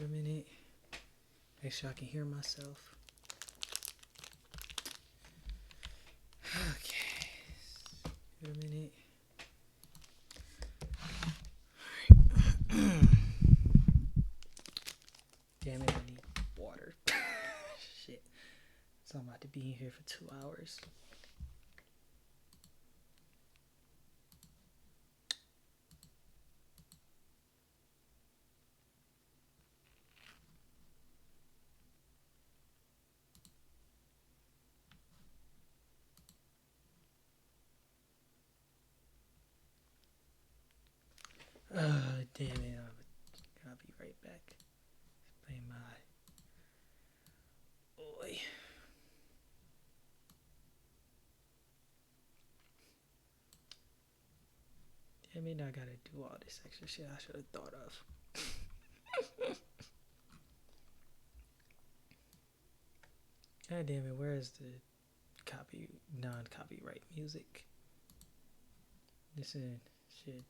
Wait a minute. Make sure I can hear myself. Okay. Wait a minute. Damn it, I need water. Shit. So I'm about to be in here for 2 hours. Damn it. I'll be right back. Play my boy. Damn it, I gotta do all this extra shit I should have thought of. God damn it, where is the non-copyright music? This is shit.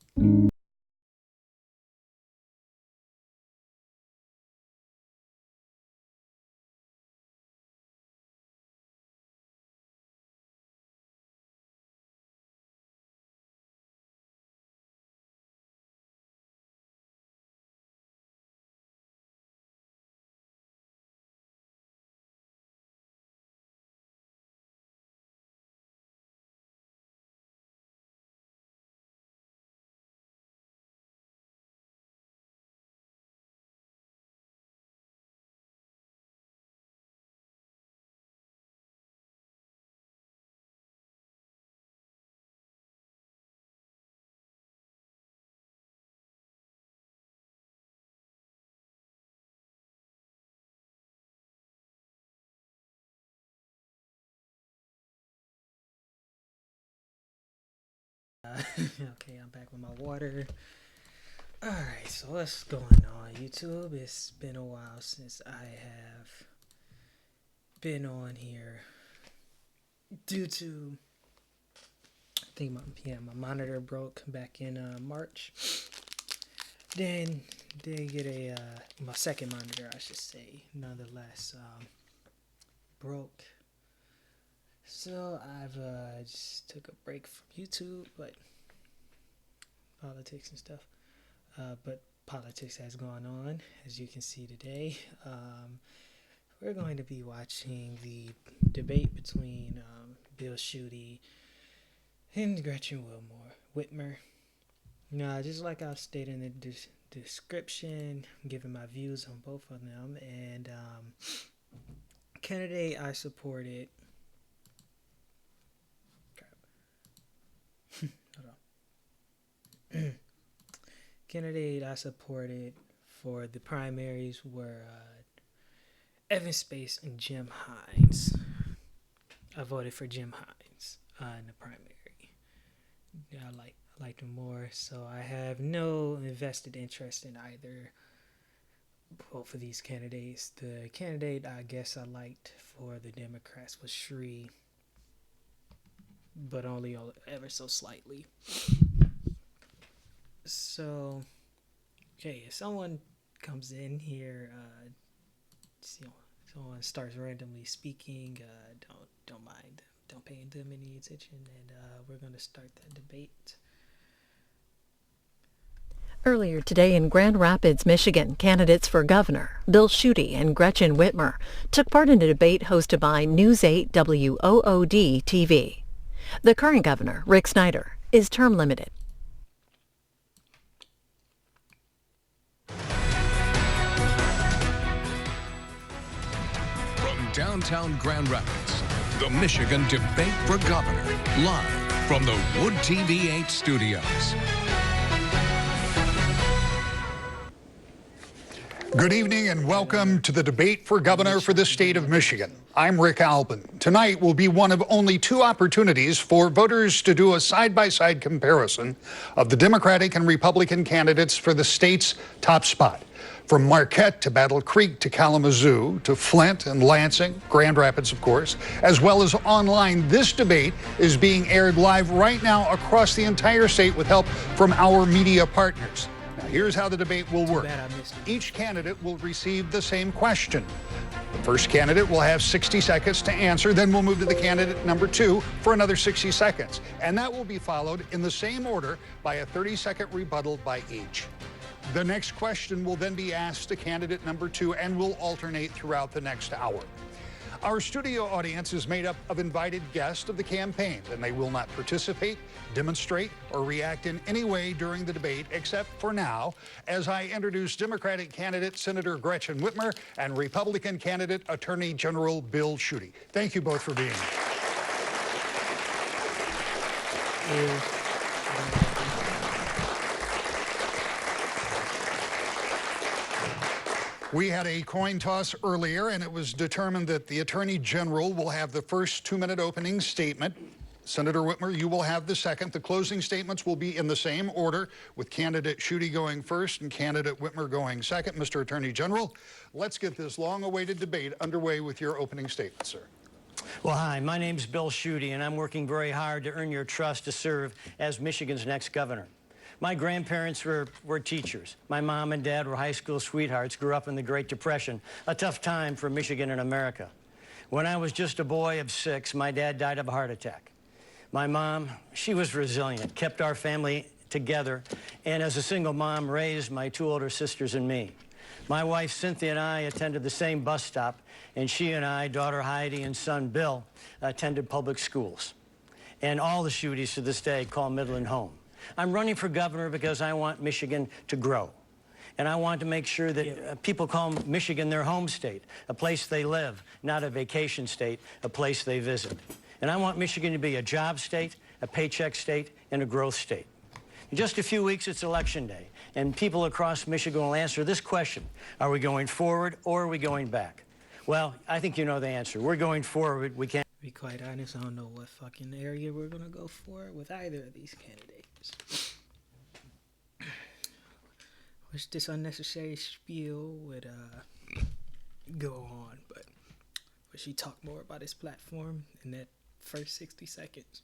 Okay, I'm back with my water. Alright, so what's going on, YouTube? It's been a while since I have been on here due to, I think my monitor broke back in March. Then they get my second monitor, I should say, nonetheless, broke. So I've just took a break from YouTube, but politics and stuff. But politics has gone on, as you can see today. We're going to be watching the debate between Bill Schuette and Gretchen Whitmer. Now, just like I've stated in the description, I'm giving my views on both of them, and candidate I supported. Candidate I supported for the primaries were Evan Space and Jim Hines. I voted for Jim Hines in the primary. Yeah, I liked him more, so I have no invested interest in either both of these candidates. The candidate I guess I liked for the Democrats was Shri, but only ever so slightly. So, okay, if someone comes in here, someone starts randomly speaking, don't mind them, don't pay them any attention, and we're going to start that debate. Earlier today in Grand Rapids, Michigan, candidates for governor Bill Schuette and Gretchen Whitmer took part in a debate hosted by News 8 WOOD TV. The current governor, Rick Snyder, is term limited. Downtown Grand Rapids, the Michigan Debate for Governor, live from the Wood TV 8 studios. Good evening and welcome to the Debate for Governor for the state of Michigan. I'm Rick Albin. Tonight will be one of only two opportunities for voters to do a side-by-side comparison of the Democratic and Republican candidates for the state's top spot. From Marquette to Battle Creek to Kalamazoo to Flint and Lansing, Grand Rapids, of course, as well as online, this debate is being aired live right now across the entire state with help from our media partners. Now, Here's how the debate will work. Bad I missed it. Each candidate will receive the same question. The first candidate will have 60 seconds to answer, then we'll move to the candidate number 2 for another 60 seconds. And that will be followed in the same order by a 30-second rebuttal by each. The next question will then be asked to candidate number 2 and will alternate throughout the next hour. Our studio audience is made up of invited guests of the campaign, and they will not participate, demonstrate, or react in any way during the debate, except for now, as I introduce Democratic candidate Senator Gretchen Whitmer and Republican candidate Attorney General Bill Schuette. Thank you both for being here. We had a coin toss earlier, and it was determined that the Attorney General will have the first 2-minute opening statement. Senator Whitmer, you will have the second. The closing statements will be in the same order, with candidate Schuette going first and candidate Whitmer going second. Mr. Attorney General, let's get this long-awaited debate underway with your opening statement, sir. Well, hi, my name's Bill Schuette, and I'm working very hard to earn your trust to serve as Michigan's next governor. My grandparents were teachers. My mom and dad were high school sweethearts, grew up in the Great Depression, a tough time for Michigan and America. When I was just a boy of 6, my dad died of a heart attack. My mom, she was resilient, kept our family together, and as a single mom, raised my 2 older sisters and me. My wife, Cynthia, and I attended the same bus stop, and she and I, daughter Heidi and son Bill, attended public schools. And all the Schuettes to this day call Midland home. I'm running for governor because I want Michigan to grow. And I want to make sure that people call Michigan their home state, a place they live, not a vacation state, a place they visit. And I want Michigan to be a job state, a paycheck state, and a growth state. In just a few weeks, it's election day, and people across Michigan will answer this question: are we going forward or are we going back? Well, I think you know the answer. We're going forward. We can't. To be quite honest, I don't know what fucking area we're gonna go for with either of these candidates. Wish this unnecessary spiel would go on, but wish he talked more about his platform in that first 60 seconds.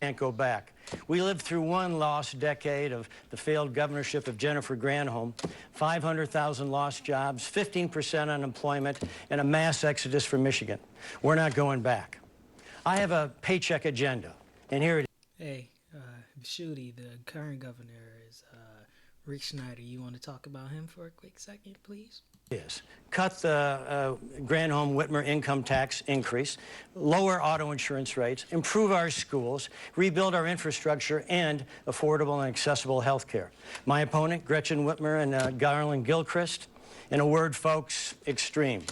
Can't go back. We lived through one lost decade of the failed governorship of Jennifer Granholm, 500,000 lost jobs, 15% unemployment, and a mass exodus from Michigan. We're not going back. I have a paycheck agenda, and here it is. Hey, Schuette, the current governor is Rick Snyder. You want to talk about him for a quick second, please? Yes. Cut the Granholm-Whitmer income tax increase, lower auto insurance rates, improve our schools, rebuild our infrastructure, and affordable and accessible health care. My opponent, Gretchen Whitmer and Garland Gilchrist, in a word, folks, extreme.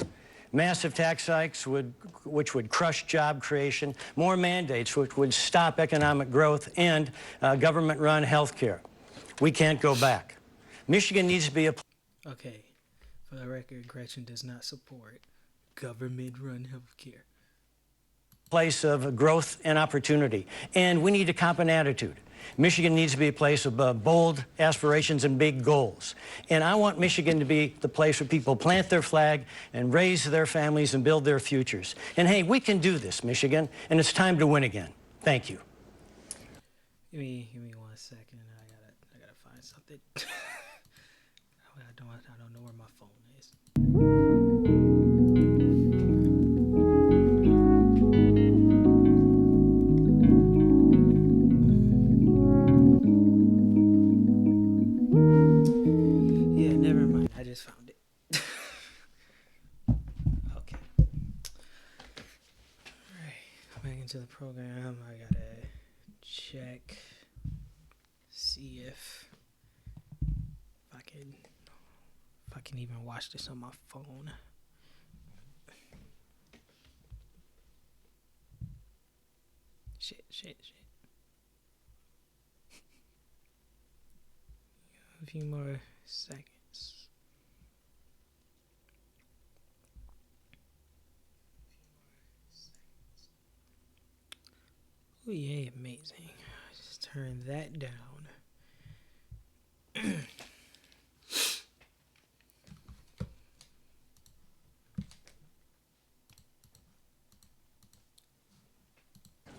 Massive tax hikes which would crush job creation, more mandates which would stop economic growth, and government-run health care. We can't go back. Michigan needs to be a... Okay. For the record, Gretchen does not support government-run health care. Place of growth and opportunity, and we need a common attitude. Michigan needs to be a place of bold aspirations and big goals. And I want Michigan to be the place where people plant their flag and raise their families and build their futures. And hey, we can do this, Michigan, and it's time to win again. Thank you. Give me 1 second. I gotta find something. I don't know where my phone is. Yeah, never mind. I just found it. Okay. Alright, back into the program. I gotta check, see if I can even watch this on my phone. Shit. A few more seconds. Oh yeah, amazing. Just turn that down.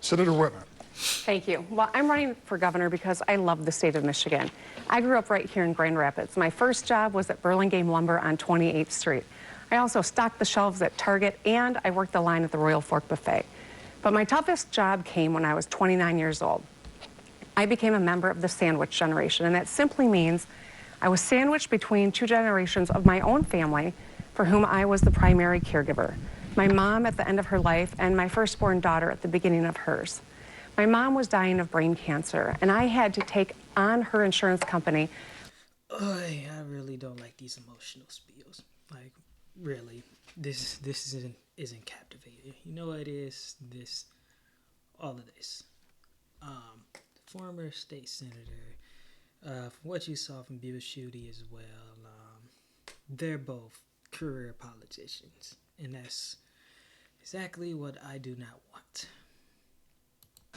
Senator Whitmer. Thank you. Well, I'm running for governor because I love the state of Michigan. I grew up right here in Grand Rapids. My first job was at Burlingame Lumber on 28th Street. I also stocked the shelves at Target, and I worked the line at the Royal Fork Buffet. But my toughest job came when I was 29 years old. I became a member of the sandwich generation, and that simply means I was sandwiched between two generations of my own family for whom I was the primary caregiver. My mom at the end of her life and my firstborn daughter at the beginning of hers. My mom was dying of brain cancer, and I had to take on her insurance company. I really don't like these emotional spiels. Like, really, this isn't captivating. You know what it is? All of this. Former state senator, from what you saw from Bill Schuette as well, they're both career politicians, and that's exactly what I do not want.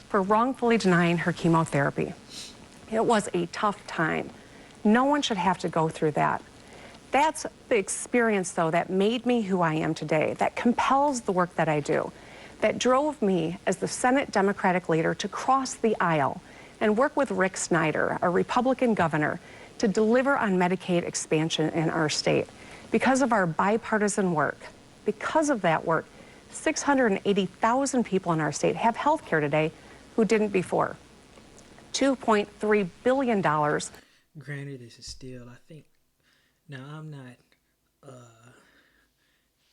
For wrongfully denying her chemotherapy. It was a tough time. No one should have to go through that. That's the experience, though, that made me who I am today, that compels the work that I do, that drove me as the Senate Democratic leader to cross the aisle and work with Rick Snyder, a Republican governor, to deliver on Medicaid expansion in our state. Because of our bipartisan work, because of that work, 680,000 people in our state have health care today who didn't before. $2.3 billion. Granted, this is still, I think, now I'm not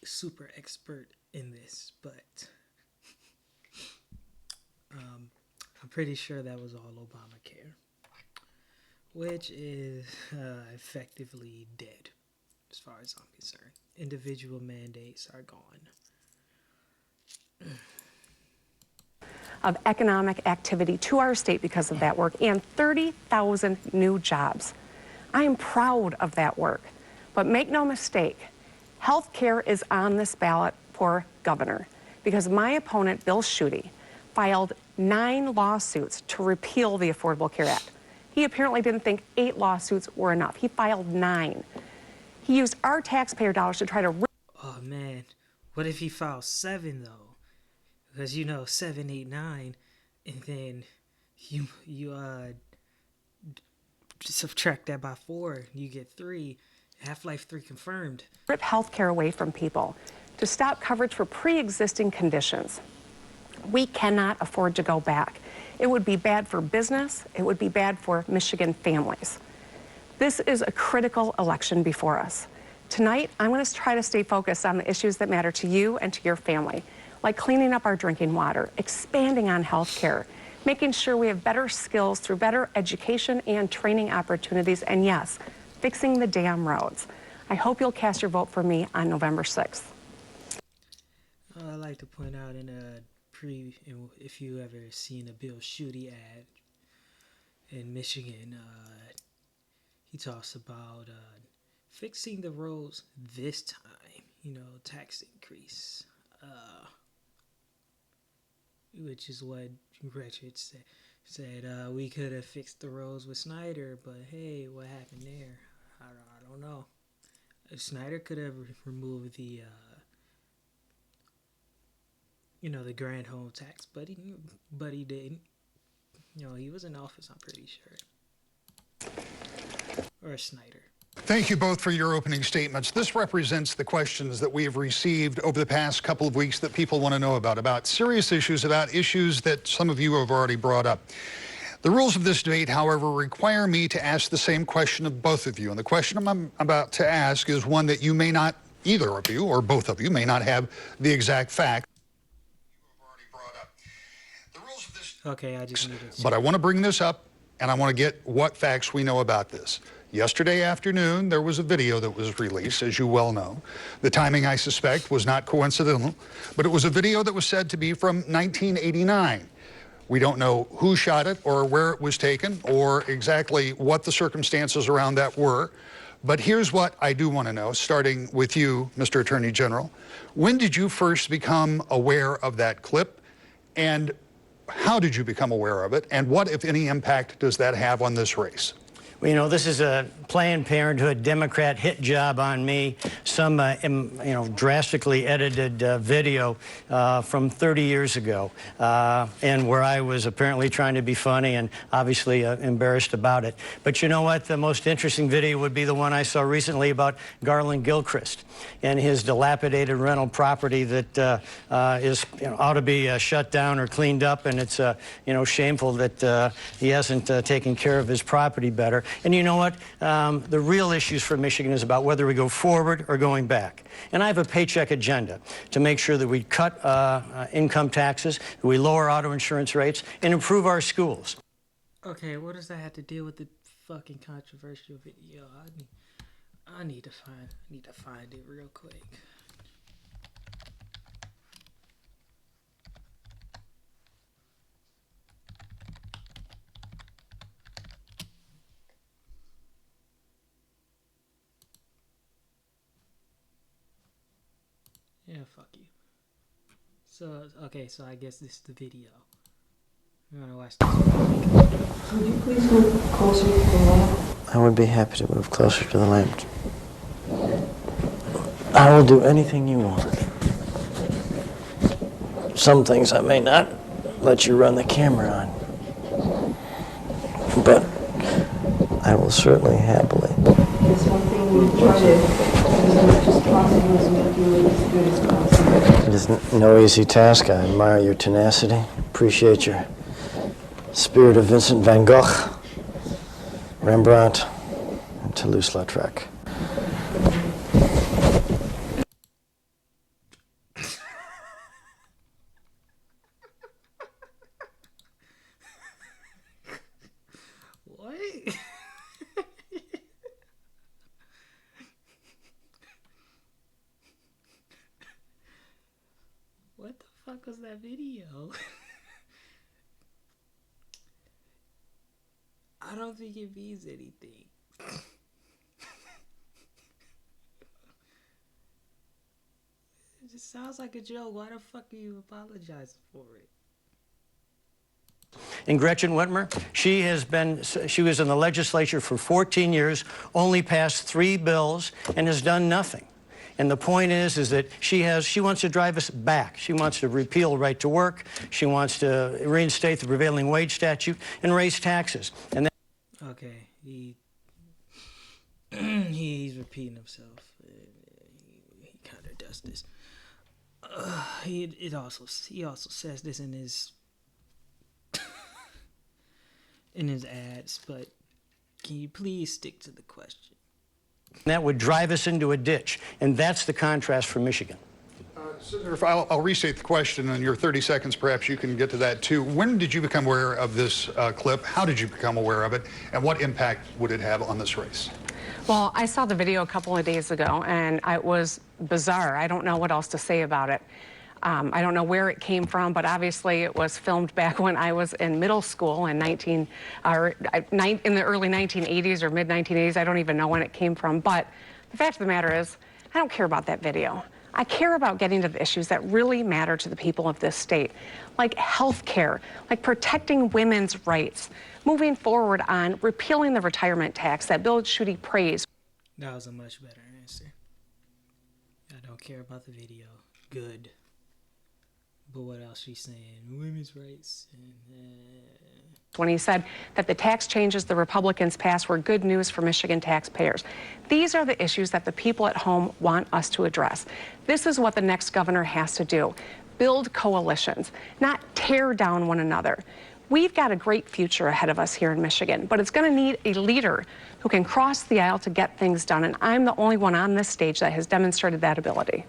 super expert in this, but I'm pretty sure that was all Obamacare, which is effectively dead as far as I'm concerned. Individual mandates are gone. Of economic activity to our state because of that work, and 30,000 new jobs. I am proud of that work, but make no mistake, health care is on this ballot for governor because my opponent, Bill Schuette, filed 9 lawsuits to repeal the Affordable Care Act. He apparently didn't think 8 lawsuits were enough. He filed 9. He used our taxpayer dollars to try to... Oh man, what if he filed 7 though? Because 7, 8, 9, and then you subtract that by 4, you get 3. Half-Life 3 confirmed. Rip health care away from people to stop coverage for pre-existing conditions. We cannot afford to go back. It would be bad for business. It would be bad for Michigan families. This is a critical election before us. Tonight, I'm going to try to stay focused on the issues that matter to you and to your family, like cleaning up our drinking water, expanding on health care, making sure we have better skills through better education and training opportunities, and yes, fixing the damn roads. I hope you'll cast your vote for me on November 6th. I'd like to point out if you ever seen a Bill Schuette ad in Michigan, he talks about fixing the roads this time, tax increase. Which is what Richard said. We could have fixed the roads with Snyder, but hey, what happened there? I don't know. If Snyder could have removed the, the grand home tax, but he didn't. He was in office, I'm pretty sure. Or Snyder. Thank you both for your opening statements. This represents the questions that we have received over the past couple of weeks that people want to know about serious issues, about issues that some of you have already brought up. The rules of this debate, however, require me to ask the same question of both of you. And the question I'm about to ask is one that you may not, either of you or both of you, may not have the exact fact. You have already brought up. The rules of this... Okay, I just need to... But I want to bring this up, and I want to get what facts we know about this. Yesterday afternoon, there was a video that was released, as you well know. The timing, I suspect, was not coincidental, but it was a video that was said to be from 1989. We don't know who shot it or where it was taken or exactly what the circumstances around that were. But here's what I do want to know, starting with you, Mr. Attorney General. When did you first become aware of that clip, and how did you become aware of it, and what, if any, impact does that have on this race? Well, you know, this is a Planned Parenthood Democrat hit job on me. Some, drastically edited video from 30 years ago, and where I was apparently trying to be funny and obviously embarrassed about it. But you know what? The most interesting video would be the one I saw recently about Garland Gilchrist and his dilapidated rental property that ought to be shut down or cleaned up, and it's shameful that he hasn't taken care of his property better. And you know what? The real issues for Michigan is about whether we go forward or going back. And I have a paycheck agenda to make sure that we cut income taxes, that we lower auto insurance rates, and improve our schools. Okay, what does that have to do with the fucking controversial video? I need to find it real quick. Yeah, fuck you. So, okay, so I guess this is the video. You wanna watch this? Would you please move closer to the lamp? I would be happy to move closer to the lamp. I will do anything you want. Some things I may not let you run the camera on. But I will certainly happily. There's one thing we try to do as much as possible is make you as good as possible. It is no easy task. I admire your tenacity. Appreciate your spirit of Vincent van Gogh, Rembrandt, and Toulouse-Lautrec. What? What the fuck was that video? I don't think it means anything. It just sounds like a joke. Why the fuck are you apologizing for it? And Gretchen Whitmer, she was in the legislature for 14 years, only passed 3 bills, and has done nothing. And the point is that she wants to drive us back. She wants to repeal right to work. She wants to reinstate the prevailing wage statute and raise taxes. And Okay, he's repeating himself. He kind of does this. He also says this in his ads, but can you please stick to the question? that would drive us into a ditch, and that's the contrast for Michigan. Senator, I'll restate the question in your 30 seconds. Perhaps you can get to that too. When did you become aware of this clip? How did you become aware of it? And what impact would it have on this race? Well, I saw the video a couple of days ago, and it was bizarre. I don't know what else to say about it. I don't know where it came from, but obviously it was filmed back when I was in middle school in in the early 1980s or mid 1980s. I don't even know when it came from. But the fact of the matter is, I don't care about that video. I care about getting to the issues that really matter to the people of this state, like health care, like protecting women's rights, moving forward on repealing the retirement tax that Bill Schuette praised. That was a much better answer. I don't care about the video. Good. But what else she's saying? Women's rights. When he said that the tax changes the Republicans passed were good news for Michigan taxpayers. These are the issues that the people at home want us to address. This is what the next governor has to do. Build coalitions, not tear down one another. We've got a great future ahead of us here in Michigan, but it's going to need a leader who can cross the aisle to get things done, and I'm the only one on this stage that has demonstrated that ability.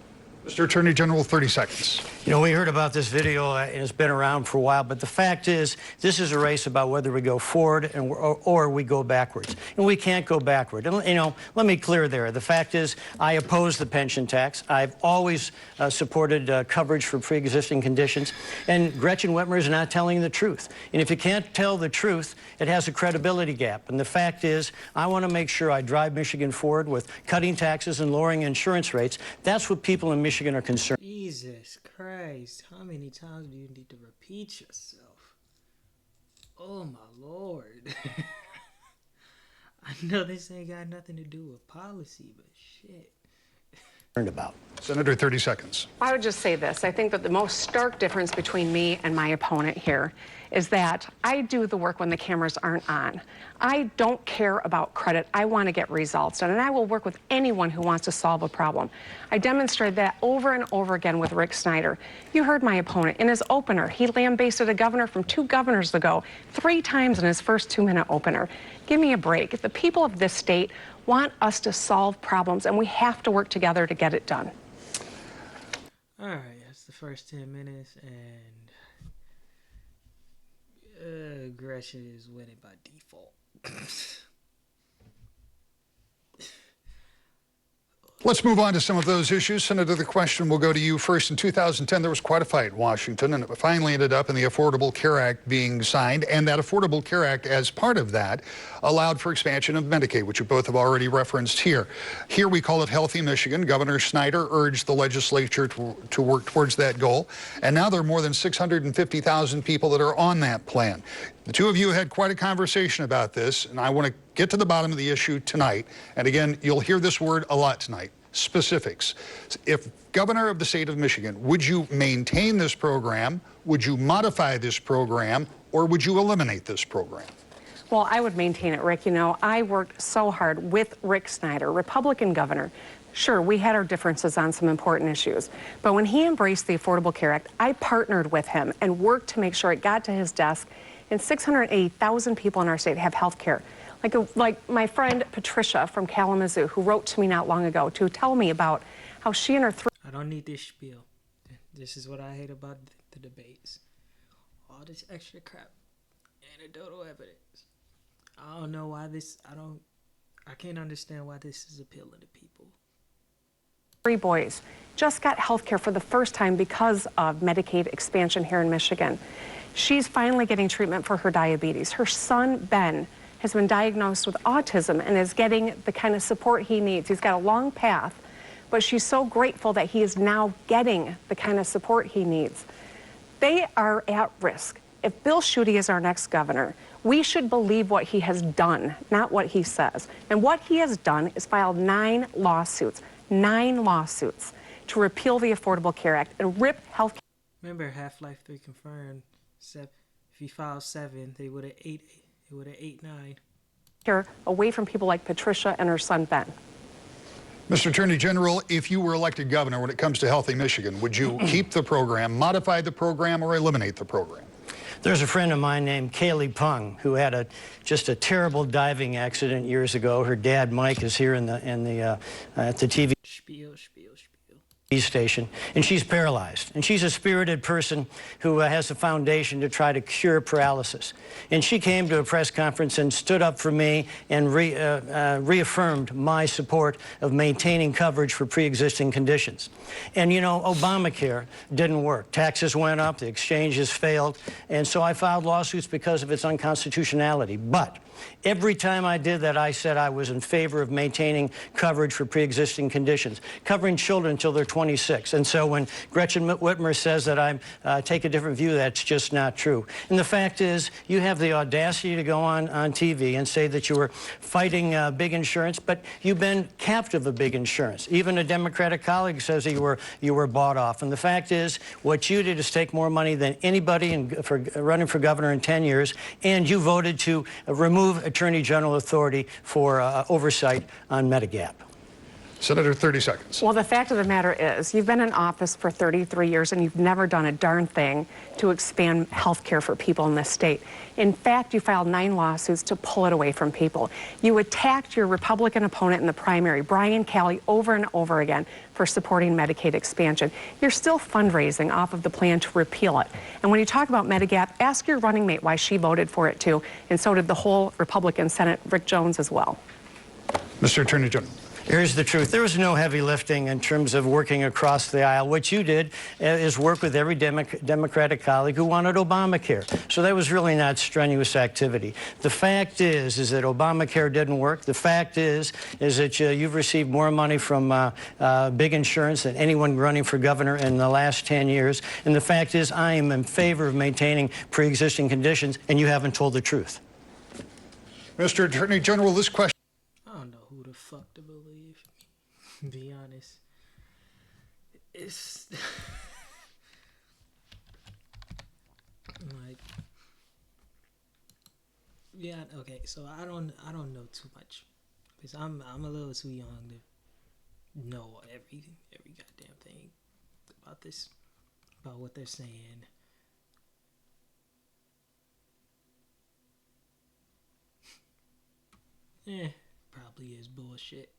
Mr. Attorney General, 30 seconds. You know, we heard about this video, and it's been around for a while, but the fact is, this is a race about whether we go forward or we go backwards. And we can't go backward. And, you know, let me clear there. The fact is, I oppose the pension tax. I've always supported coverage for pre-existing conditions. And Gretchen Whitmer is not telling the truth. And if you can't tell the truth, it has a credibility gap. And the fact is, I want to make sure I drive Michigan forward with cutting taxes and lowering insurance rates. That's what people in Michigan are concerned. Jesus Christ, how many times do you need to repeat yourself? Oh my Lord. I know this ain't got nothing to do with policy, but shit. About. Senator, 30 seconds. I would just say this. I think that the most stark difference between me and my opponent here is that I do the work when the cameras aren't on. I don't care about credit. I want to get results done, and I will work with anyone who wants to solve a problem. I demonstrated that over and over again with Rick Snyder. You heard my opponent. In his opener, he lambasted a governor from 2 governors ago 3 times in his first 2-minute opener. Give me a break. If the people of this state want us to solve problems, and we have to work together to get it done. All right, that's the first 10 minutes, and Gretchen is winning by default. Let's move on to some of those issues. Senator, the question will go to you first. In 2010, there was quite a fight in Washington, and it finally ended up in the Affordable Care Act being signed. And that Affordable Care Act, as part of that, allowed for expansion of Medicaid, which you both have already referenced here. Here we call it Healthy Michigan. Governor Snyder urged the legislature to work towards that goal. And now there are more than 650,000 people that are on that plan. The two of you had quite a conversation about this, and I want to get to the bottom of the issue tonight. And again, you'll hear this word a lot tonight, specifics. If governor of the state of Michigan, would you maintain this program? Would you modify this program? Or would you eliminate this program? Well, I would maintain it, Rick. You know, I worked so hard with Rick Snyder, Republican governor. Sure, we had our differences on some important issues, but when he embraced the Affordable Care Act, I partnered with him and worked to make sure it got to his desk, and 680,000 people in our state have health care. Like my friend Patricia from Kalamazoo, who wrote to me not long ago to tell me about how she and her I don't need this spiel. This is what I hate about the debates. All this extra crap. Anecdotal evidence. I don't know why this, I can't understand why this is appealing to people. 3 boys just got health care for the first time because of Medicaid expansion here in Michigan. She's finally getting treatment for her diabetes. Her son, Ben, has been diagnosed with autism and is getting the kind of support he needs. He's got a long path, but she's so grateful that he is now getting the kind of support he needs. They are at risk. If Bill Schuette is our next governor, we should believe what he has done, not what he says. And what he has done is filed 9 lawsuits to repeal the Affordable Care Act and rip health care. Remember, Half-Life 3 confirmed. If he filed 7, they would have 8. It would have 8, 9. Away from people like Patricia and her son Ben. Mr. Attorney General, if you were elected governor when it comes to Healthy Michigan, would you keep the program, modify the program, or eliminate the program? There's a friend of mine named Kaylee Pung who had just a terrible diving accident years ago. Her dad, Mike, is here at the TV. Spiel. Station, and she's paralyzed, and she's a spirited person who has a foundation to try to cure paralysis. And she came to a press conference and stood up for me and reaffirmed my support of maintaining coverage for pre-existing conditions. And you know, Obamacare didn't work. Taxes went up, the exchanges failed, and so I filed lawsuits because of its unconstitutionality. But every time I did that, I said I was in favor of maintaining coverage for pre-existing conditions, covering children until they're 26. And so when Gretchen Whitmer says that I take a different view, that's just not true. And the fact is, you have the audacity to go on TV and say that you were fighting big insurance, but you've been captive of big insurance. Even a Democratic colleague says that you were bought off. And the fact is, what you did is take more money than anybody for running for governor in 10 years, and you voted to remove Attorney General authority for oversight on Medigap. Senator, 30 seconds. Well, the fact of the matter is, you've been in office for 33 years and you've never done a darn thing to expand health care for people in this state. In fact, you filed 9 lawsuits to pull it away from people. You attacked your Republican opponent in the primary, Brian Calley, over and over again for supporting Medicaid expansion. You're still fundraising off of the plan to repeal it. And when you talk about Medigap, ask your running mate why she voted for it too, and so did the whole Republican Senate, Rick Jones, as well. Mr. Attorney General. Here's the truth. There was no heavy lifting in terms of working across the aisle. What you did is work with every Democratic colleague who wanted Obamacare. So that was really not strenuous activity. The fact is that Obamacare didn't work. The fact is that you've received more money from big insurance than anyone running for governor in the last 10 years. And the fact is, I am in favor of maintaining pre-existing conditions, and you haven't told the truth. Mr. Attorney General, this question fuck to believe. Be honest. It's like, yeah, okay. So I don't know too much because I'm a little too young to know every goddamn thing about this, about what they're saying. Probably is bullshit.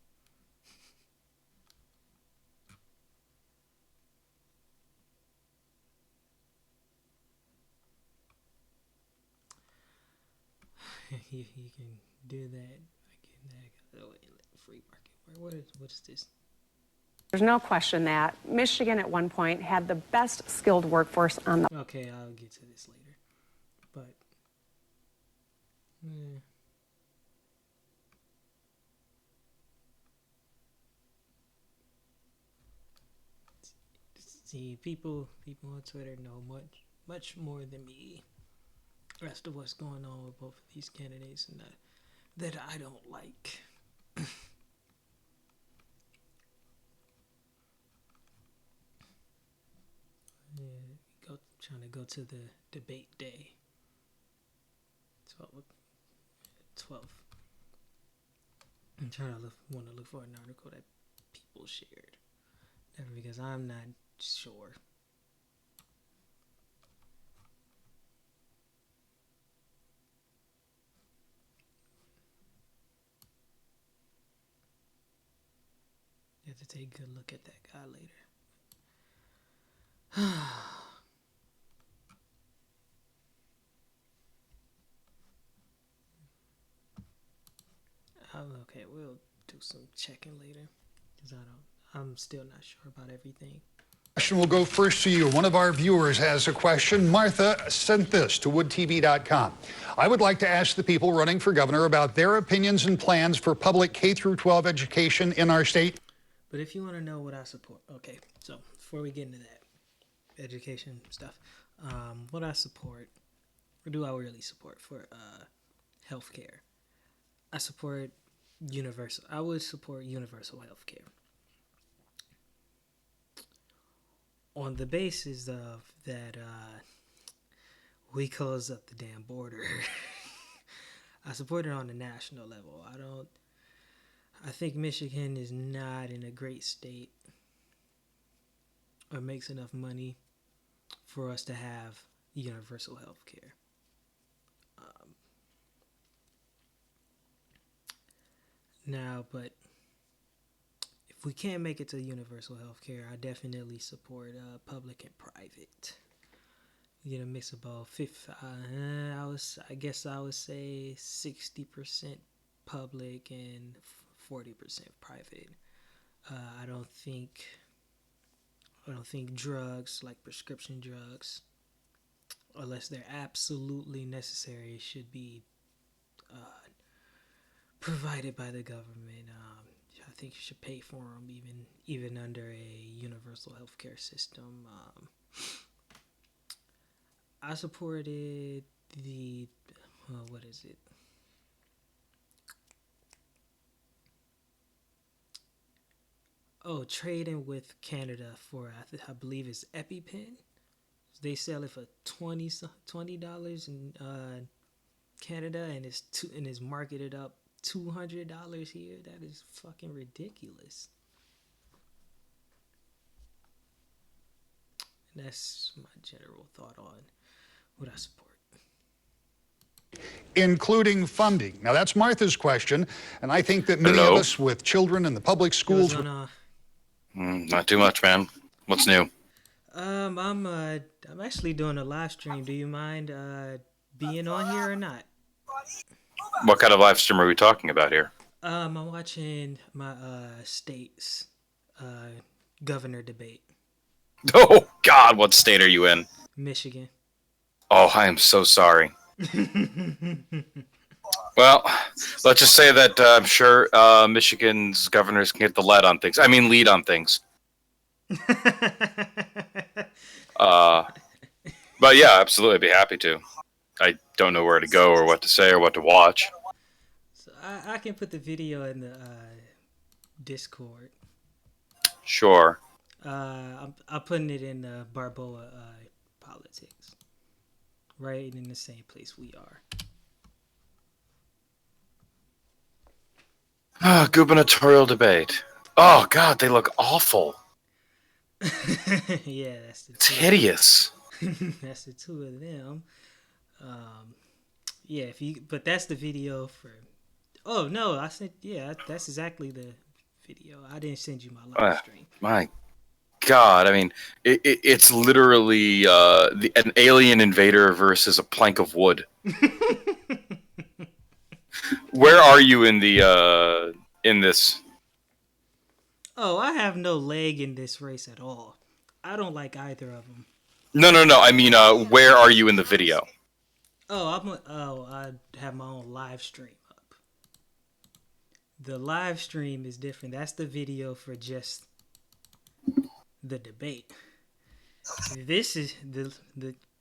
you can do that. Free market. What's this? There's no question that Michigan at one point had the best skilled workforce on the... Okay, I'll get to this later. But see, people on Twitter know much more than me as to what's going on with both of these candidates, and that I don't like. Trying to go to the debate day. 12. I'm trying to want to look for an article that people shared, because I'm not sure. You have to take a good look at that guy later. Okay, we'll do some checking later because I'm still not sure about everything. Question will go first to you. One of our viewers has a question. Martha sent this to woodtv.com. I would like to ask the people running for governor about their opinions and plans for public K-12 education in our state. But if you want to know what I support, okay, so before we get into that education stuff, what I support, or do I really support for healthcare? I support universal. I would support universal healthcare on the basis of that we close up the damn border. I support it on a national level. I think Michigan is not in a great state or makes enough money for us to have universal health care. Now, but if we can't make it to universal health care, I definitely support public and private. You get a mix of both. I guess I would say 60% public and 40% private. I don't think drugs, like prescription drugs, unless they're absolutely necessary, should be provided by the government. I think you should pay for them, even under a universal healthcare system. I supported what is it? Trading with Canada for I believe it's EpiPen. They sell it for $20 in Canada, and it's marketed up $200 here. That is fucking ridiculous. And that's my general thought on what I support. Including funding. Now that's Martha's question, and I think that many of us with children in the public schools. Not too much, man. What's new? I'm actually doing a live stream. Do you mind being on here or not? What kind of live stream are we talking about here? I'm watching my state's governor debate. Oh God, what state are you in? Michigan. Oh, I am so sorry. Well, let's just say that I'm sure Michigan's governors can get the lead on things. But yeah, absolutely, I'd be happy to. I don't know where to go or what to say or what to watch. So I can put the video in the Discord. Sure. I'm putting it in Barboa politics, right in the same place we are. Gubernatorial debate. Oh God, they look awful. Yeah, that's the It's two. hideous. That's the two of them. Yeah, but that's the video for. Oh no, I said yeah. That's exactly the video. I didn't send you my live stream. My God, I mean, it's literally an alien invader versus a plank of wood. Where are you in the in this? Oh, I have no leg in this race at all. I don't like either of them. No. I mean, where are you in the video? Oh, I have my own live stream up. The live stream is different. That's the video for just the debate. This is the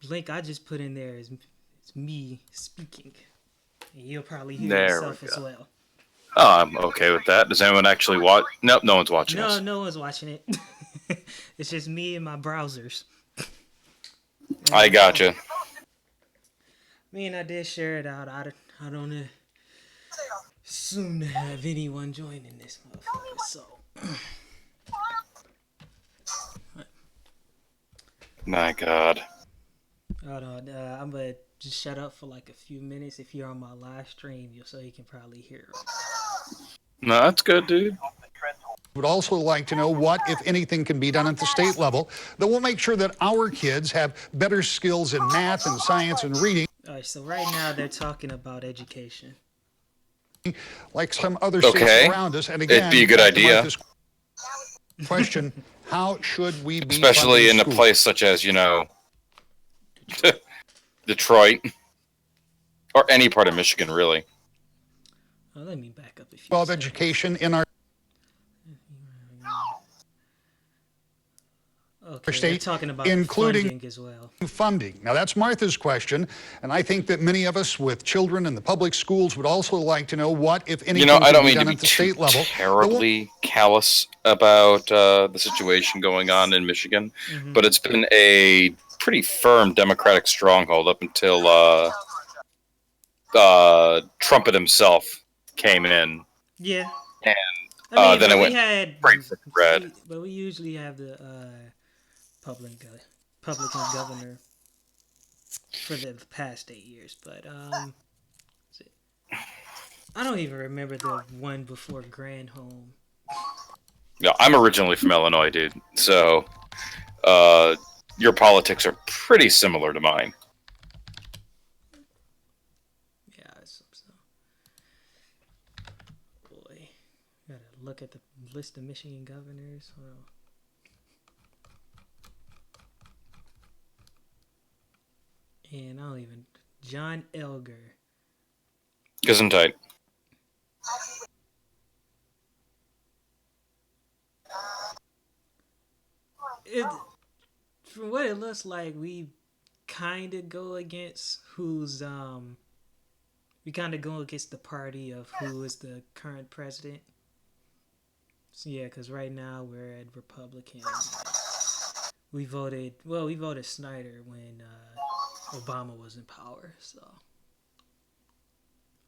link I just put in there is me speaking. And you'll probably hear yourself as well. Oh, I'm okay with that. Does anyone actually watch? Nope, no one's watching us. No one's watching it. It's just me and my browsers. I gotcha. I did share it out. I don't assume to have anyone joining this motherfucker, so. My God. Hold on, I'm gonna just shut up for like a few minutes. If you're on my live stream, so you can probably hear it. No, that's good, dude. Would also like to know what, if anything, can be done at the state level that will make sure that our kids have better skills in math and science and reading. All right, so right now they're talking about education. Like some other states around us. And again, it'd be a good idea. Question, how should we be especially in a place such as, Detroit. Or any part of Michigan, really. Oh, let me back up a few. Well, of education in our state, talking about including funding as well. Funding. Now, that's Martha's question, and I think that many of us with children in the public schools would also like to know what, if anything, I don't can be mean done to be at the state level. terribly callous about the situation going on in Michigan, but it's been a pretty firm Democratic stronghold up until Trumpet himself came in. Yeah. And then it went right for red. But we usually have the Republican governor for the past 8 years. But I don't even remember the one before Granholm. Yeah, I'm originally from Illinois, dude. So your politics are pretty similar to mine. Yeah, I assume so. Boy, gotta look at the list of Michigan governors. Hold on. And I don't even. John Elger. Gesundheit. From what it looks like, we kind of go against we kind of go against the party of who is the current president. So yeah, because right now we're at Republican. We voted Snyder when Obama was in power, so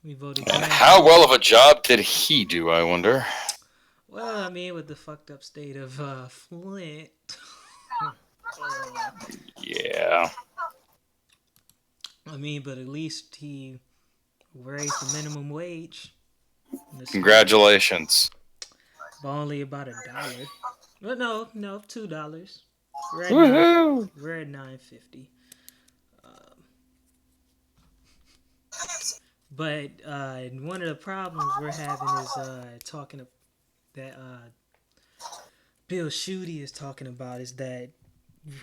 we voted. And how well of a job did he do, I wonder? Well, with the fucked up state of Flint. Yeah. But at least he raised the minimum wage. Congratulations. But only about $1. Well, no, $2. We're at $9.50. But one of the problems we're having is talking that Bill Schuette is talking about is that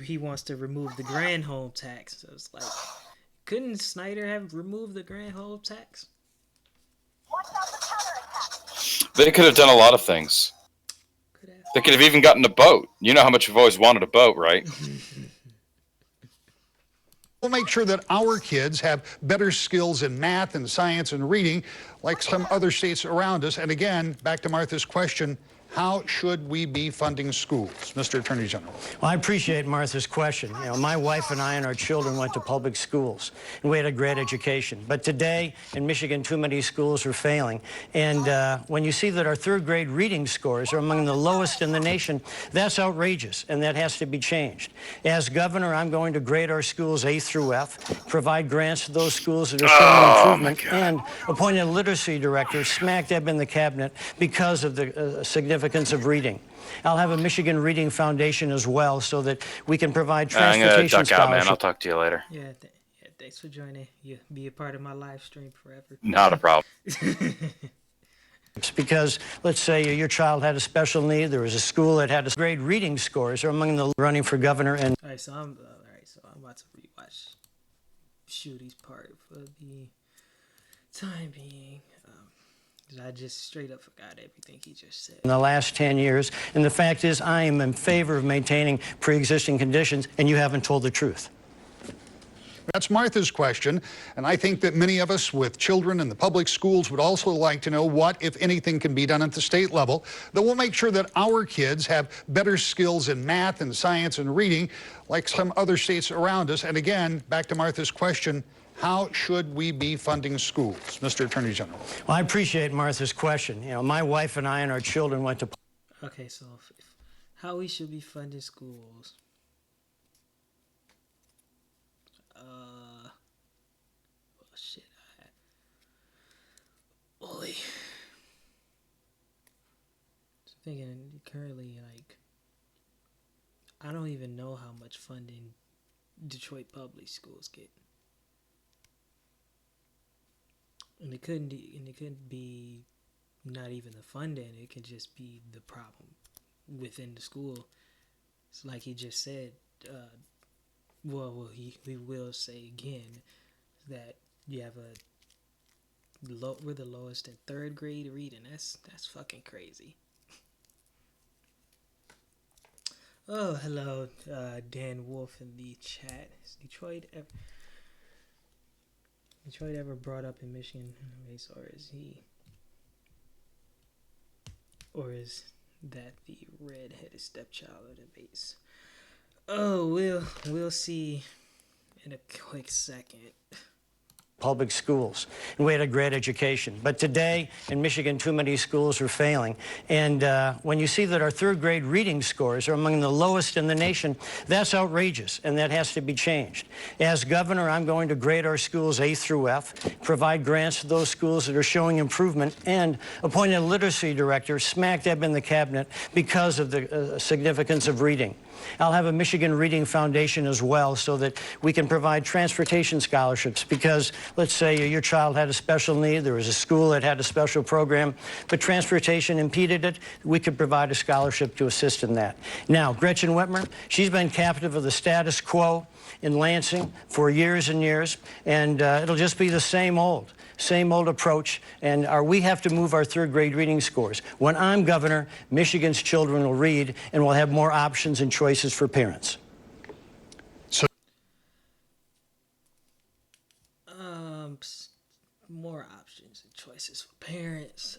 he wants to remove the Granholm tax. So it's like, couldn't Snyder have removed the Granholm tax? They could have done a lot of things. They could have even gotten a boat. You know how much you've always wanted a boat, right? We'll make sure that our kids have better skills in math and science and reading like some other states around us. And again, back to Martha's question, how should we be funding schools? Mr. Attorney General. Well, I appreciate Martha's question. You know, my wife and I and our children went to public schools, and we had a great education. But today, in Michigan, too many schools are failing. And when you see that our third grade reading scores are among the lowest in the nation, that's outrageous, and that has to be changed. As governor, I'm going to grade our schools A through F, provide grants to those schools that are showing improvement, and appoint a literacy director smack dab in the cabinet because of the significance of reading. I'll have a Michigan Reading Foundation as well so that we can provide transportation I'm gonna duck out, man. I'll scholarships. talk to you later. Yeah, thanks for joining. You be a part of my live stream forever. Not a problem. Because let's say your child had a special need, there was a school that had a grade reading scores are among the running for governor. And all right, so I'm about to rewatch Shooty's part for the time being. I just straight up forgot everything he just said. in the last 10 years, and the fact is I am in favor of maintaining pre-existing conditions, and you haven't told the truth. That's Martha's question, and I think that many of us with children in the public schools would also like to know what, if anything, can be done at the state level that will make sure that our kids have better skills in math and science and reading like some other states around us. And again, back to Martha's question, how should we be funding schools? Mr. Attorney General. Well, I appreciate Martha's question. You know, my wife and I and our children went to... Okay, so how we should be funding schools. Shit. Boy. So thinking currently, like, I don't even know how much funding Detroit public schools get. And it couldn't be not even the funding. It could just be the problem within the school. It's like he just said. We will say again that you have we're the lowest in third grade reading. That's fucking crazy. Oh, hello, Dan Wolf in the chat. Is Detroit ever brought up in Michigan race, or is that the red-headed stepchild of the base? Oh, we'll see in a quick second. Public schools, and we had a great education. But today, in Michigan, too many schools are failing. And when you see that our third grade reading scores are among the lowest in the nation, that's outrageous, and that has to be changed. As governor, I'm going to grade our schools A through F, provide grants to those schools that are showing improvement, and appoint a literacy director smack dab in the cabinet because of the significance of reading. I'll have a Michigan Reading Foundation as well so that we can provide transportation scholarships because let's say your child had a special need, there was a school that had a special program, but transportation impeded it, we could provide a scholarship to assist in that. Now, Gretchen Whitmer, she's been captive of the status quo in Lansing for years and years, and it'll just be the same old approach, and we have to move our third grade reading scores. When I'm governor, Michigan's children will read and we'll have more options and choices for parents. So, more options and choices for parents.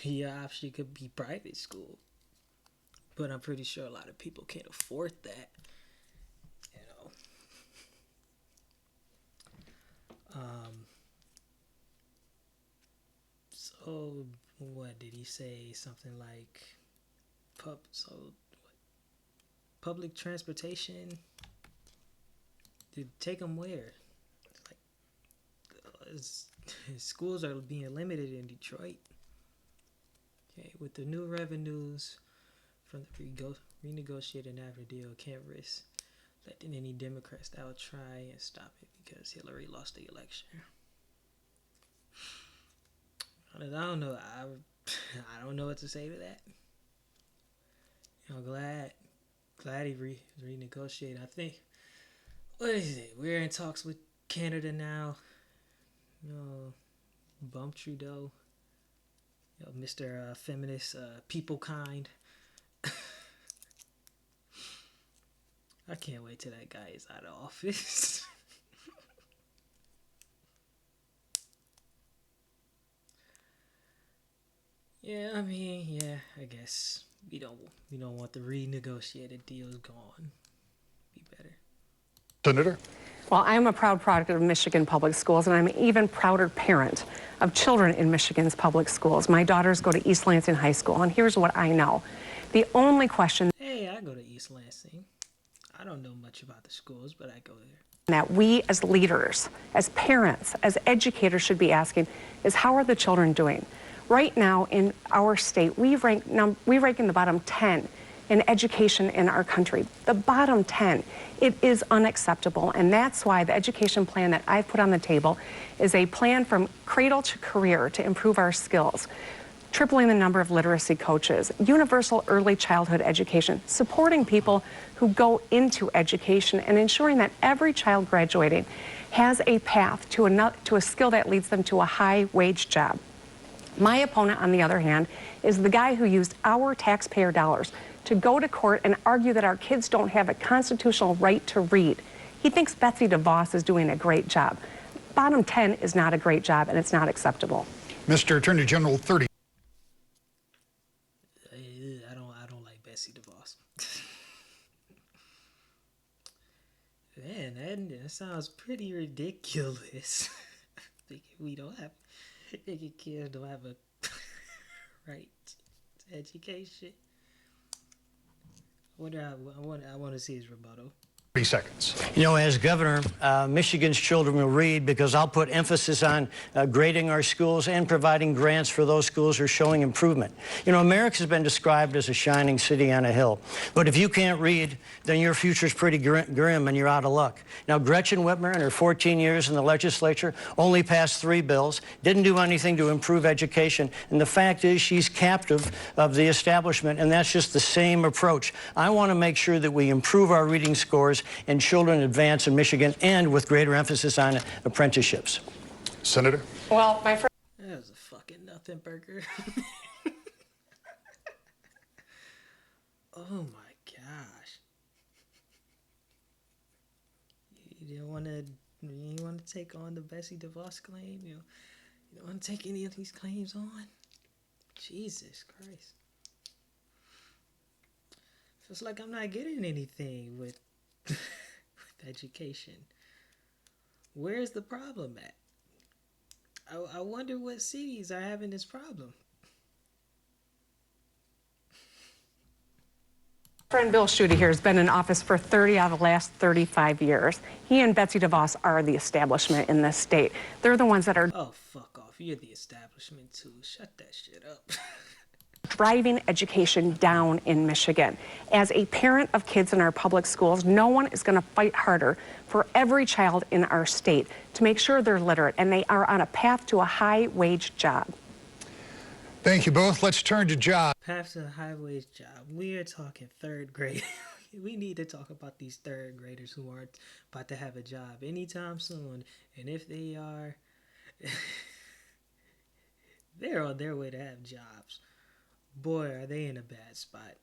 Your option could be private school, but I'm pretty sure a lot of people can't afford that. So what did he say? Something like public transportation? Dude, take them where? Like, schools are being limited in Detroit. Okay, with the new revenues from the renegotiated NAFTA deal, can't risk letting any Democrats that will try and stop it because Hillary lost the election. I don't know. I don't know what to say to that. You know, glad he renegotiated. I think, what is it? We're in talks with Canada now. You know, Bump Trudeau. You know, Mr. Feminist, people kind. I can't wait till that guy is out of office. Yeah, I mean, yeah, I guess we don't want the renegotiated deals gone. Be better. Senator? Well, I'm a proud product of Michigan public schools, and I'm an even prouder parent of children in Michigan's public schools. My daughters go to East Lansing High School, and here's what I know. The only question Hey, I go to East Lansing. I don't know much about the schools, but I go there. that we as leaders, as parents, as educators should be asking is how are the children doing? Right now in our state, we rank in the bottom 10 in education in our country. The bottom 10. It is unacceptable, and that's why the education plan that I've put on the table is a plan from cradle to career to improve our skills. Tripling the number of literacy coaches, universal early childhood education, supporting people who go into education, and ensuring that every child graduating has a path to a skill that leads them to a high-wage job. My opponent, on the other hand, is the guy who used our taxpayer dollars to go to court and argue that our kids don't have a constitutional right to read. He thinks Betsy DeVos is doing a great job. Bottom 10 is not a great job, and it's not acceptable. Mr. Attorney General, 30. I don't like Betsy DeVos. Man, that sounds pretty ridiculous. Thinking kids don't have a right to education. I want to see his rebuttal. 30 seconds. You know, as governor, Michigan's children will read because I'll put emphasis on grading our schools and providing grants for those schools who are showing improvement. You know, America's been described as a shining city on a hill. But if you can't read, then your future's pretty grim and you're out of luck. Now, Gretchen Whitmer, in her 14 years in the legislature, only passed 3 bills, didn't do anything to improve education. And the fact is she's captive of the establishment, and that's just the same approach. I want to make sure that we improve our reading scores and children advance in Michigan, and with greater emphasis on apprenticeships. Senator? Well, my first... That was a fucking nothing burger. Oh my gosh. You don't want to take on the Betsy DeVos claim? You don't want to take any of these claims on? Jesus Christ. Feels like I'm not getting anything with education. Where's the problem at? I wonder what cities are having this problem. Friend Bill Schuette here has been in office for 30 out of the last 35 years. He and Betsy DeVos are the establishment in this state. They're the ones that are Oh, fuck off. You're the establishment too. Shut that shit up. driving education down in Michigan. As a parent of kids in our public schools, no one is going to fight harder for every child in our state to make sure they're literate and they are on a path to a high-wage job. Thank you both. Let's turn to jobs. Path to a high-wage job. We are talking third grade. We need to talk about these third graders who aren't about to have a job anytime soon. And if they are, they're on their way to have jobs. Boy, are they in a bad spot.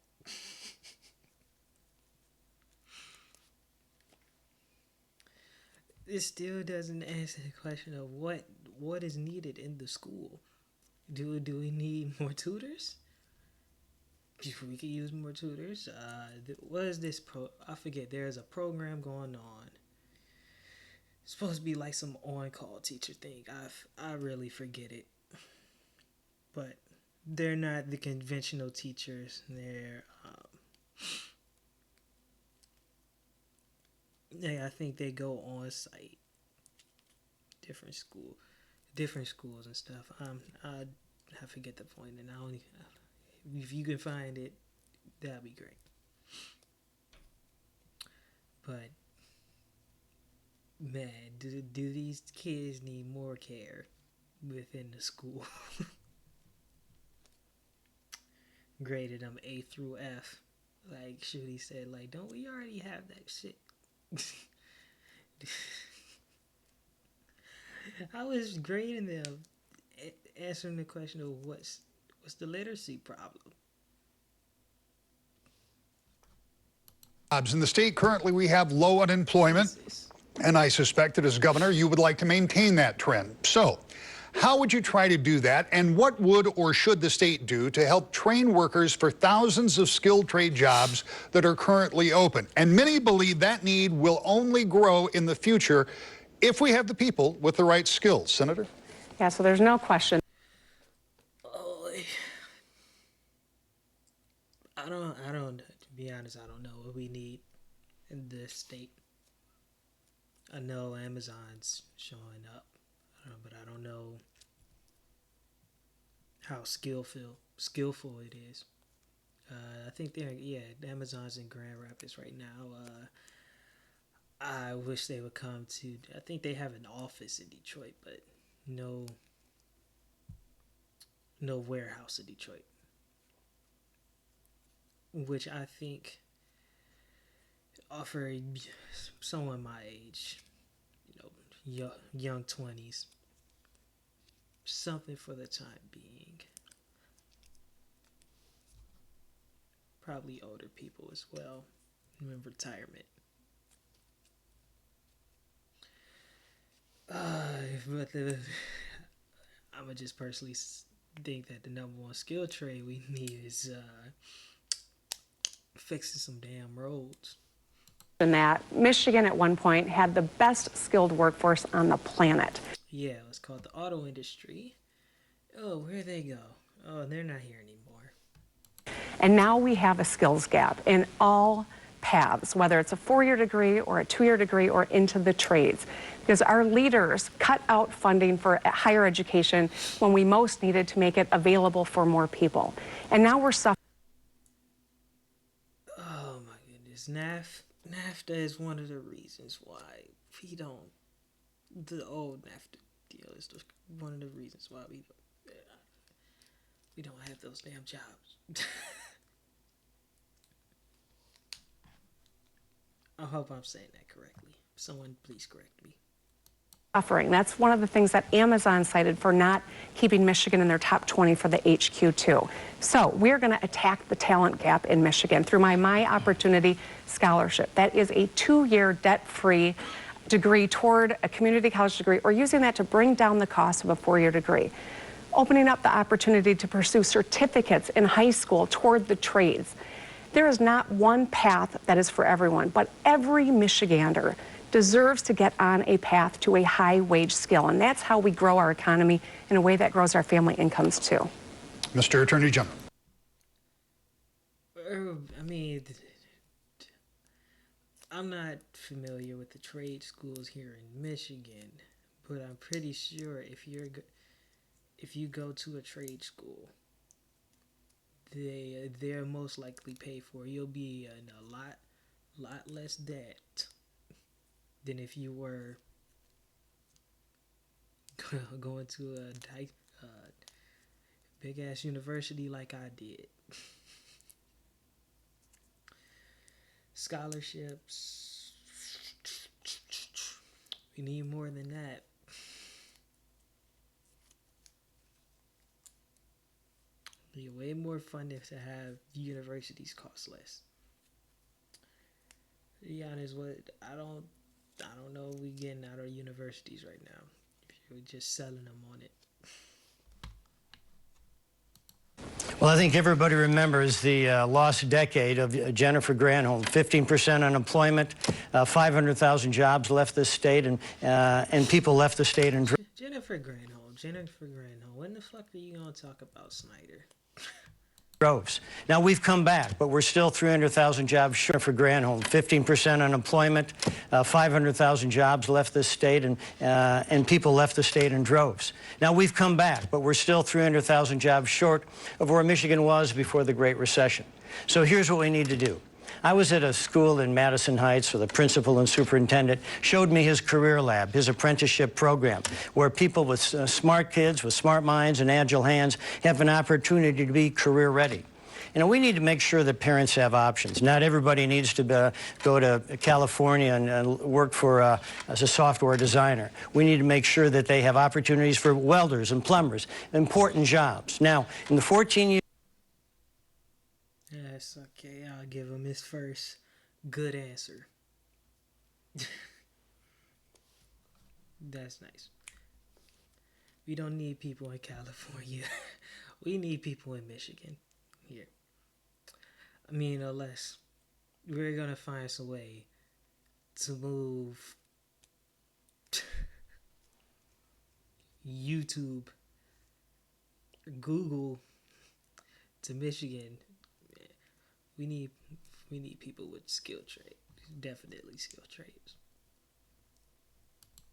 This still doesn't answer the question of what is needed in the school. Do we need more tutors? We could use more tutors. What is this I forget. There's a program going on. It's supposed to be like some on-call teacher thing. I really forget it. But they're not the conventional teachers. They're I think they go on site. Different schools and stuff. I forget the point, and I only if you can find it, that'd be great. But man, do these kids need more care within the school? Graded them A through F, like Schuette said. Like, don't we already have that shit? I was grading them, answering the question of what's the literacy problem. Jobs in the state, currently we have low unemployment, and I suspect that as governor you would like to maintain that trend. So, How would you try to do that? And what would or should the state do to help train workers for thousands of skilled trade jobs that are currently open? And many believe that need will only grow in the future if we have the people with the right skills. Senator? Yeah, so there's no question. Oh, to be honest, I don't know what we need in this state. I know Amazon's showing up, but I don't know how skillful it is. I think Amazon's in Grand Rapids right now. I wish they would come to. I think they have an office in Detroit, but no warehouse in Detroit, which I think offer someone my age, young 20s, something for the time being. Probably older people as well, in retirement. But I would just personally think that the number one skill trade we need is fixing some damn roads. In that Michigan at one point had the best skilled workforce on the planet. Yeah, it was called the auto industry. Oh, where'd they go? Oh, they're not here anymore. And now we have a skills gap in all paths, whether it's a 4-year degree or a 2-year degree or into the trades, because our leaders cut out funding for higher education when we most needed to make it available for more people. And now we're suffering. Oh my goodness, NAFTA is one of the reasons why the old NAFTA deal is one of the reasons why we don't have those damn jobs. I hope I'm saying that correctly. Someone please correct me. Suffering. That's one of the things that Amazon cited for not keeping Michigan in their top 20 for the HQ2. So we're going to attack the talent gap in Michigan through My Opportunity Scholarship. That is a 2-year debt-free degree toward a community college degree, or using that to bring down the cost of a 4-year degree. Opening up the opportunity to pursue certificates in high school toward the trades. There is not one path that is for everyone, but every Michigander deserves to get on a path to a high-wage skill, and that's how we grow our economy in a way that grows our family incomes too. Mr. Attorney General. I mean, I'm not familiar with the trade schools here in Michigan, but I'm pretty sure if you go to a trade school, they're most likely paid for. You'll be in a lot less debt than if you were going to a big ass university like I did. Scholarships, we need more than that. We need way more funding to have universities cost less. To be honest, I don't know what we getting out of universities right now. If you're just selling them on it. Well, I think everybody remembers the lost decade of Jennifer Granholm. 15% unemployment, 500,000 jobs left this state, and people left the state in Jennifer Granholm, when the fuck are you gonna talk about Snyder? droves. Now, we've come back, but we're still 300,000 jobs short for Granholm. 15% unemployment, 500,000 jobs left this state, and people left the state in droves. Now, we've come back, but we're still 300,000 jobs short of where Michigan was before the Great Recession. So here's what we need to do. I was at a school in Madison Heights where the principal and superintendent showed me his career lab, his apprenticeship program, where people with smart kids, with smart minds and agile hands have an opportunity to be career ready. You know, we need to make sure that parents have options. Not everybody needs to go to California and work for as a software designer. We need to make sure that they have opportunities for welders and plumbers, important jobs. Now, in the 14 years... Yes, okay, I'll give him his first good answer. That's nice. We don't need people in California. We need people in Michigan here. I mean, unless we're gonna find some way to move YouTube, Google to Michigan. We need people with skilled trades. Definitely skilled trades.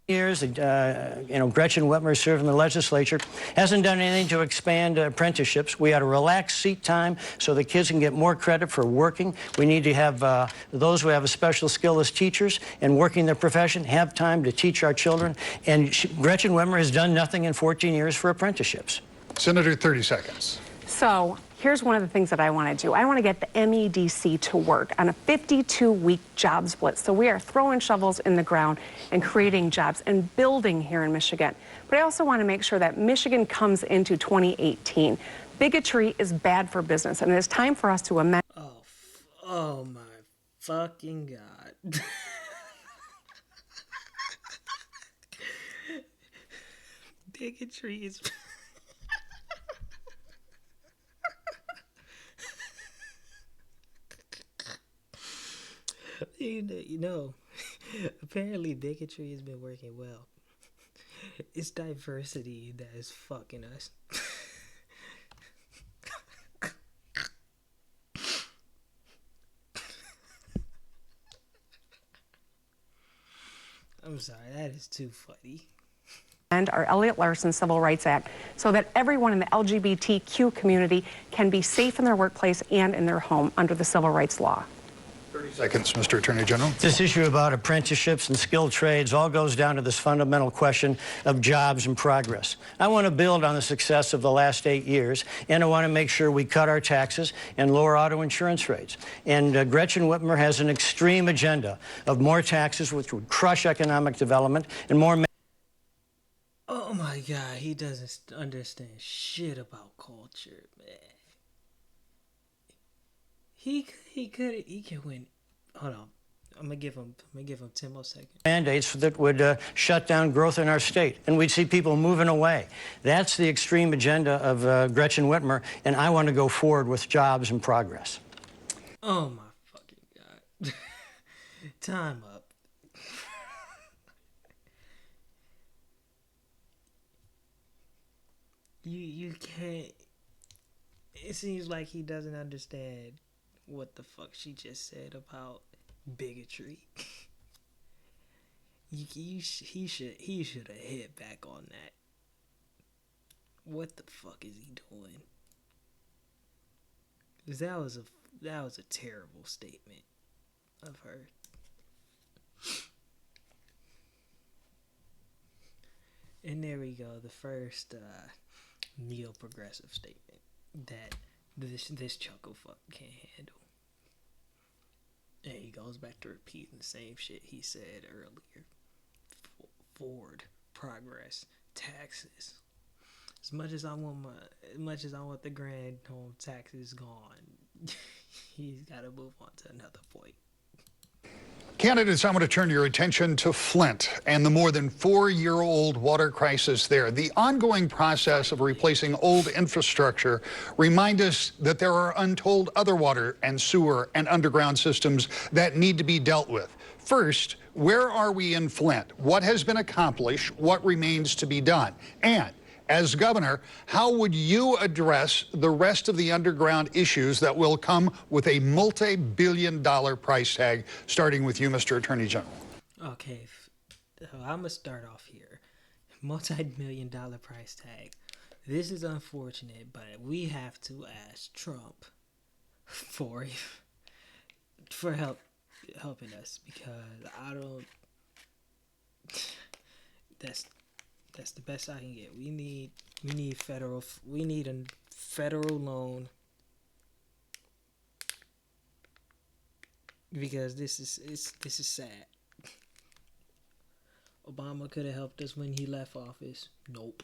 Years, Gretchen Whitmer served in the legislature, hasn't done anything to expand apprenticeships. We ought to relax seat time so the kids can get more credit for working. We need to have those who have a special skill as teachers and working their profession have time to teach our children. And Gretchen Whitmer has done nothing in 14 years for apprenticeships. Senator, 30 seconds. So here's one of the things that I want to do. I want to get the MEDC to work on a 52-week job split. So we are throwing shovels in the ground and creating jobs and building here in Michigan. But I also want to make sure that Michigan comes into 2018. Bigotry is bad for business, and it is time for us to amend. Oh my fucking God. Bigotry is... You know, apparently bigotry has been working well. It's diversity that is fucking us. I'm sorry, that is too funny. And our Elliott Larson Civil Rights Act so that everyone in the LGBTQ community can be safe in their workplace and in their home under the civil rights law. 30 seconds, Mr. Attorney General. This issue about apprenticeships and skilled trades all goes down to this fundamental question of jobs and progress. I want to build on the success of the last 8 years, and I want to make sure we cut our taxes and lower auto insurance rates. And Gretchen Whitmer has an extreme agenda of more taxes, which would crush economic development, and more... Oh my God, he doesn't understand shit about culture, man. He could win. Hold on, I'm gonna give him 10 more seconds. Mandates that would shut down growth in our state, and we'd see people moving away. That's the extreme agenda of Gretchen Whitmer, and I want to go forward with jobs and progress. Oh my fucking God. Time up. You can't. It seems like he doesn't understand what the fuck she just said about bigotry. He should have hit back on that. What the fuck is he doing? 'Cause that was a terrible statement of her. And there we go, the first neo-progressive statement that this chuckle fuck can't handle. And he goes back to repeating the same shit he said earlier. Forward, progress, taxes. As much as I want the grand home taxes gone, he's got to move on to another point. Candidates, I want to turn your attention to Flint and the more than 4-year-old water crisis there. The ongoing process of replacing old infrastructure remind us that there are untold other water and sewer and underground systems that need to be dealt with. First, where are we in Flint? What has been accomplished? What remains to be done? And as governor, how would you address the rest of the underground issues that will come with a multi-billion-dollar price tag, starting with you, Mr. Attorney General? Okay, I'm going to start off here. Multi-million-dollar price tag. This is unfortunate, but we have to ask Trump for helping us, because I don't... That's the best I can get. We need a federal loan, because this is sad. Obama could have helped us when he left office. Nope.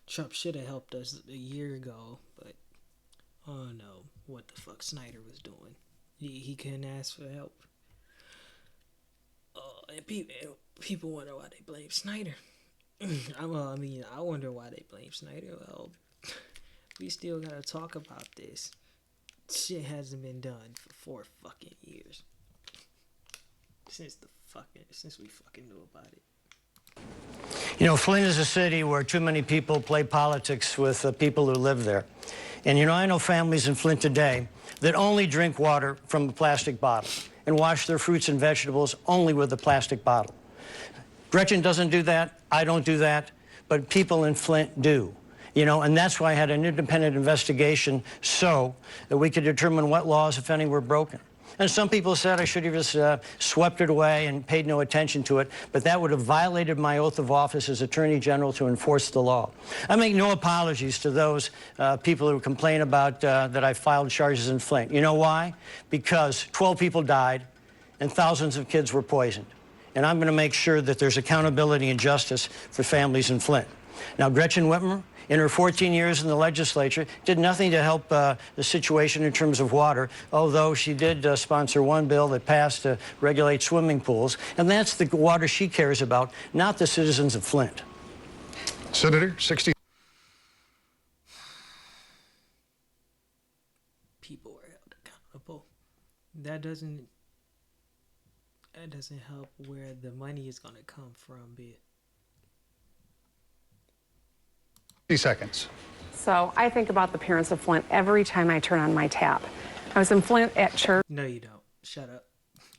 Trump should have helped us a year ago, but oh no, what the fuck Snyder was doing. He couldn't ask for help. And people wonder why they blame Snyder. Well, I mean, I wonder why they blame Snyder. Well, we still gotta talk about this. Shit hasn't been done for 4 fucking years. Since we fucking knew about it. You know, Flint is a city where too many people play politics with the people who live there. And you know, I know families in Flint today that only drink water from a plastic bottle and wash their fruits and vegetables only with a plastic bottle. Gretchen doesn't do that, I don't do that, but people in Flint do. You know, and that's why I had an independent investigation so that we could determine what laws, if any, were broken. And some people said I should have just swept it away and paid no attention to it, but that would have violated my oath of office as Attorney General to enforce the law. I make no apologies to those people who complain about that I filed charges in Flint. You know why? Because 12 people died and thousands of kids were poisoned. And I'm going to make sure that there's accountability and justice for families in Flint. Now, Gretchen Whitmer, in her 14 years in the legislature, did nothing to help the situation in terms of water, although she did sponsor one bill that passed to regulate swimming pools. And that's the water she cares about, not the citizens of Flint. Senator, 60. People are held accountable. That doesn't help where the money is going to come from, be it. 60 seconds. So I think about the parents of Flint every time I turn on my tap. I was in Flint at church. No, you don't. Shut up.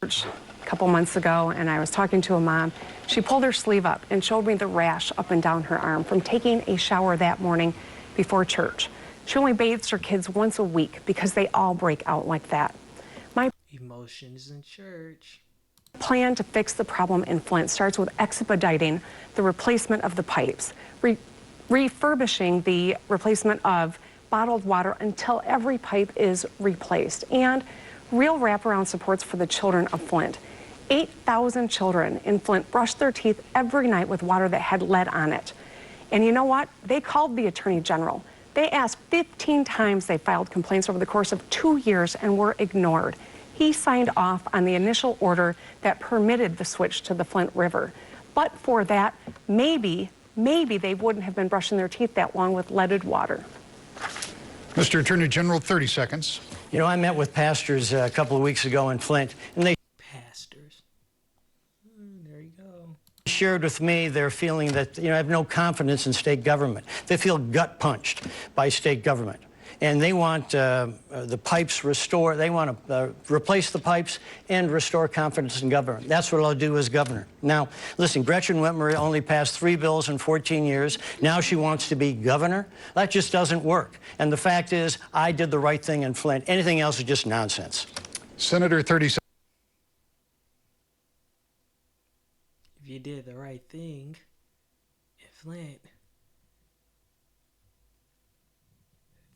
A couple months ago, and I was talking to a mom. She pulled her sleeve up and showed me the rash up and down her arm from taking a shower that morning before church. She only bathes her kids once a week because they all break out like that. My emotions in church. Plan to fix the problem in Flint starts with expediting the replacement of the pipes, refurbishing the replacement of bottled water until every pipe is replaced, and real wraparound supports for the children of Flint. 8,000 children in Flint brush their teeth every night with water that had lead on it. And you know what? They called the Attorney General. They asked 15 times. They filed complaints over the course of 2 years and were ignored. He signed off on the initial order that permitted the switch to the Flint River. But for that, maybe they wouldn't have been brushing their teeth that long with leaded water. Mr. Attorney General, 30 seconds. You know, I met with pastors a couple of weeks ago in Flint, and they There you go. shared with me their feeling that, you know, I have no confidence in state government. They feel gut punched by state government. And they want the pipes restored. They want to replace the pipes and restore confidence in government. That's what I'll do as governor. Now, listen, Gretchen Whitmer only passed 3 bills in 14 years. Now she wants to be governor. That just doesn't work. And the fact is, I did the right thing in Flint. Anything else is just nonsense. Senator, 30 seconds. If you did the right thing in Flint,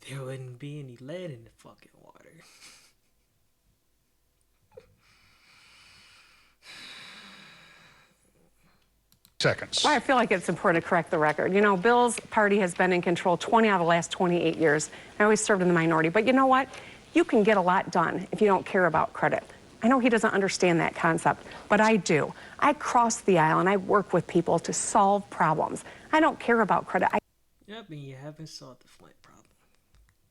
there wouldn't be any lead in the fucking water. Seconds. Well, I feel like it's important to correct the record. You know, Bill's party has been in control 20 out of the last 28 years. I always served in the minority. But you know what? You can get a lot done if you don't care about credit. I know he doesn't understand that concept, but I do. I cross the aisle and I work with people to solve problems. I don't care about credit. Yep, and you haven't solved the Flint problem.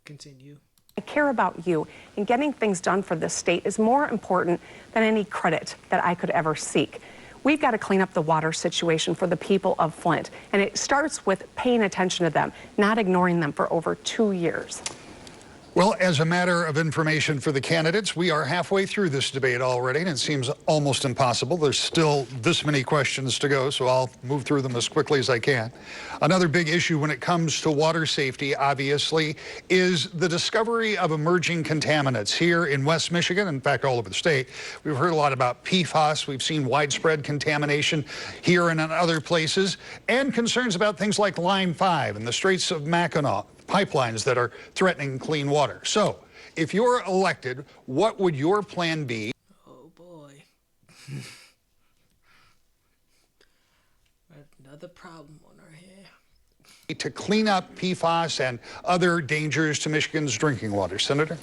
Continue. I care about you, and getting things done for this state is more important than any credit that I could ever seek. We've got to clean up the water situation for the people of Flint, and it starts with paying attention to them, not ignoring them for over 2 years. Well, as a matter of information for the candidates, we are halfway through this debate already, and it seems almost impossible. There's still this many questions to go, so I'll move through them as quickly as I can. Another big issue when it comes to water safety, obviously, is the discovery of emerging contaminants here in West Michigan, in fact, all over the state. We've heard a lot about PFAS. We've seen widespread contamination here and in other places, and concerns about things like Line 5 and the Straits of Mackinac pipelines that are threatening clean water. So, if you're elected, what would your plan be? Oh boy. Another problem on our hands. To clean up PFAS and other dangers to Michigan's drinking water. Senator?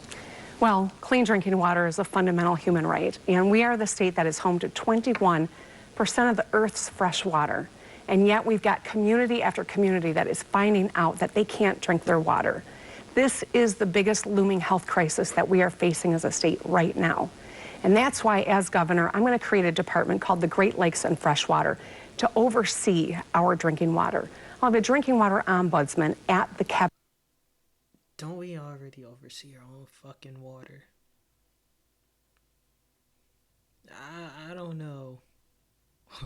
Well, clean drinking water is a fundamental human right, and we are the state that is home to 21% of the Earth's fresh water. And yet we've got community after community that is finding out that they can't drink their water. This is the biggest looming health crisis that we are facing as a state right now. And that's why, as governor, I'm going to create a department called the Great Lakes and Freshwater to oversee our drinking water. I'll have a drinking water ombudsman at the cabinet. Don't we already oversee our own fucking water? I don't know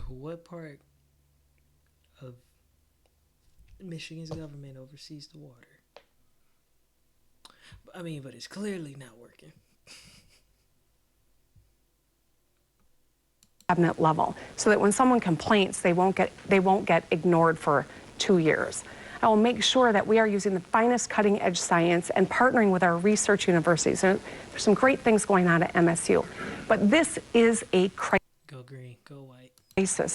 what part of Michigan's government oversees the water. I mean, but it's clearly not working. Cabinet level, so that when someone complains, they won't get ignored for 2 years. I will make sure that we are using the finest cutting edge science and partnering with our research universities. And there's some great things going on at MSU, but this is a crisis. Go green, go white.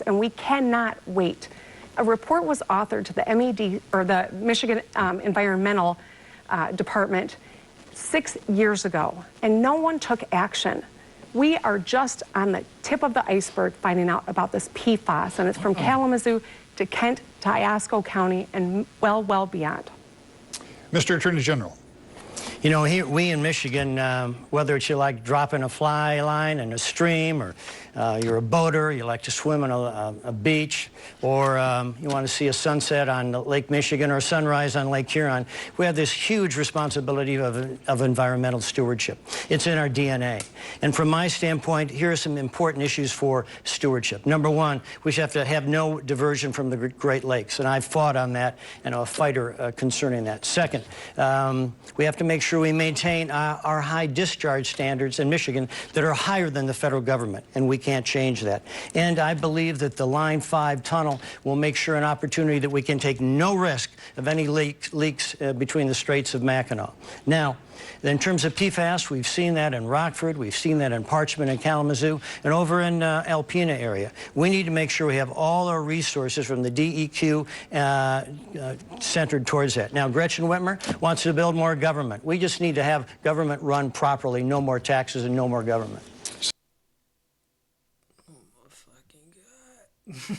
And we cannot wait. A report was authored to the MED, or the Michigan Environmental Department 6 years ago, and no one took action. We are just on the tip of the iceberg finding out about this PFAS, and it's from Kalamazoo to Kent to Iosco County and well beyond. Mr. Attorney General. You know, here, we in Michigan, whether it's you like dropping a fly line in a stream, or you're a boater, you like to swim on a beach, or you want to see a sunset on Lake Michigan or a sunrise on Lake Huron, we have this huge responsibility of environmental stewardship. It's in our DNA. And from my standpoint, here are some important issues for stewardship. Number one, we have to have no diversion from the Great Lakes, and I've fought on that, and I'm a fighter concerning that. Second, we have to make sure we maintain our high discharge standards in Michigan that are higher than the federal government, and we can't change that. And I believe that the Line 5 tunnel will make sure an opportunity that we can take no risk of any leaks between the Straits of Mackinac. Now, in terms of PFAS, we've seen that in Rockford, we've seen that in Parchment and Kalamazoo, and over in Alpena area. We need to make sure we have all our resources from the DEQ centered towards that. Now, Gretchen Whitmer wants to build more government. We just need to have government run properly, no more taxes and no more government. Oh my fucking God.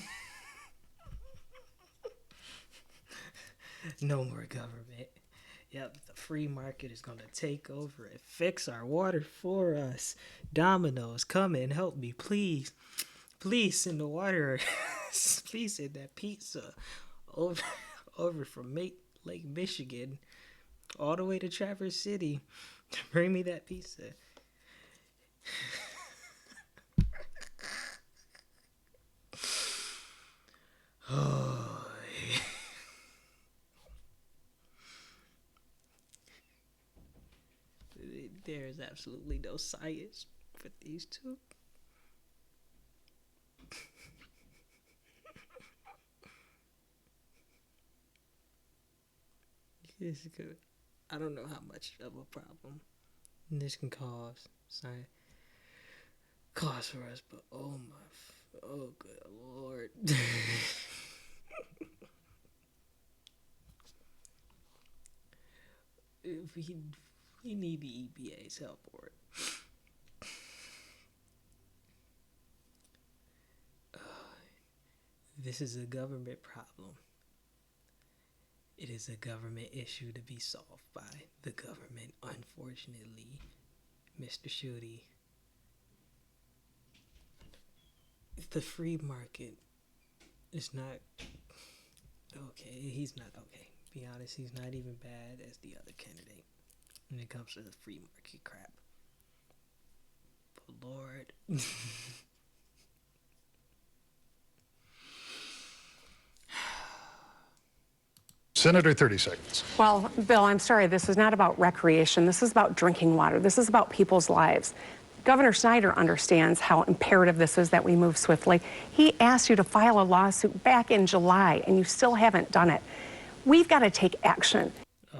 No more government. Yep, the free market is going to take over and fix our water for us. Domino's, come and help me, please. Please send the water. Please send that pizza over from Lake Michigan all the way to Traverse City. Bring me that pizza. Oh. There is absolutely no science for these two. I don't know how much of a problem this can cause for us, but oh good Lord. We need the EPA's help for it. This is a government problem. It is a government issue to be solved by the government. Unfortunately, Mr. Schutte, the free market is not okay. He's not okay. Be honest, he's not even bad as the other candidate when it comes to the free market crap. But Lord. Senator, 30 seconds. Well, Bill, I'm sorry, this is not about recreation. This is about drinking water. This is about people's lives. Governor Snyder understands how imperative this is that we move swiftly. He asked you to file a lawsuit back in July, and you still haven't done it. We've got to take action.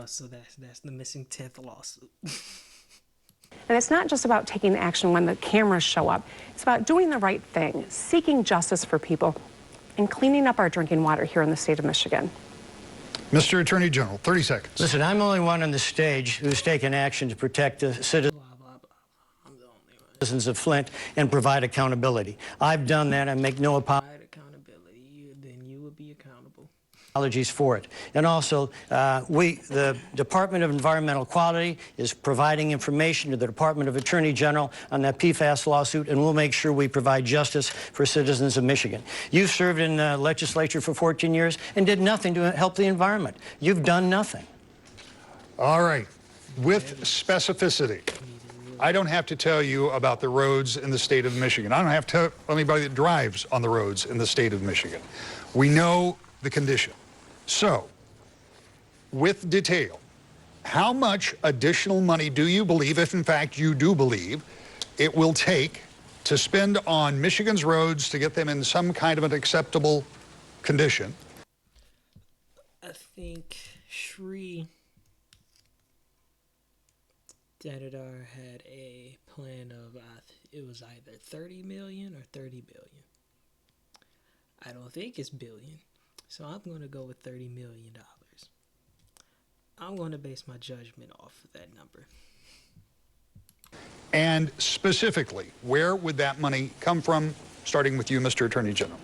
So that's the missing 10th lawsuit. And it's not just about taking action when the cameras show up. It's about doing the right thing, seeking justice for people, and cleaning up our drinking water here in the state of Michigan. Mr. Attorney General, 30 seconds. Listen, I'm the only one on the stage who's taken action to protect the citizens. I'm the only one. Citizens of Flint and provide accountability. I've done that. I make no apology. Accountability, then you would be for it. And also, the Department of Environmental Quality is providing information to the Department of Attorney General on that PFAS lawsuit, and we'll make sure we provide justice for citizens of Michigan. You've served in the legislature for 14 years and did nothing to help the environment. You've done nothing. All right. With specificity, I don't have to tell you about the roads in the state of Michigan. I don't have to tell anybody that drives on the roads in the state of Michigan. We know the condition. So, with detail, how much additional money do you believe, if in fact you do believe, it will take to spend on Michigan's roads to get them in some kind of an acceptable condition? I think Shri Thanedar had a plan of, it was either 30 million or 30 billion. I don't think it's billion. So I'm going to go with $30 million. I'm going to base my judgment off of that number. And specifically, where would that money come from, starting with you, Mr. Attorney General?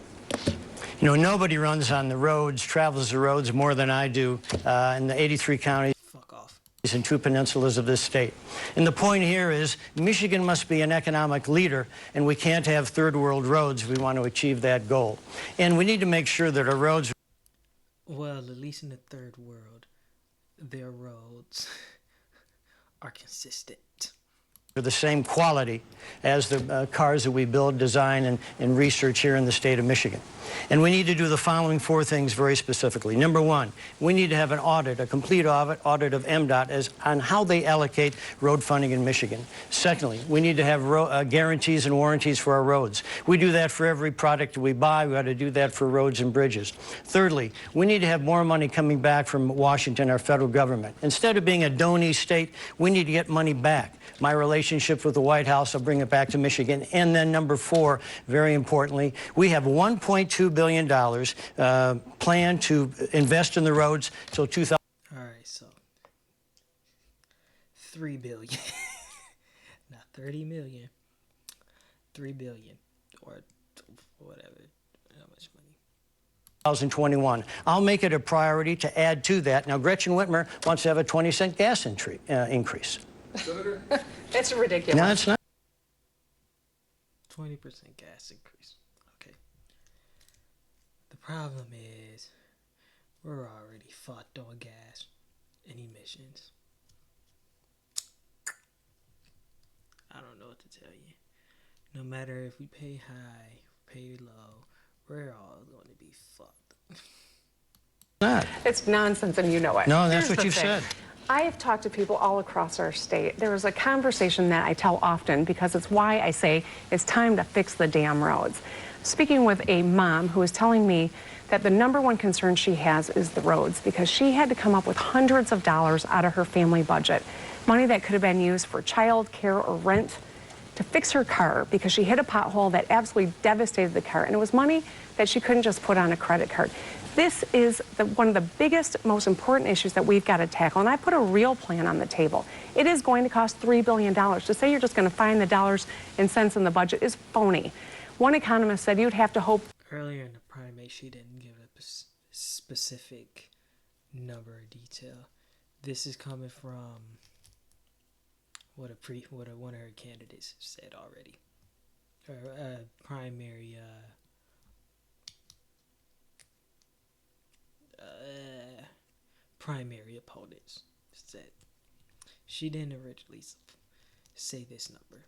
You know, nobody runs on the roads, travels the roads more than I do in the 83 counties. Fuck off. And 2 peninsulas of this state. And the point here is Michigan must be an economic leader, and we can't have third world roads if we want to achieve that goal. And we need to make sure that our roads... Well, at least in the third world, their roads are consistent. ...are the same quality as the cars that we build, design, and research here in the state of Michigan. And we need to do the following 4 things very specifically. Number 1, we need to have an audit, a complete audit of MDOT on how they allocate road funding in Michigan. Secondly, we need to have guarantees and warranties for our roads. We do that for every product we buy. We ought to do that for roads and bridges. Thirdly, we need to have more money coming back from Washington, our federal government. Instead of being a donee state, we need to get money back. My relationship with the White House, I'll bring it back to Michigan. And then number 4, very importantly, we have $1.2 billion planned to invest in the roads till 2000. All right, so $3 billion, not 30 million, 3 billion, or whatever, how much money? 2021. I'll make it a priority to add to that. Now, Gretchen Whitmer wants to have a 20-cent gas increase. Senator? It's ridiculous. No, it's not. 20% gas increase. Okay. The problem is we're already fucked on gas and emissions. I don't know what to tell you. No matter if we pay high, pay low, we're all going to be fucked. Not. It's nonsense, and you know it. No, that's Here's what you the thing. said. I have talked to people all across our state. There was a conversation that I tell often because it's why I say it's time to fix the damn roads. Speaking with a mom who was telling me that the #1 concern she has is the roads because she had to come up with hundreds of dollars out of her family budget, money that could have been used for child care or rent, to fix her car because she hit a pothole that absolutely devastated the car, and it was money that she couldn't just put on a credit card. This is one of the biggest, most important issues that we've got to tackle, and I put a real plan on the table. It is going to cost $3 billion. To say you're just going to find the dollars and cents in the budget is phony. One economist said you'd have to hope. Earlier in the primate, she didn't give a specific number or detail. This is coming from what one of her candidates said already. Her primary opponents said. She didn't originally say this number.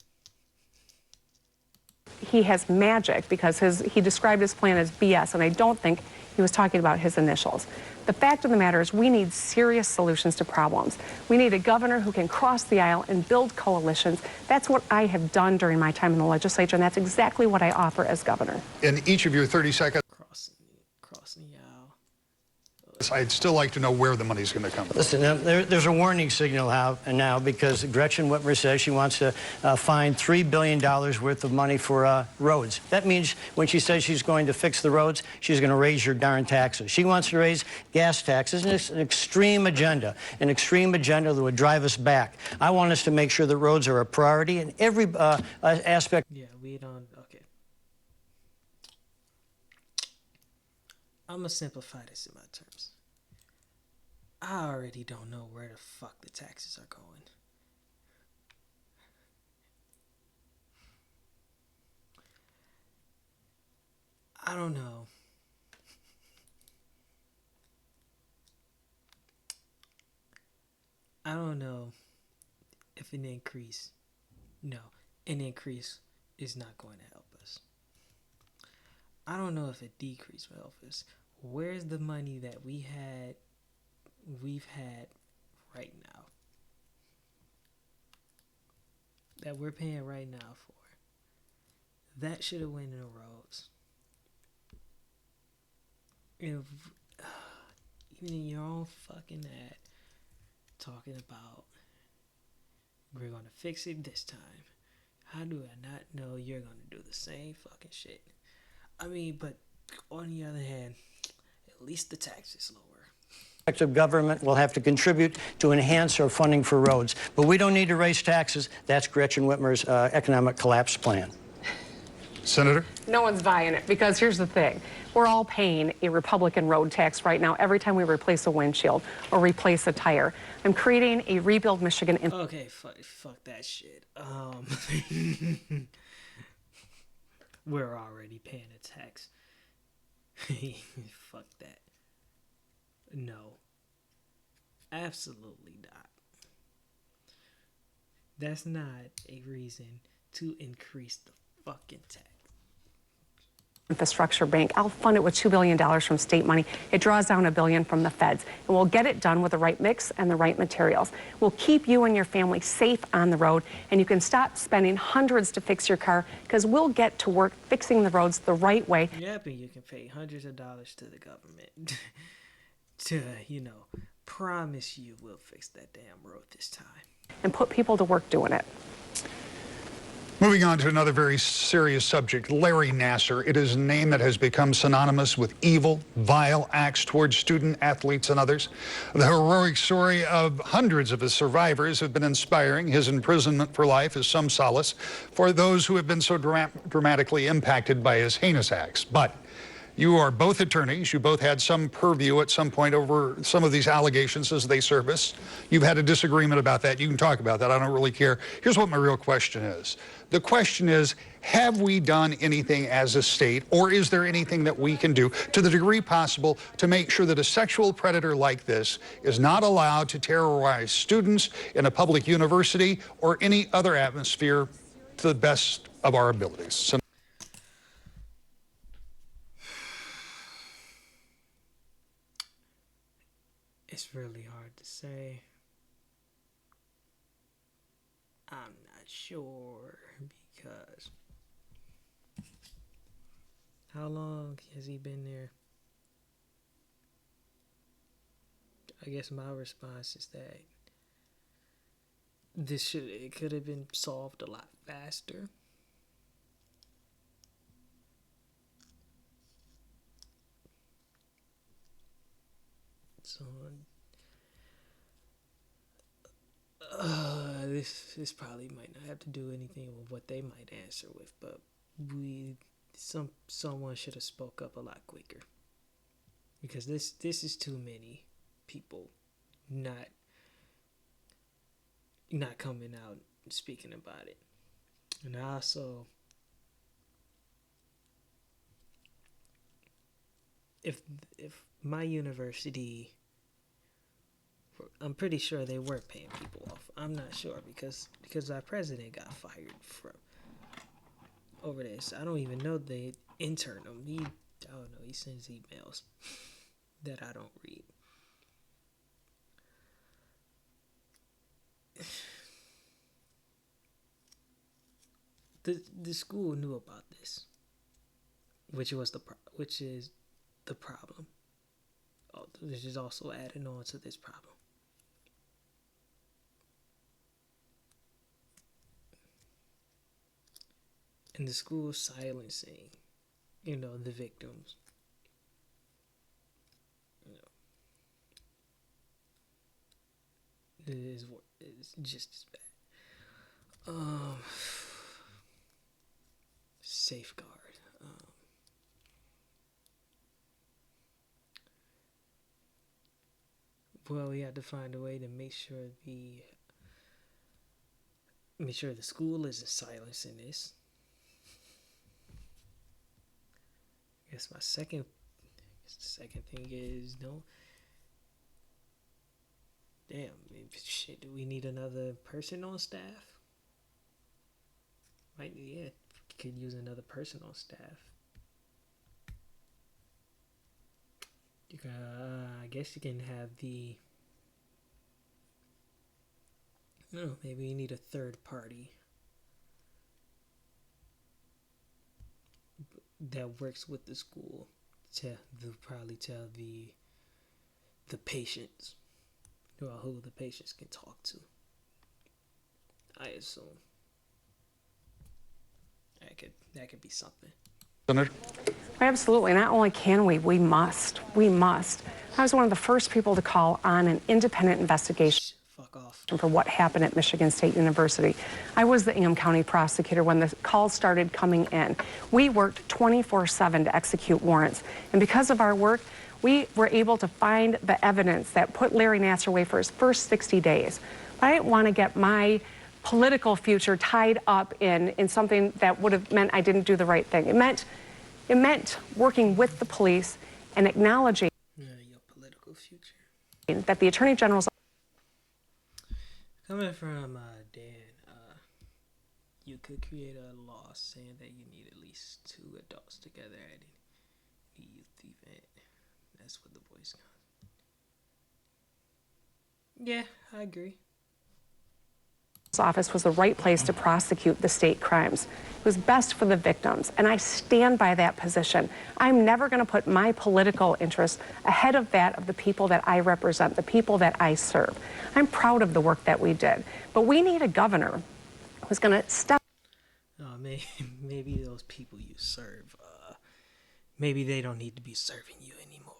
He has magic because he described his plan as BS, and I don't think he was talking about his initials. The fact of the matter is we need serious solutions to problems. We need a governor who can cross the aisle and build coalitions. That's what I have done during my time in the legislature, and that's exactly what I offer as governor. In each of your 30 seconds, Crossing the aisle. I'd still like to know where the money's going to come from. Listen, there's a warning signal now because Gretchen Whitmer says she wants to find $3 billion worth of money for roads. That means when she says she's going to fix the roads, she's going to raise your darn taxes. She wants to raise gas taxes, and it's an extreme agenda that would drive us back. I want us to make sure that roads are a priority in every aspect. Yeah, we don't. Okay. I'm gonna simplify this in my terms. I already don't know where the fuck the taxes are going. I don't know. I don't know if an increase, no, an increase is not going to help us. I don't know if a decrease will help us. Where's the money that we've had right now, that we're paying right now for? That should have went in the roads. If, even in your own fucking ad, talking about we're gonna fix it this time. How do I not know you're gonna do the same fucking shit? I mean, but on the other hand, at least the tax is lower. Of government will have to contribute to enhance our funding for roads. But we don't need to raise taxes. That's Gretchen Whitmer's economic collapse plan. Senator? No one's buying it because here's the thing. We're all paying a Republican road tax right now every time we replace a windshield or replace a tire. I'm creating a Rebuild Michigan. Okay, fuck that shit. We're already paying a tax. Fuck that. No. Absolutely not. That's not a reason to increase the fucking tax. Infrastructure Bank. I'll fund it with $2 billion from state money. It draws down $1 billion from the feds. And we'll get it done with the right mix and the right materials. We'll keep you and your family safe on the road, and you can stop spending hundreds to fix your car because we'll get to work fixing the roads the right way. Yep, and you can pay hundreds of dollars to the government to, promise you we'll fix that damn road this time. And put people to work doing it. Moving on to another very serious subject, Larry Nassar. It is a name that has become synonymous with evil, vile acts towards student athletes and others. The heroic story of hundreds of his survivors have been inspiring. His imprisonment for life is some solace for those who have been so dramatically impacted by his heinous acts. But you are both attorneys. You both had some purview at some point over some of these allegations as they surface. You've had a disagreement about that. You can talk about that. I don't really care. Here's what my real question is. The question is, have we done anything as a state, or is there anything that we can do to the degree possible to make sure that a sexual predator like this is not allowed to terrorize students in a public university or any other atmosphere to the best of our abilities? So it's really hard to say. I'm not sure because how long has he been there? I guess my response is that it could have been solved a lot faster. So this probably might not have to do anything with what they might answer with, but someone should have spoke up a lot quicker, because this is too many people not coming out and speaking about it. And also, if my university, I'm pretty sure they were paying people off. I'm not sure because our president got fired from over this. I don't even know they interned him. I don't know. He sends emails that I don't read. The school knew about this, which is the problem. Which is also adding on to this problem. And the school silencing, the victims. It's just as bad. Safeguard. well, we have to find a way to make sure the school isn't silencing this. I guess the second thing is damn, shit, do we need another person on staff? Could use another person on staff. I guess you can have maybe you need a third party that works with the school to probably tell the patients who the patients can talk to. I assume that could be something. Senator? Absolutely. Not only can we must. We must. I was one of the first people to call on an independent investigation Fuck off. for what happened at Michigan State University. I was the Ingham County prosecutor when the calls started coming in. We worked 24/7 to execute warrants. And because of our work, we were able to find the evidence that put Larry Nassar away for his first 60 days. But I didn't want to get my political future tied up in something that would have meant I didn't do the right thing. It meant working with the police and acknowledging Your political future. that the Attorney General's Coming from Dan, you could create a law saying that you need at least 2 adults together at a youth event. That's what the Boy Scouts. Yeah, I agree. office was the right place to prosecute the state crimes. It was best for the victims, and I stand by that position. I'm never going to put my political interests ahead of that of the people that I represent, the people that I serve. I'm proud of the work that we did, but we need a governor who's going to step. Maybe those people you serve, maybe they don't need to be serving you anymore.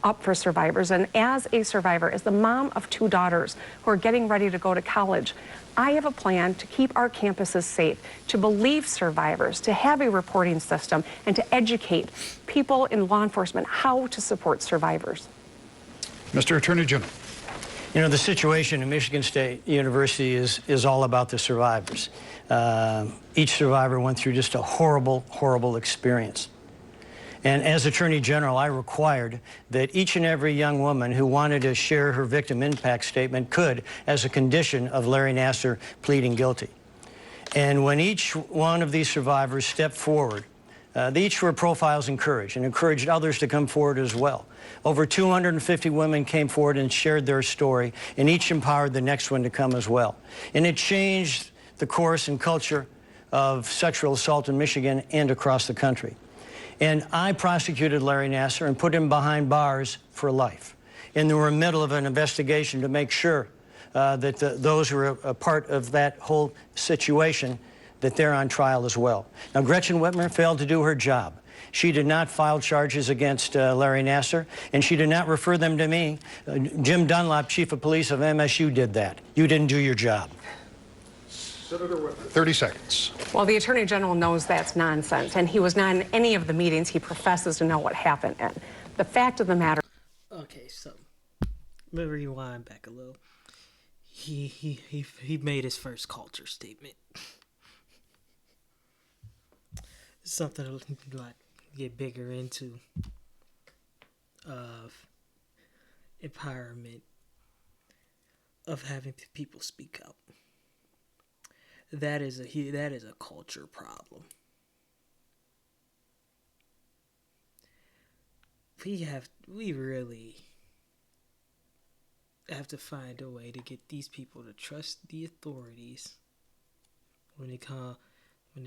Up for survivors, and as a survivor, as the mom of 2 daughters who are getting ready to go to college, I have a plan to keep our campuses safe, to believe survivors, to have a reporting system, and to educate people in law enforcement how to support survivors. Mr. Attorney General. You know, the situation in Michigan State University is all about the survivors. Each survivor went through just a horrible, horrible experience. And as Attorney General, I required that each and every young woman who wanted to share her victim impact statement could, as a condition of Larry Nassar pleading guilty. And when each one of these survivors stepped forward, they each were profiles encouraged and encouraged others to come forward as well. Over 250 women came forward and shared their story, and each empowered the next one to come as well. And it changed the course and culture of sexual assault in Michigan and across the country. And I prosecuted Larry Nassar and put him behind bars for life. And they were in the middle of an investigation to make sure that those who are a part of that whole situation, that they're on trial as well. Now, Gretchen Whitmer failed to do her job. She did not file charges against Larry Nassar, and she did not refer them to me. Jim Dunlop, Chief of Police of MSU, did that. You didn't do your job. Senator Whitmer, 30 seconds. Well, the Attorney General knows that's nonsense, and he was not in any of the meetings he professes to know what happened in. The fact of the matter. Okay, so let me rewind back a little. He made his first culture statement. Something to like get bigger into of empowerment, of having people speak up. That is a culture problem. We really have to find a way to get these people to trust the authorities when it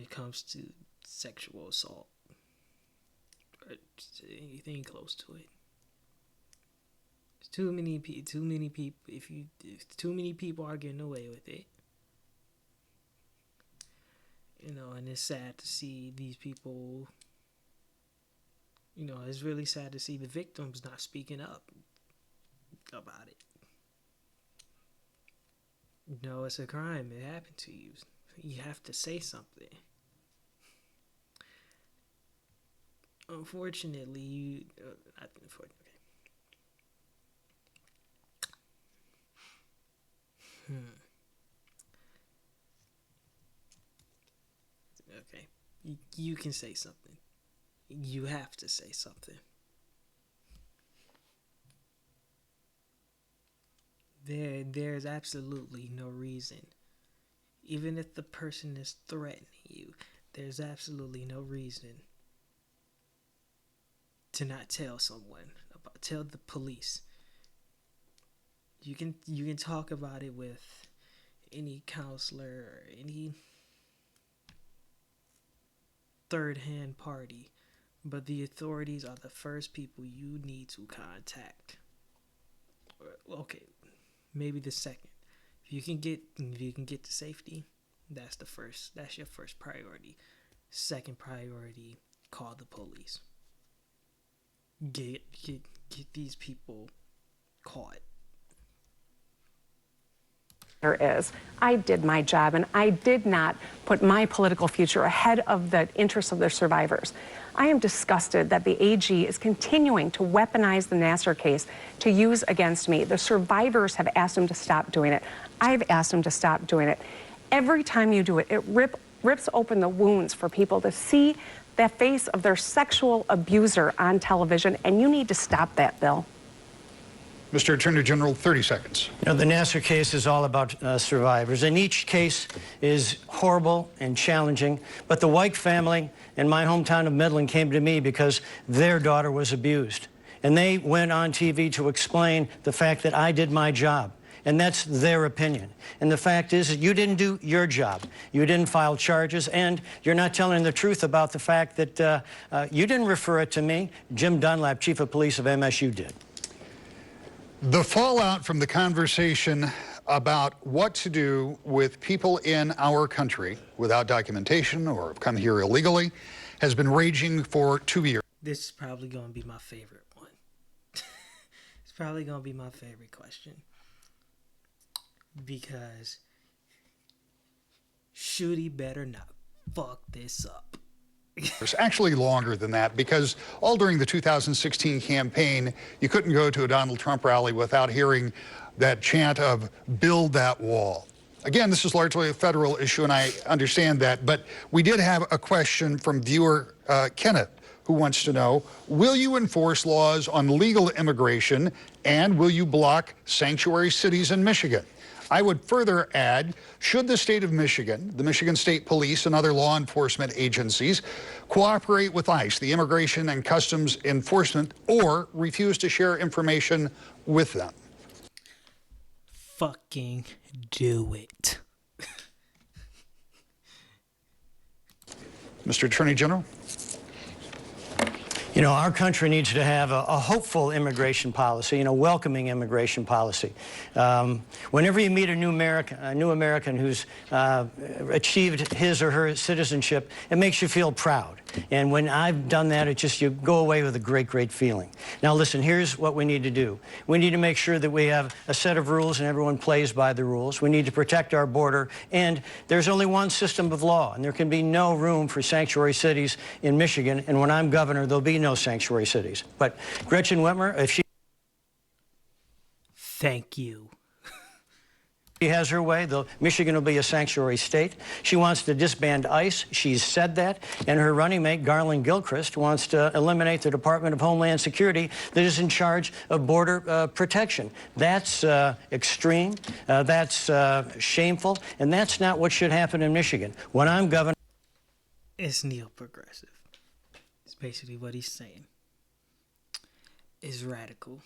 comes to sexual assault or anything close to it. There's too many people. If too many people are getting away with it. And it's sad to see these people, it's really sad to see the victims not speaking up about it. It's a crime. It happened to you. You have to say something. Unfortunately, Okay. You can say something. You have to say something. There's absolutely no reason. Even if the person is threatening you, there's absolutely no reason to not tell someone tell the police. You can talk about it with any counselor or any third-hand party, but the authorities are the first people you need to contact. Okay, maybe the second. If you can get to safety, that's your first priority. Second priority, call the police. Get these people caught. There is. I did my job, and I did not put my political future ahead of the interests of the survivors. I am disgusted that the AG is continuing to weaponize the Nassar case to use against me. The survivors have asked him to stop doing it. I've asked him to stop doing it. Every time you do it, it rips open the wounds for people to see the face of their sexual abuser on television, and you need to stop that, Bill. Mr. Attorney General, 30 seconds. You know, the Nassar case is all about survivors, and each case is horrible and challenging. But the White family in my hometown of Midland came to me because their daughter was abused. And they went on TV to explain the fact that I did my job. And that's their opinion. And the fact is that you didn't do your job. You didn't file charges, and you're not telling the truth about the fact that you didn't refer it to me. Jim Dunlap, Chief of Police of MSU, did. The fallout from the conversation about what to do with people in our country without documentation or have come here illegally has been raging for 2 years. This is probably going to be my favorite one. It's probably going to be my favorite question. Because Shooty better not fuck this up. It's actually longer than that, because all during the 2016 campaign, you couldn't go to a Donald Trump rally without hearing that chant of "build that wall." Again, this is largely a federal issue, and I understand that, but we did have a question from viewer Kenneth, who wants to know, will you enforce laws on legal immigration, and will you block sanctuary cities in Michigan? I would further add, should the state of Michigan, the Michigan State Police, and other law enforcement agencies cooperate with ICE, the Immigration and Customs Enforcement, or refuse to share information with them? Fucking do it. Mr. Attorney General? You know, our country needs to have a hopeful immigration policy, you know, welcoming immigration policy. Whenever you meet a new American who's achieved his or her citizenship, it makes you feel proud. And when I've done that, you go away with a great, great feeling. Now, listen, here's what we need to do. We need to make sure that we have a set of rules and everyone plays by the rules. We need to protect our border. And there's only one system of law, and there can be no room for sanctuary cities in Michigan. And when I'm governor, there'll be no sanctuary cities. But Gretchen Whitmer, if she... Thank you. She has her way, Michigan will be a sanctuary state. She wants to disband ICE. She's said that. And her running mate, Garland Gilchrist, wants to eliminate the Department of Homeland Security that is in charge of border protection. That's extreme. That's shameful. And that's not what should happen in Michigan. When I'm governor... It's neo-progressive. It's basically what he's saying. It's radical.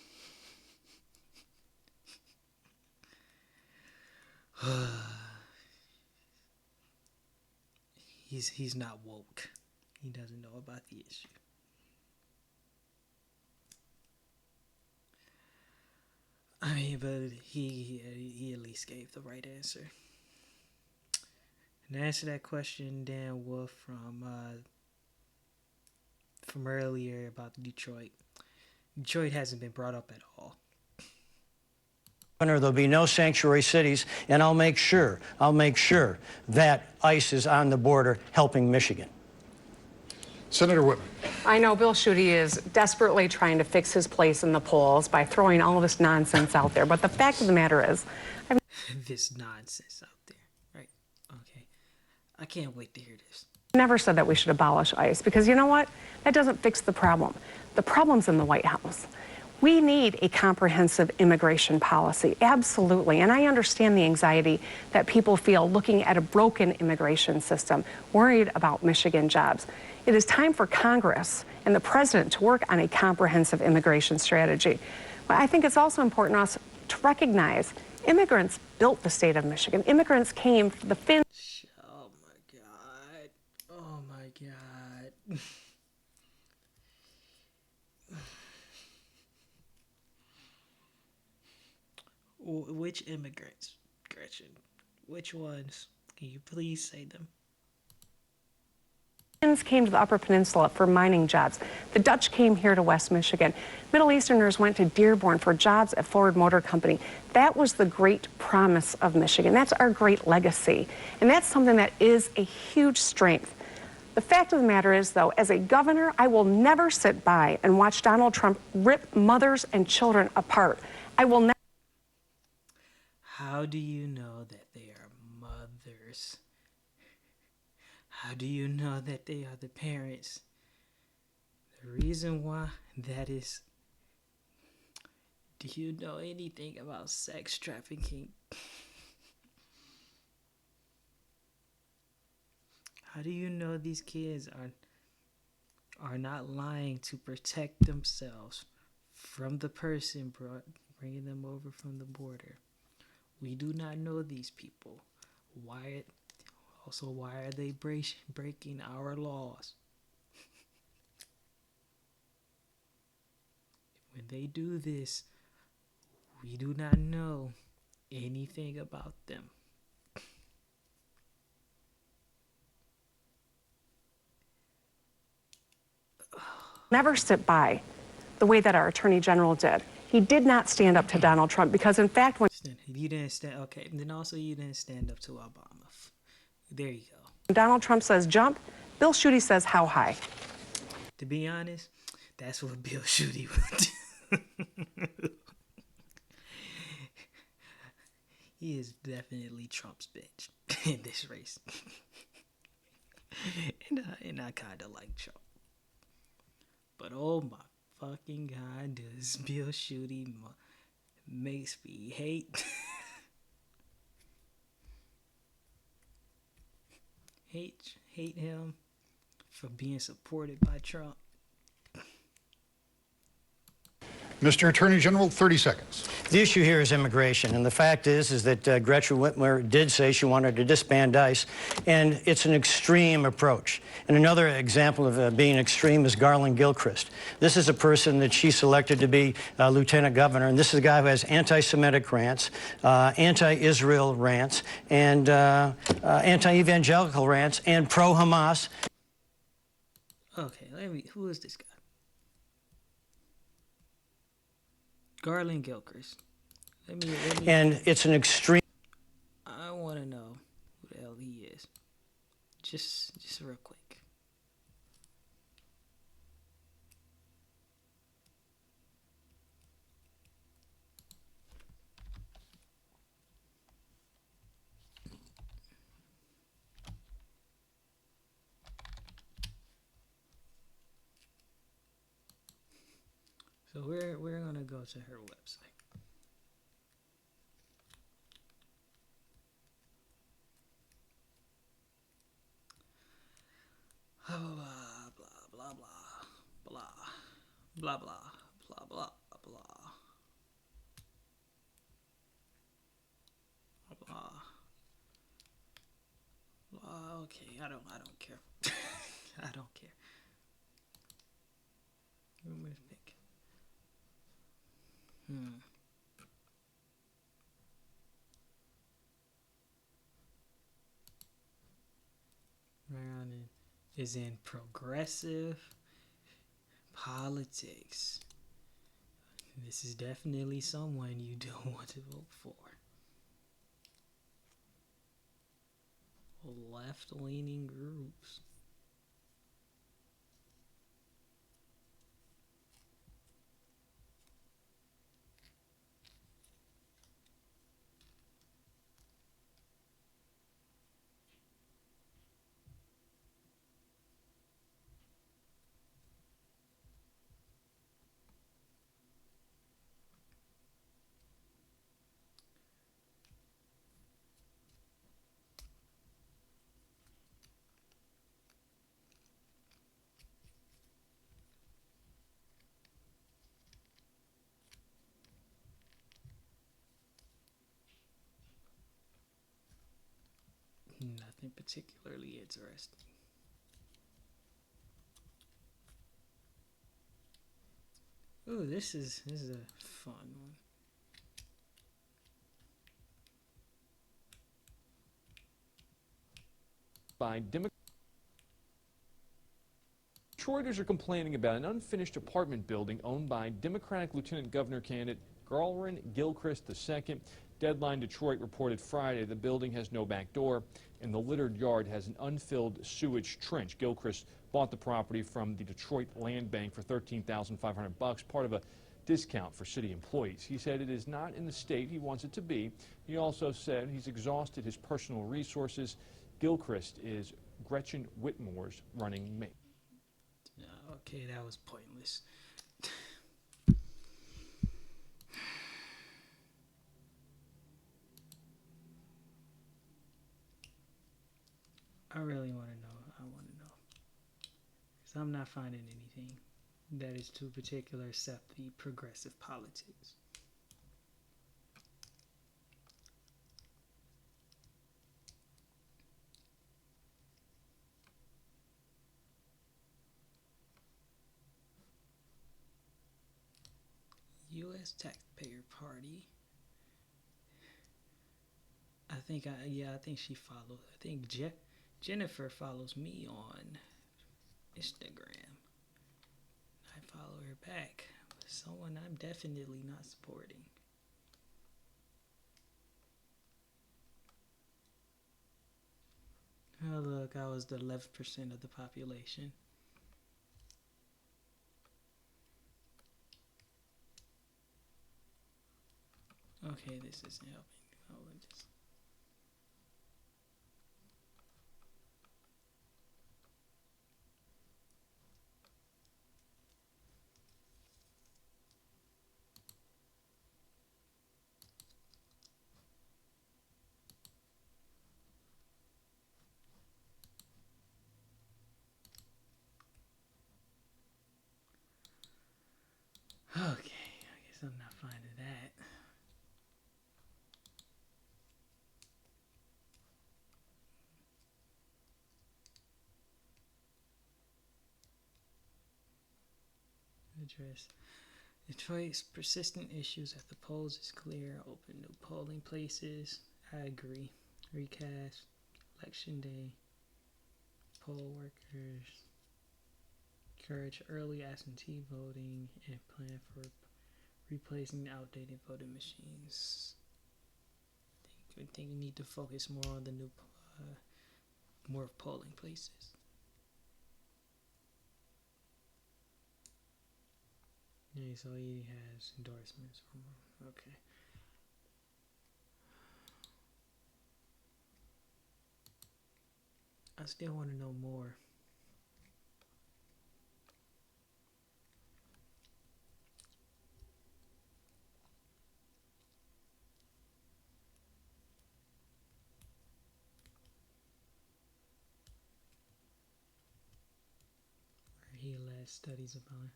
He's not woke. He doesn't know about the issue. I mean, but he at least gave the right answer. And to answer that question, Dan Wolf from earlier about Detroit. Detroit hasn't been brought up at all. There'll be no sanctuary cities, and I'll make sure that ICE is on the border helping Michigan. Senator Whitman. I know Bill Shooty is desperately trying to fix his place in the polls by throwing all of this nonsense out there, but the fact of the matter is... this nonsense out there, right? Okay. I can't wait to hear this. Never said that we should abolish ICE because you know what? That doesn't fix the problem. The problem's in the White House. We need a comprehensive immigration policy, absolutely. And I understand the anxiety that people feel looking at a broken immigration system, worried about Michigan jobs. It is time for Congress and the president to work on a comprehensive immigration strategy. But I think it's also important for us to recognize immigrants built the state of Michigan. Immigrants came, the Finns. Oh my God. Oh my God. Which immigrants, Gretchen? Which ones? Can you please say them? Finns came to the Upper Peninsula for mining jobs. The Dutch came here to West Michigan. Middle Easterners went to Dearborn for jobs at Ford Motor Company. That was the great promise of Michigan. That's our great legacy. And that's something that is a huge strength. The fact of the matter is, though, as a governor, I will never sit by and watch Donald Trump rip mothers and children apart. I will never. How do you know that they are mothers? How do you know that they are the parents? The reason why that is, do you know anything about sex trafficking? How do you know these kids are not lying to protect themselves from the person bringing them over from the border? We do not know these people. Why are they breaking our laws? When they do this, we do not know anything about them. Never sit by the way that our Attorney General did. He did not stand up to Donald Trump because, in fact, when You didn't stand. Okay, and then also you didn't stand up to Obama. There you go. Donald Trump says jump, Bill Schuette says how high. To be honest, that's what Bill Schuette would do. He is definitely Trump's bitch in this race. and I kind of like Trump. But oh my fucking God, does Bill Schuette makes me hate. hate him for being supported by Trump. Mr. Attorney General, 30 seconds. The issue here is immigration, and the fact is that Gretchen Whitmer did say she wanted to disband ICE, and it's an extreme approach. And another example of being extreme is Garland Gilchrist. This is a person that she selected to be lieutenant governor, and this is a guy who has anti-Semitic rants, anti-Israel rants, and anti-evangelical rants, and pro-Hamas. Okay, who is this guy? Garland Gilchrist. Let me. And it's an extreme. I want to know who the hell he is. Just real quick. So we're gonna go to her website. Blah blah blah blah blah blah blah blah blah blah blah blah. Okay, I don't care. I don't care. Let me think. Mariana is in progressive politics. This is definitely someone you don't want to vote for. Left-leaning groups. nothing particularly interesting. Ooh, this is a fun one. By Detroiters are complaining about an unfinished apartment building owned by Democratic Lieutenant Governor candidate Garland Gilchrist II. Deadline Detroit reported Friday the building has no back door and the littered yard has an unfilled sewage trench. Gilchrist bought the property from the Detroit Land Bank for $13,500, part of a discount for city employees. He said it is not in the state he wants it to be. He also said he's exhausted his personal resources. Gilchrist is Gretchen Whitmer's running mate. Okay, that was pointless. I really want to know. I want to know. Because I'm not finding anything that is too particular except the progressive politics. U.S. Taxpayer Party. I think she follows. I think Jennifer follows me on Instagram. I follow her back. Someone I'm definitely not supporting. Oh look, I was the 11% of the population. Okay, this isn't helping. Oh, just... Okay, I guess I'm not finding that. Address Detroit's persistent issues at the polls is clear. Open new polling places. I agree. Recast. Election day. Poll workers. Encourage early absentee voting and plan for replacing outdated voting machines. I think we need to focus more on the new, more polling places. Yeah, so he has endorsements from him. Okay. I still want to know more. Where he led studies about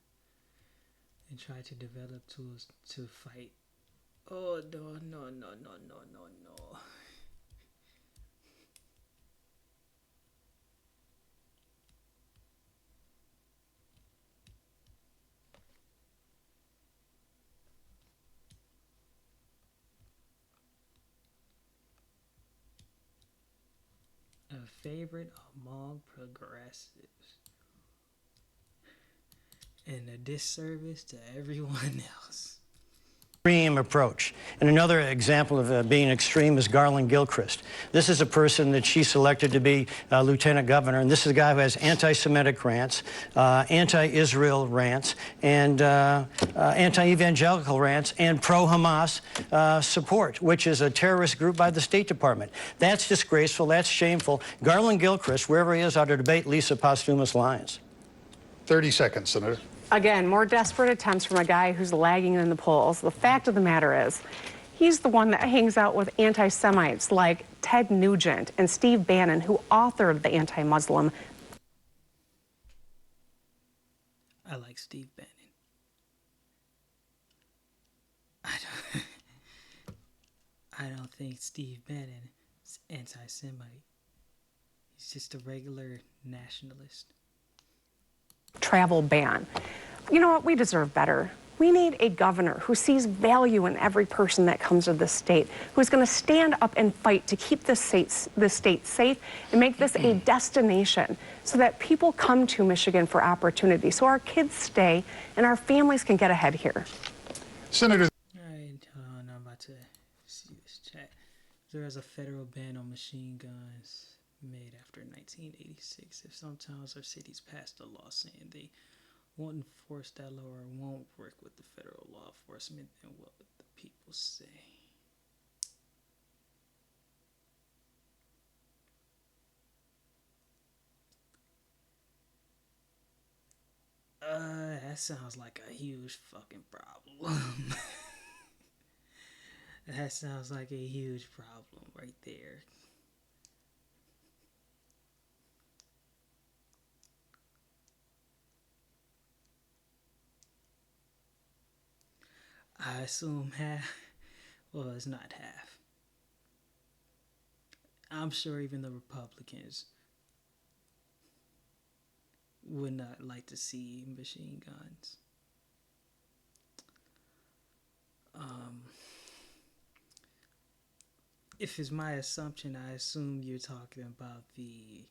and tried to develop tools to fight. Oh, no. A favorite among progressives and a disservice to everyone else. Extreme approach. And another example of being extreme is Garland Gilchrist. This is a person that she selected to be lieutenant governor, and this is a guy who has anti-Semitic rants, anti-Israel rants, and anti-evangelical rants, and pro-Hamas support, which is a terrorist group by the State Department. That's disgraceful. That's shameful. Garland Gilchrist, wherever he is, ought to debate Lisa Posthumous Lyons. 30 seconds, Senator. Again, more desperate attempts from a guy who's lagging in the polls. The fact of the matter is, he's the one that hangs out with anti-Semites like Ted Nugent and Steve Bannon, who authored the anti-Muslim. I like Steve Bannon. I don't think Steve Bannon is anti-Semite. He's just a regular nationalist. Travel ban. You know what? We deserve better. We need a governor who sees value in every person that comes to this state, who's going to stand up and fight to keep this state safe and make this a destination so that people come to Michigan for opportunity, so our kids stay and our families can get ahead here. Senator. All right, I'm about to see this chat. There is a federal ban on machine guns made after 1986. If some towns or cities passed a law saying they won't enforce that law or won't work with the federal law enforcement, then what would the people say? That sounds like a huge fucking problem. That sounds like a huge problem right there. I assume half. Well, it's not half. I'm sure even the Republicans would not like to see machine guns. If it's my assumption, I assume you're talking about the,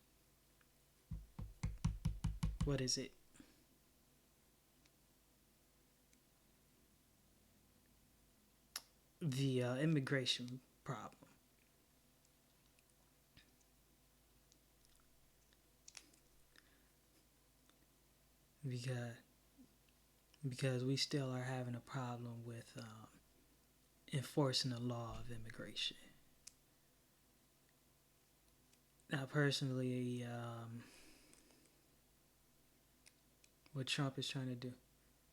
what is it? The immigration problem. Because we still are having a problem with enforcing the law of immigration. Now, personally, what Trump is trying to do.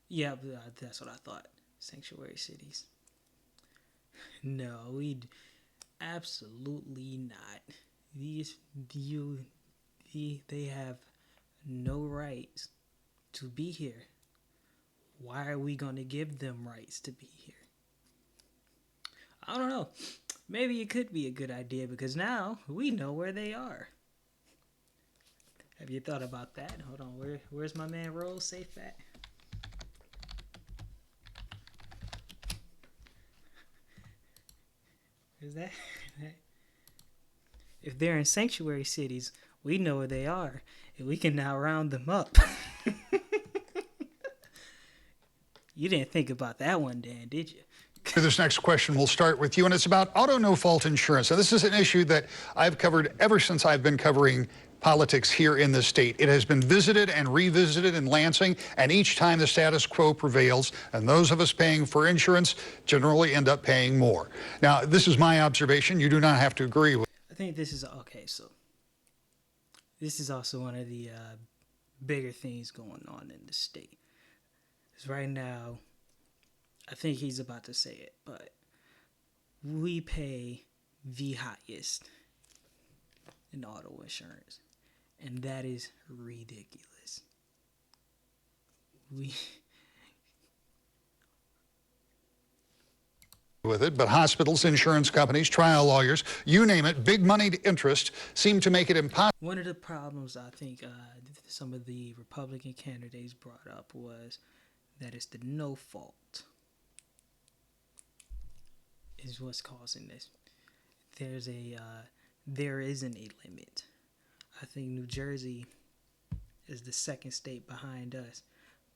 Yeah, that's what I thought. Sanctuary cities. No, absolutely not. They have no rights to be here. Why are we going to give them rights to be here? I don't know. Maybe it could be a good idea because now we know where they are. Have you thought about that? Hold on, where's my man Rose safe at? Is that? If they're in sanctuary cities, we know where they are, and we can now round them up. You didn't think about that one, Dan, did you? This next question will start with you, and it's about auto no-fault insurance. Now, this is an issue that I've covered ever since I've been covering politics here in the state. It has been visited and revisited in Lansing, and each time the status quo prevails, and those of us paying for insurance generally end up paying more. Now, this is my observation. You do not have to agree with. I think this is okay. So this is also one of the bigger things going on in the state. Because right now, I think he's about to say it, but we pay the highest in auto insurance, and that is ridiculous. With it, but hospitals, insurance companies, trial lawyers, you name it, big moneyed interest seem to make it impossible. One of the problems I think some of the Republican candidates brought up was that it's the no fault is what's causing this. There isn't a limit. I think New Jersey is the second state behind us,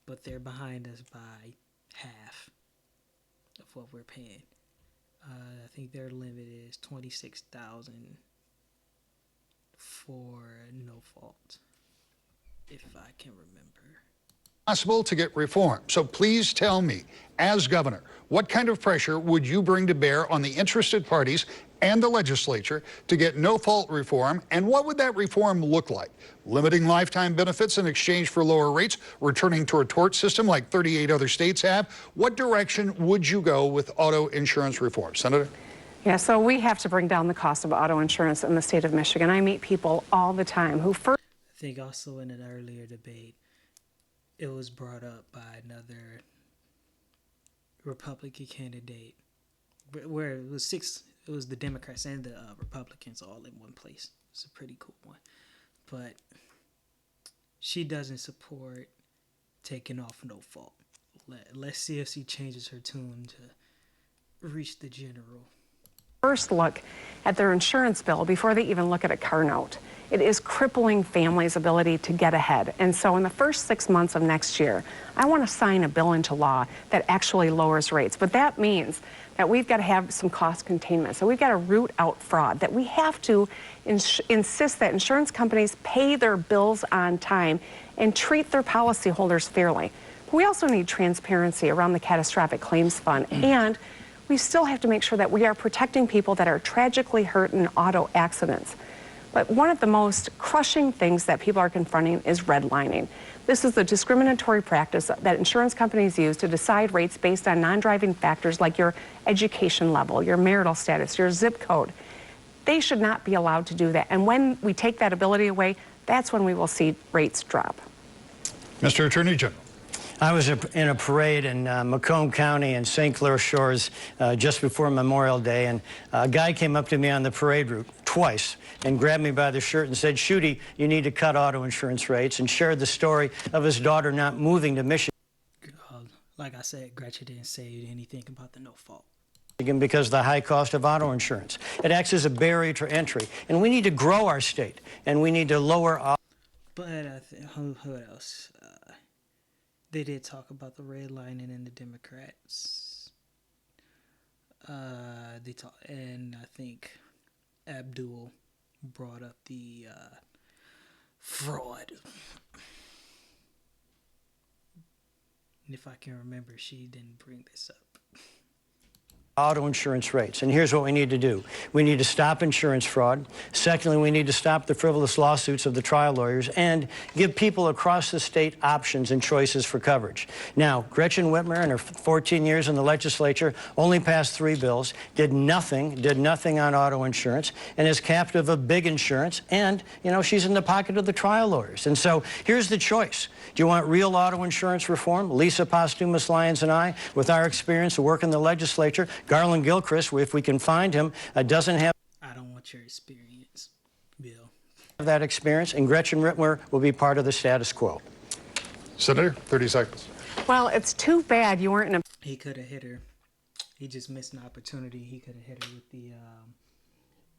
but they're behind us by half of what we're paying. I think their limit is $26,000 for no fault, if I can remember. Possible to get reform. So please tell me, as governor, what kind of pressure would you bring to bear on the interested parties and the legislature to get no-fault reform, and what would that reform look like? Limiting lifetime benefits in exchange for lower rates, returning to a tort system like 38 other states have? What direction would you go with auto insurance reform? Senator? Yeah, so we have to bring down the cost of auto insurance in the state of Michigan. I meet people all the time who first... I think also in an earlier debate, it was brought up by another Republican candidate where it was the Democrats and the Republicans all in one place. It's a pretty cool one. but she doesn't support taking off no fault. Let's see if she changes her tune to reach the general. First look at their insurance bill before they even look at a car note. It is crippling families' ability to get ahead. And so in the first 6 months of next year, I want to sign a bill into law that actually lowers rates. But that means that we've got to have some cost containment. So we've got to root out fraud, that we have to insist that insurance companies pay their bills on time and treat their policyholders fairly. But we also need transparency around the catastrophic claims fund, and we still have to make sure that we are protecting people that are tragically hurt in auto accidents. But one of the most crushing things that people are confronting is redlining. This is the discriminatory practice that insurance companies use to decide rates based on non-driving factors like your education level, your marital status, your zip code. They should not be allowed to do that. And when we take that ability away, that's when we will see rates drop. Mr. Attorney General. I was in a parade in Macomb County and St. Clair Shores just before Memorial Day, and a guy came up to me on the parade route twice and grabbed me by the shirt and said, "Shooty, you need to cut auto insurance rates," and shared the story of his daughter not moving to Michigan. Like I said, Gretchen didn't say anything about the no fault. Because of the high cost of auto insurance. It acts as a barrier to entry, and we need to grow our state, and we need to lower our... But who else? They did talk about the redlining in the Democrats. They talk, and I think Abdul brought up the fraud. And if I can remember, she didn't bring this up. Auto insurance rates. And here's what we need to do. We need to stop insurance fraud. Secondly, we need to stop the frivolous lawsuits of the trial lawyers and give people across the state options and choices for coverage. Now, Gretchen Whitmer, in her 14 years in the legislature, only passed 3 bills, did nothing on auto insurance, and is captive of big insurance. And, you know, she's in the pocket of the trial lawyers. And so here's the choice. Do you want real auto insurance reform? Lisa Postumus-Lyons and I, with our experience of work in the legislature, Garland Gilchrist, if we can find him, doesn't have... I don't want your experience, Bill. ...that experience, and Gretchen Whitmer will be part of the status quo. Senator, 30 seconds. Well, it's too bad you weren't in a... He could have hit her. He just missed an opportunity. He could have hit her with the,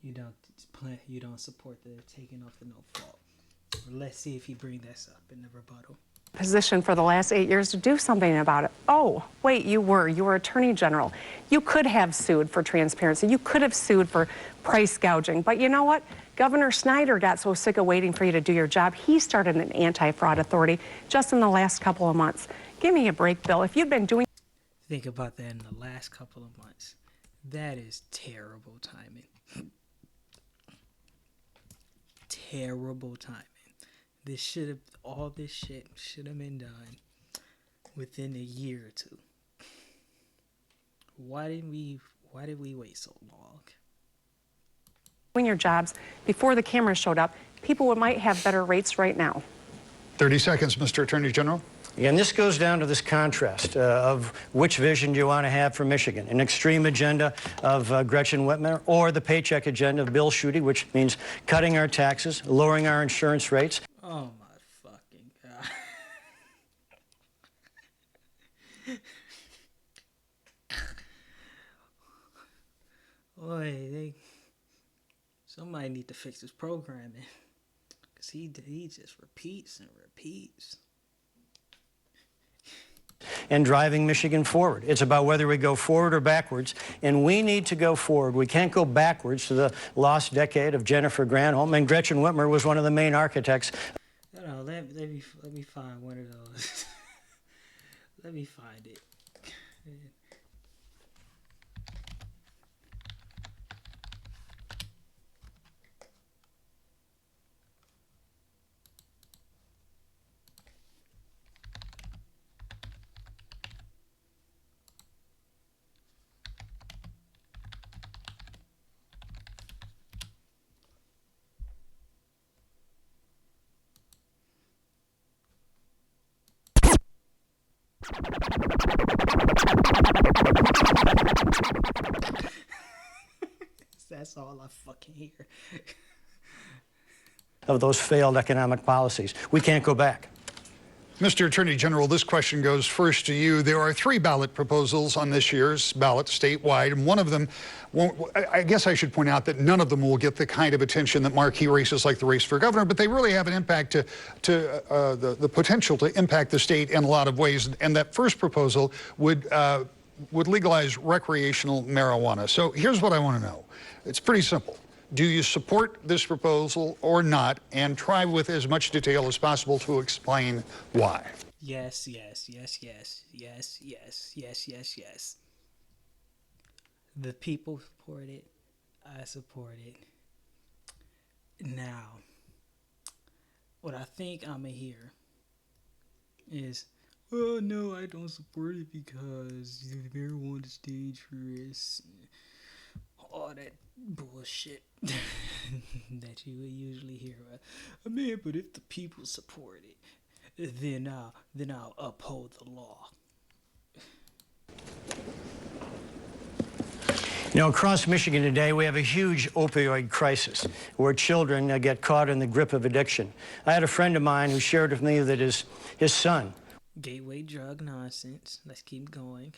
you don't support the taking off the no fault. Let's see if he brings this up in the rebuttal. Position for the last 8 years to do something about it. Oh, wait, you were Attorney General. You could have sued for transparency. You could have sued for price gouging. But you know what? Governor Snyder got so sick of waiting for you to do your job, he started an anti-fraud authority just in the last couple of months. Give me a break, Bill. If you've been doing... Think about that in the last couple of months. That is terrible timing. Terrible timing. All this shit should have been done within a year or two. Why did we wait so long? Doing your jobs before the cameras showed up, people might have better rates right now. 30 seconds, Mr. Attorney General. And this goes down to this contrast of which vision do you want to have for Michigan? An extreme agenda of Gretchen Whitmer, or the paycheck agenda of Bill Shooty, which means cutting our taxes, lowering our insurance rates. Oh my fucking God. Boy, somebody need to fix his programming. Because he just repeats and repeats. And driving Michigan forward. It's about whether we go forward or backwards, and we need to go forward. We can't go backwards to the lost decade of Jennifer Granholm, and Gretchen Whitmer was one of the main architects. No, let me find one of those. Let me find it. That's all I fucking hear. of those failed economic policies. We can't go back. Mr. Attorney General, this question goes first to you. There are 3 ballot proposals on this year's ballot statewide, and one of them won't, I guess I should point out that none of them will get the kind of attention that marquee races like the race for governor, but they really have an impact to the potential to impact the state in a lot of ways. And that first proposal would legalize recreational marijuana. So here's what I want to know. It's pretty simple. Do you support this proposal or not? And try with as much detail as possible to explain why. Yes, yes, yes, yes, yes, yes, yes, yes, yes. The people support it. I support it. Now, what I think I'm going to hear is, oh, no, I don't support it because marijuana is dangerous. All that bullshit that you would usually hear about. Man, but if the people support it, then I'll uphold the law. You know, across Michigan today, we have a huge opioid crisis where children get caught in the grip of addiction. I had a friend of mine who shared with me that his son Gateway drug nonsense. Let's keep going.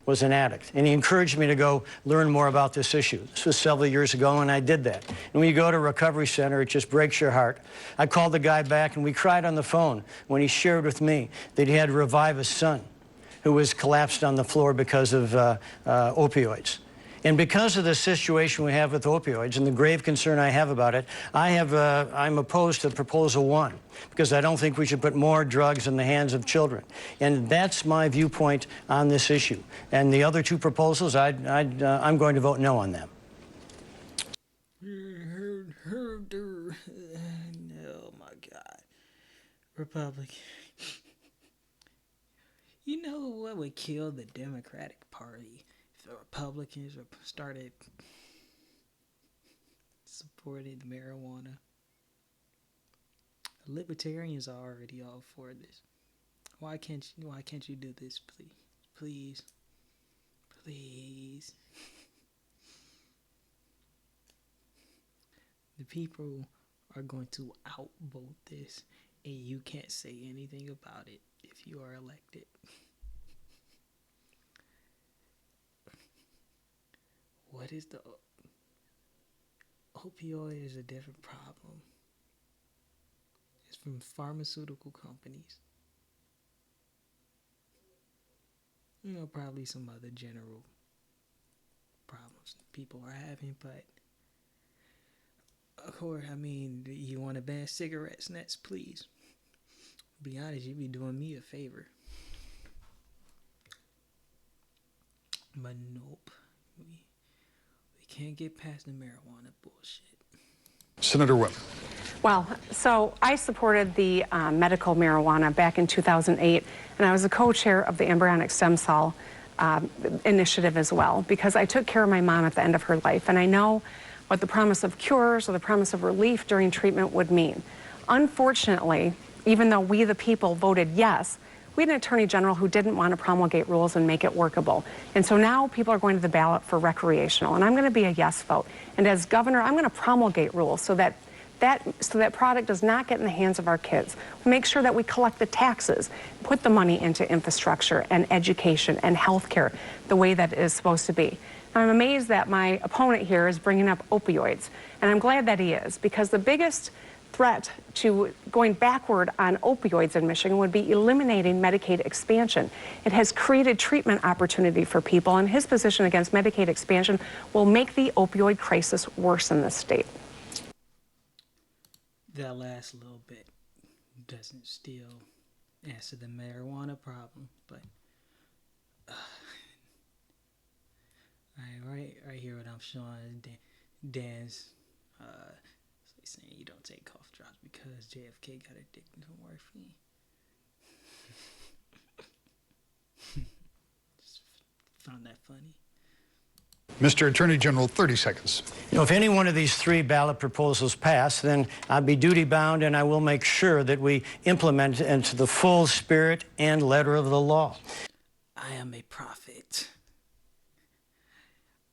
Was an addict, and he encouraged me to go learn more about this issue. This was several years ago, and I did that. And when you go to a recovery center, it just breaks your heart. I called the guy back, and we cried on the phone when he shared with me that he had to revive his son, who was collapsed on the floor because of opioids. And because of the situation we have with opioids and the grave concern I have about it, I'm opposed to Proposal 1 because I don't think we should put more drugs in the hands of children. And that's my viewpoint on this issue. And the other 2 proposals, I'm going to vote no on them. Oh, my God. Republican. You know what would kill the Democratic Party? The Republicans started supporting marijuana. The Libertarians are already all for this. Why can't you do this, please? Please. The people are going to outvote this, and you can't say anything about it if you are elected. What is the opioid is a different problem. It's from pharmaceutical companies. You know, probably some other general problems people are having, but of course, I mean, you want to ban cigarettes next, please. Be honest, you'd be doing me a favor. But nope. We can't get past the marijuana bullshit. Senator Whip. Well, so I supported the medical marijuana back in 2008, and I was a co-chair of the embryonic stem cell initiative as well, because I took care of my mom at the end of her life, and I know what the promise of cures or the promise of relief during treatment would mean. Unfortunately, even though we the people voted yes, we had an attorney general who didn't want to promulgate rules and make it workable. And so now people are going to the ballot for recreational, and I'm going to be a yes vote. And as governor, I'm going to promulgate rules so that product does not get in the hands of our kids. Make sure that we collect the taxes, put the money into infrastructure and education and health care the way that it is supposed to be. Now, I'm amazed that my opponent here is bringing up opioids, and I'm glad that he is, because the biggest threat to going backward on opioids in Michigan would be eliminating Medicaid expansion. It has created treatment opportunity for people, and his position against Medicaid expansion will make the opioid crisis worse in this state. That last little bit doesn't still answer the marijuana problem, but right here what I'm showing Dan's saying you don't take cough drops because JFK got addicted to morphine. Just found that funny. Mr. Attorney General, 30 seconds. You know, if any one of these 3 ballot proposals pass, then I'll be duty-bound, and I will make sure that we implement it into the full spirit and letter of the law. I am a prophet.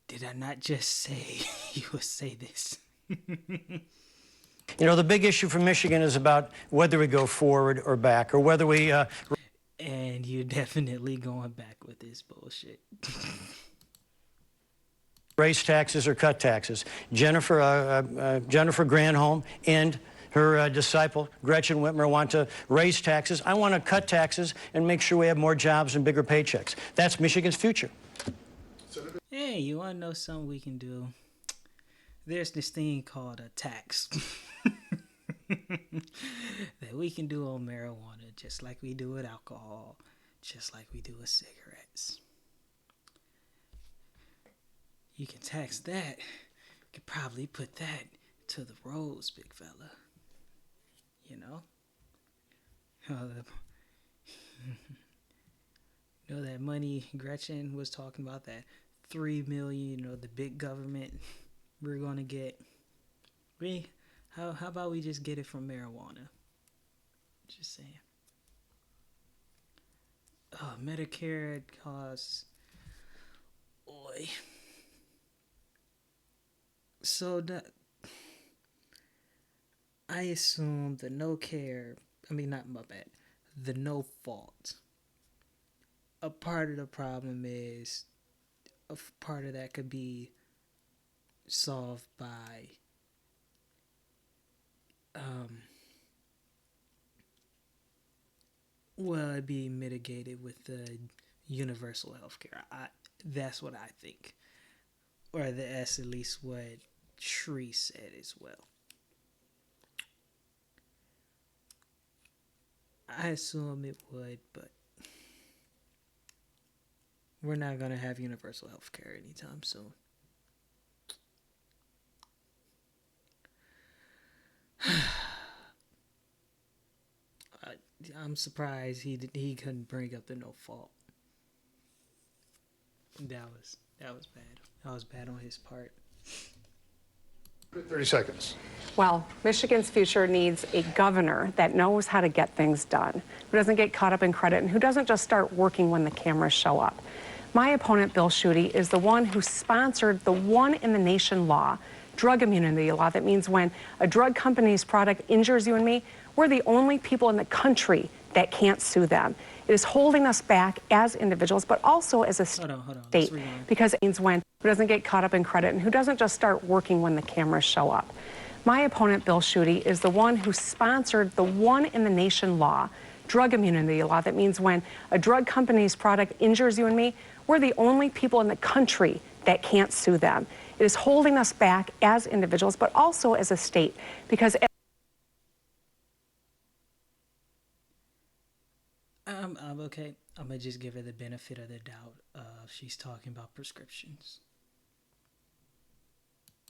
Did I not just say you would say this? You know, the big issue for Michigan is about whether we go forward or back, or whether we And you're definitely going back with this bullshit. raise taxes or cut taxes. Jennifer Granholm and her disciple, Gretchen Whitmer, want to raise taxes. I want to cut taxes and make sure we have more jobs and bigger paychecks. That's Michigan's future. Hey, you want to know something we can do? There's this thing called a tax that we can do on marijuana, just like we do with alcohol, just like we do with cigarettes. You can tax that. You could probably put that to the roads, big fella. You know? You know that money Gretchen was talking about, that $3 million, you know, the big government we're gonna get. How about we just get it from marijuana? Just saying. Medicare costs. Boy. So I assume the no fault. A part of the problem is, a part of that could be solved by it'd be mitigated with the universal health care. That's what I think. Or that's at least what Shri said as well. I assume it would, but we're not going to have universal health care anytime soon. I'm surprised he couldn't bring up the no fault. That was bad. That was bad on his part. 30 seconds. Well, Michigan's future needs a governor that knows how to get things done, who doesn't get caught up in credit, and who doesn't just start working when the cameras show up. My opponent, Bill Schuette, is the one who sponsored the one-in-the-nation law, drug immunity law, that means when a drug company's product injures you and me, we're the only people in the country that can't sue them. It is holding us back as individuals, but also as a state, because it means when who doesn't get caught up in credit and who doesn't just start working when the cameras show up. My opponent, Bill Schuette, is the one who sponsored the one-in-the-nation law, drug immunity law, that means when a drug company's product injures you and me, we're the only people in the country that can't sue them. It is holding us back as individuals, but also as a state, because I'm okay. I'm gonna just give her the benefit of the doubt. She's talking about prescriptions.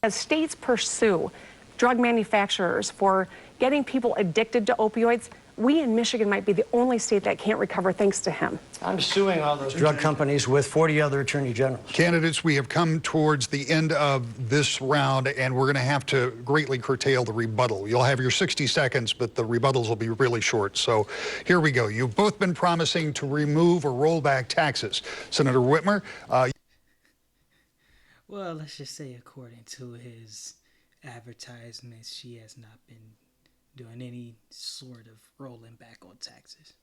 as states pursue drug manufacturers for getting people addicted to opioids, we in Michigan might be the only state that can't recover thanks to him. I'm suing all those drug companies with 40 other attorney generals. Candidates, we have come towards the end of this round, and we're going to have to greatly curtail the rebuttal. You'll have your 60 seconds, but the rebuttals will be really short. So here we go. You've both been promising to remove or roll back taxes. Senator Whitmer. Well, let's just say according to his advertisements, she has not been doing any sort of rolling back on taxes.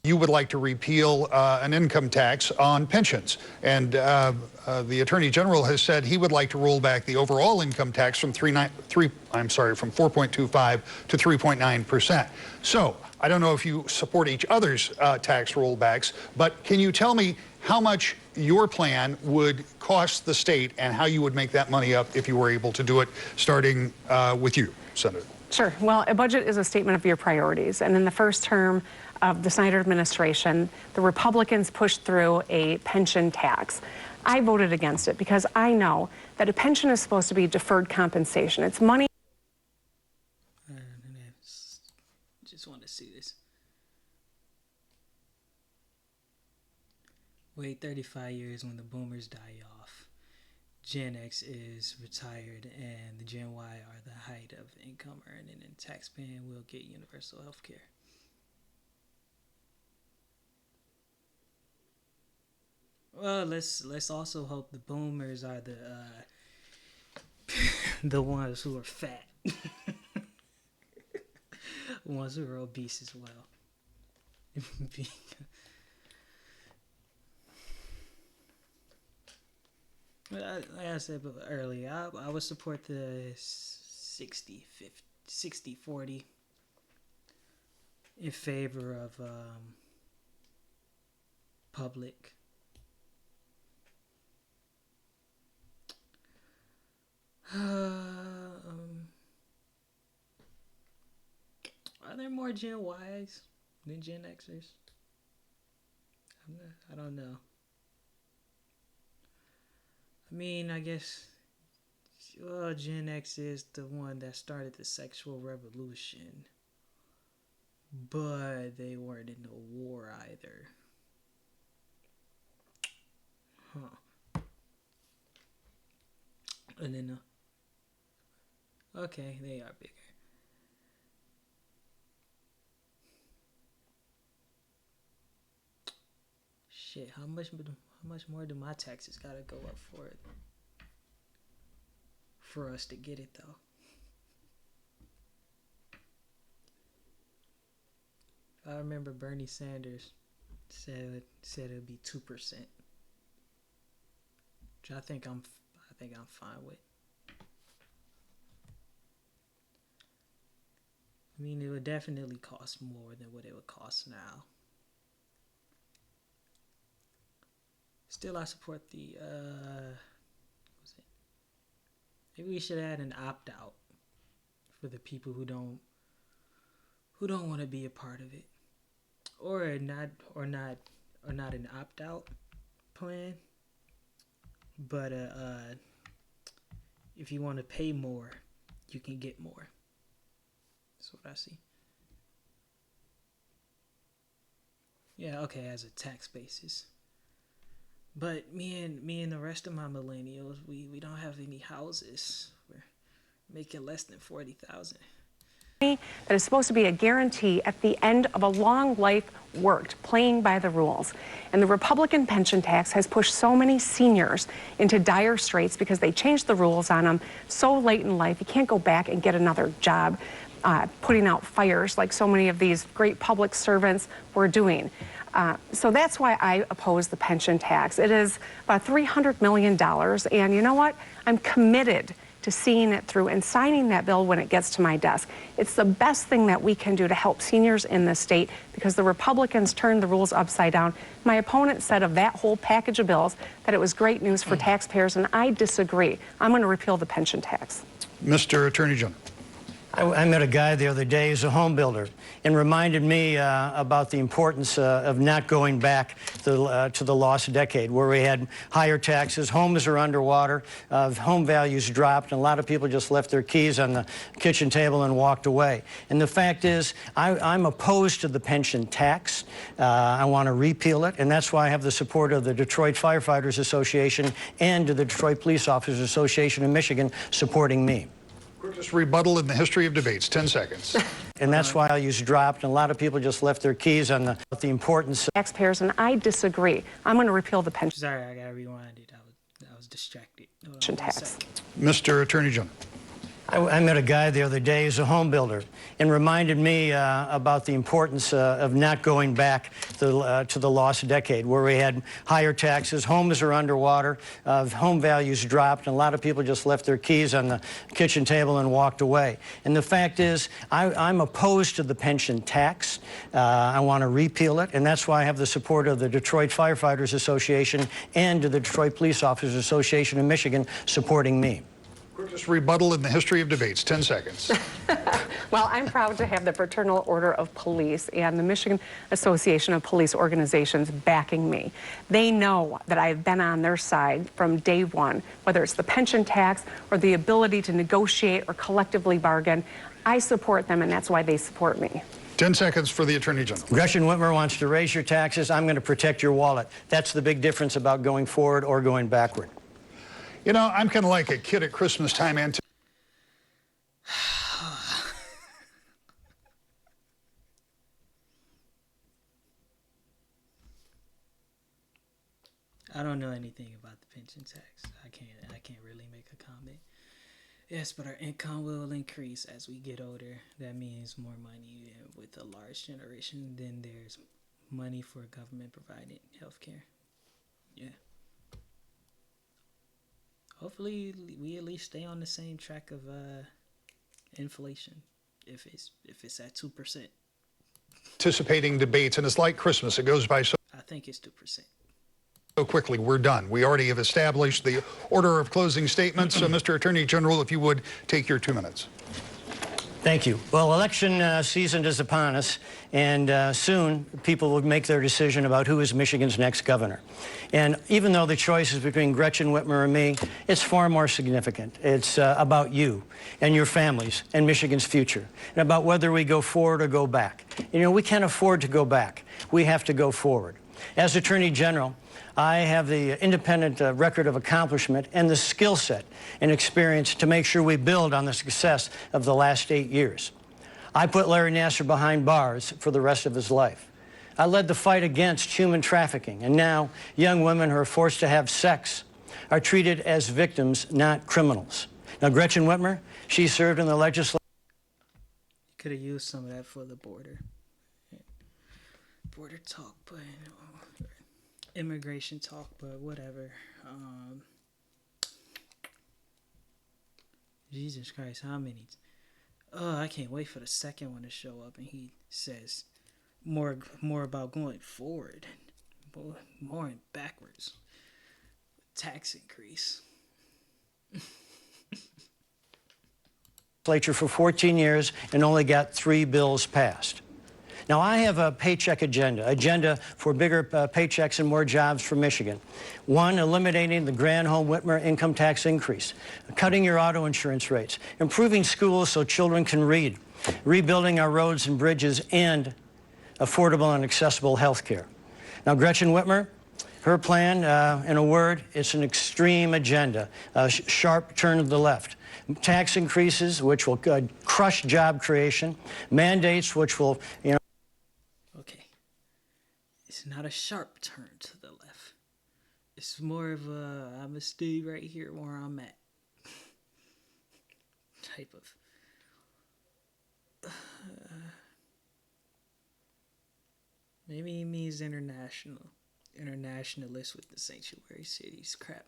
You would like to repeal an income tax on pensions, and the Attorney General has said he would like to roll back the overall income tax from 4.25 to 3.9%. So I don't know if you support each other's tax rollbacks, but can you tell me how much your plan would cost the state and how you would make that money up if you were able to do it, starting with you, Senator? Sure. Well, a budget is a statement of your priorities. And in the first term of the Snyder administration, the Republicans pushed through a pension tax. I voted against it because I know that a pension is supposed to be deferred compensation. It's money. Just want to see this. Wait 35 years when the boomers die off. Gen X is retired and the Gen Y are the height of income earning, and taxpaying will get universal health care. Well, let's also hope the boomers are the the ones who are fat. ones who are obese as well. Like I said earlier, I would support the 60-40 in favor of public. Are there more Gen Ys than Gen Xers? I don't know. I mean, I guess, well, Gen X is the one that started the sexual revolution, but they weren't in the war either. Huh. And then, okay, they are bigger. Shit, how much more do my taxes gotta go up for us to get it though? I remember Bernie Sanders said it'd be 2%, which I think I'm fine with. I mean, it would definitely cost more than what it would cost now. Still, I support the what was it? Maybe we should add an opt-out for the people who don't want to be a part of it, or not an opt-out plan, but if you want to pay more, you can get more. That's what I see. Yeah, okay, as a tax basis. But me and the rest of my millennials, we don't have any houses. We're making less than $40,000. That is supposed to be a guarantee at the end of a long life worked, playing by the rules. And the Republican pension tax has pushed so many seniors into dire straits because they changed the rules on them so late in life. You can't go back and get another job putting out fires like so many of these great public servants were doing. So that's why I oppose the pension tax. It is about $300 million, and you know what? I'm committed to seeing it through and signing that bill when it gets to my desk. It's the best thing that we can do to help seniors in this state because the Republicans turned the rules upside down. My opponent said of that whole package of bills that it was great news for taxpayers, and I disagree. I'm going to repeal the pension tax. Mr. Attorney General. I met a guy the other day who's a home builder and reminded me about the importance of not going back to the lost decade where we had higher taxes, homes are underwater, home values dropped, and a lot of people just left their keys on the kitchen table and walked away. And the fact is, I'm opposed to the pension tax. I want to repeal it, and that's why I have the support of the Detroit Firefighters Association and the Detroit Police Officers Association in Michigan supporting me. Quickest rebuttal in the history of debates, 10 seconds. And that's why values dropped, and a lot of people just left their keys on the importance of taxpayers, and I disagree. I'm going to repeal the pension. Sorry, I gotta rewind it. I was distracted. Tax. Mr. Attorney General. I met a guy the other day who's a home builder and reminded me about the importance of not going back to the lost decade where we had higher taxes, homes are underwater, home values dropped, and a lot of people just left their keys on the kitchen table and walked away. And the fact is, I'm opposed to the pension tax. I want to repeal it, and that's why I have the support of the Detroit Firefighters Association and the Detroit Police Officers Association in Michigan supporting me. Quickest rebuttal in the history of debates, 10 seconds. Well, I'm proud to have the Fraternal Order of Police and the Michigan Association of Police Organizations backing me. They know that I've been on their side from day one, whether it's the pension tax or the ability to negotiate or collectively bargain. I support them, and that's why they support me. 10 seconds for the Attorney General. Gretchen Whitmer wants to raise your taxes. I'm going to protect your wallet. That's the big difference about going forward or going backward. You know, I'm kind of like a kid at Christmas time. And I don't know anything about the pension tax. I can't really make a comment. Yes, but our income will increase as we get older. That means more money, and with a large generation, then there's money for government provided health care. Yeah. Hopefully, we at least stay on the same track of inflation. If it's at 2%, Anticipating debates, and it's like Christmas. It goes by so I think it's 2%. quickly. We're done. We already have established the order of closing statements. So, Mr. Attorney General, if you would take your 2 minutes. Thank you. Well, election season is upon us, and soon people will make their decision about who is Michigan's next governor. And even though the choice is between Gretchen Whitmer and me, it's far more significant. It's about you and your families and Michigan's future, and about whether we go forward or go back. You know, we can't afford to go back. We have to go forward. As Attorney General, I have the independent record of accomplishment and the skill set and experience to make sure we build on the success of the last 8 years. I put Larry Nassar behind bars for the rest of his life. I led the fight against human trafficking, and now young women who are forced to have sex are treated as victims, not criminals. Now, Gretchen Whitmer, she served in the legislature. Could have used some of that for the border. Border talk, but immigration talk, but whatever. Jesus Christ, how many? I can't wait for the second one to show up, and he says more about going forward, more and backwards. Tax increase. For 14 years and only got 3 bills passed. Now, I have a paycheck agenda for bigger paychecks and more jobs for Michigan. 1, eliminating the Granholm-Whitmer income tax increase, cutting your auto insurance rates, improving schools so children can read, rebuilding our roads and bridges, and affordable and accessible health care. Now, Gretchen Whitmer, her plan, in a word, it's an extreme agenda, a sharp turn to the left. Tax increases, which will crush job creation, mandates, which will, you know. Okay. It's not a sharp turn to the left. It's more of a, I'm going to stay right here where I'm at type of. Maybe he means internationalist with the sanctuary cities crap.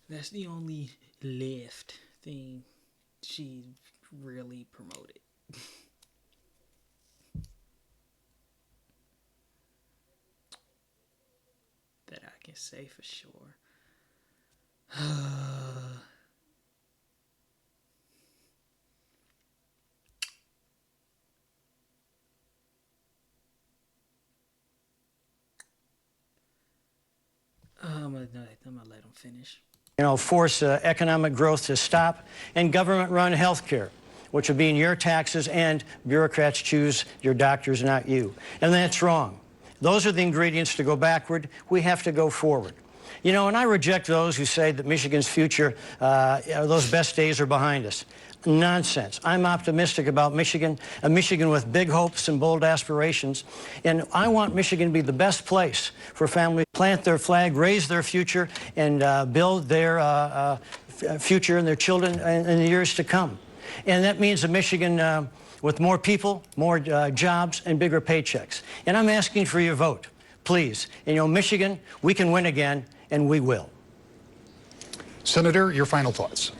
That's the only left thing she really promoted. That I can say for sure. I'm gonna let him finish. You know, force economic growth to stop, and government-run health care, which will be in your taxes, and bureaucrats choose your doctors, not you. And that's wrong. Those are the ingredients to go backward. We have to go forward. You know, and I reject those who say that Michigan's future, those best days are behind us. Nonsense. I'm optimistic about Michigan, a Michigan with big hopes and bold aspirations, and I want Michigan to be the best place for families to plant their flag, raise their future, and build their future and their children in the years to come. And that means a Michigan with more people, more jobs, and bigger paychecks. And I'm asking for your vote, please. And, you know, Michigan, we can win again, and we will. Senator, your final thoughts.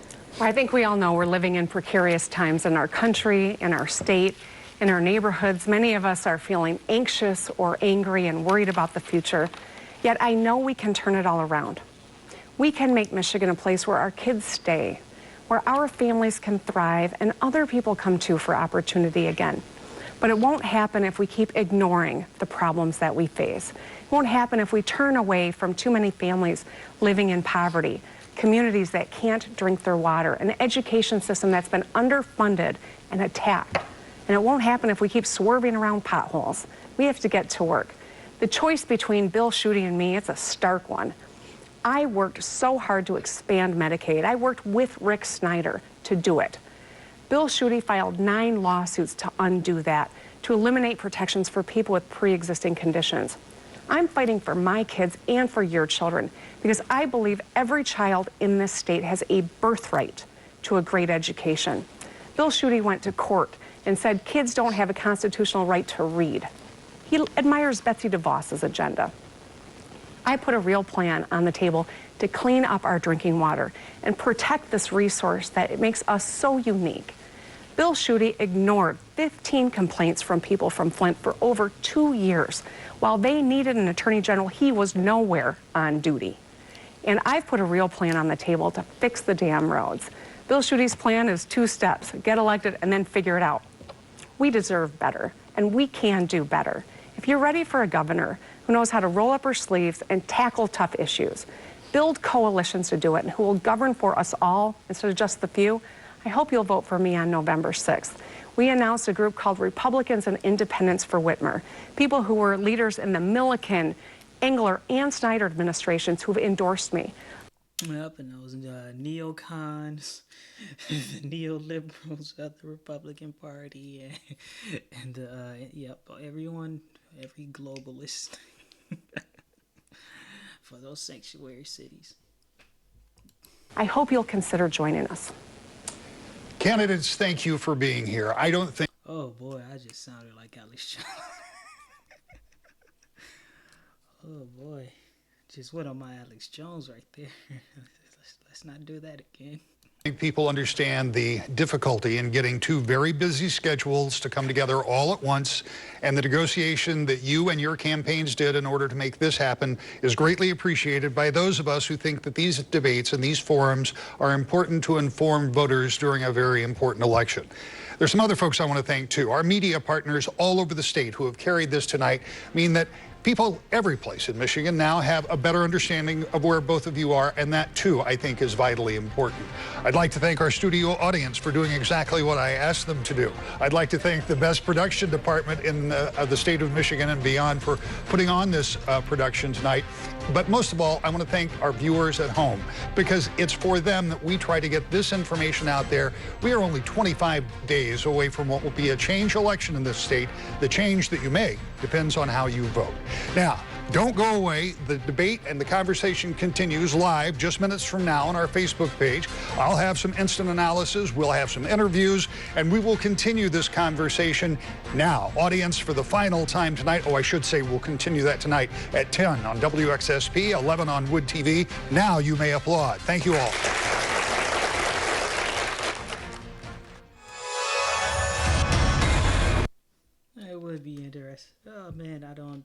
I think we all know we're living in precarious times in our country, in our state, in our neighborhoods. Many of us are feeling anxious or angry and worried about the future. Yet I know we can turn it all around. We can make Michigan a place where our kids stay, where our families can thrive and other people come to for opportunity again. But it won't happen if we keep ignoring the problems that we face. It won't happen if we turn away from too many families living in poverty, communities that can't drink their water, an education system that's been underfunded and attacked. And it won't happen if we keep swerving around potholes. We have to get to work. The choice between Bill Schuette and me, it's a stark one. I worked so hard to expand Medicaid. I worked with Rick Snyder to do it. Bill Schuette filed 9 lawsuits to undo that, to eliminate protections for people with pre-existing conditions. I'm fighting for my kids and for your children because I believe every child in this state has a birthright to a great education. Bill Schuette went to court and said kids don't have a constitutional right to read. He admires Betsy DeVos's agenda. I put a real plan on the table to clean up our drinking water and protect this resource that it makes us so unique. Bill Schuette ignored 15 complaints from people from Flint for over 2 years. While they needed an attorney general, he was nowhere on duty. And I've put a real plan on the table to fix the damn roads. Bill Schuette's plan is 2 steps: get elected and then figure it out. We deserve better, and we can do better. If you're ready for a governor who knows how to roll up her sleeves and tackle tough issues, build coalitions to do it, and who will govern for us all instead of just the few, I hope you'll vote for me on November 6th. We announced a group called Republicans and Independents for Whitmer, people who were leaders in the Milliken, Engler, and Snyder administrations who've endorsed me. Yep, and those neocons, the neoliberals of the Republican Party, and yep, everyone, every globalist for those sanctuary cities. I hope you'll consider joining us. Candidates, thank you for being here. I don't think... Oh boy, I just sounded like Alex Jones. Oh boy, just went on my Alex Jones right there. Let's not do that again. People understand the difficulty in getting 2 very busy schedules to come together all at once, and the negotiation that you and your campaigns did in order to make this happen is greatly appreciated by those of us who think that these debates and these forums are important to inform voters during a very important election. There's some other folks I want to thank too. Our media partners all over the state who have carried this tonight mean that people every place in Michigan now have a better understanding of where both of you are, and that too, I think, is vitally important. I'd like to thank our studio audience for doing exactly what I asked them to do. I'd like to thank the best production department in the state of Michigan and beyond for putting on this production tonight. But most of all, I want to thank our viewers at home, because it's for them that we try to get this information out there. We are only 25 days away from what will be a change election in this state. The change that you make depends on how you vote. Now, don't go away. The debate and the conversation continues live just minutes from now on our Facebook page. I'll have some instant analysis. We'll have some interviews, and we will continue this conversation now. Audience, for the final time tonight, I should say we'll continue that tonight at 10 on WXSP, 11 on Wood TV. Now you may applaud. Thank you all. It would be interesting. Oh man, I don't...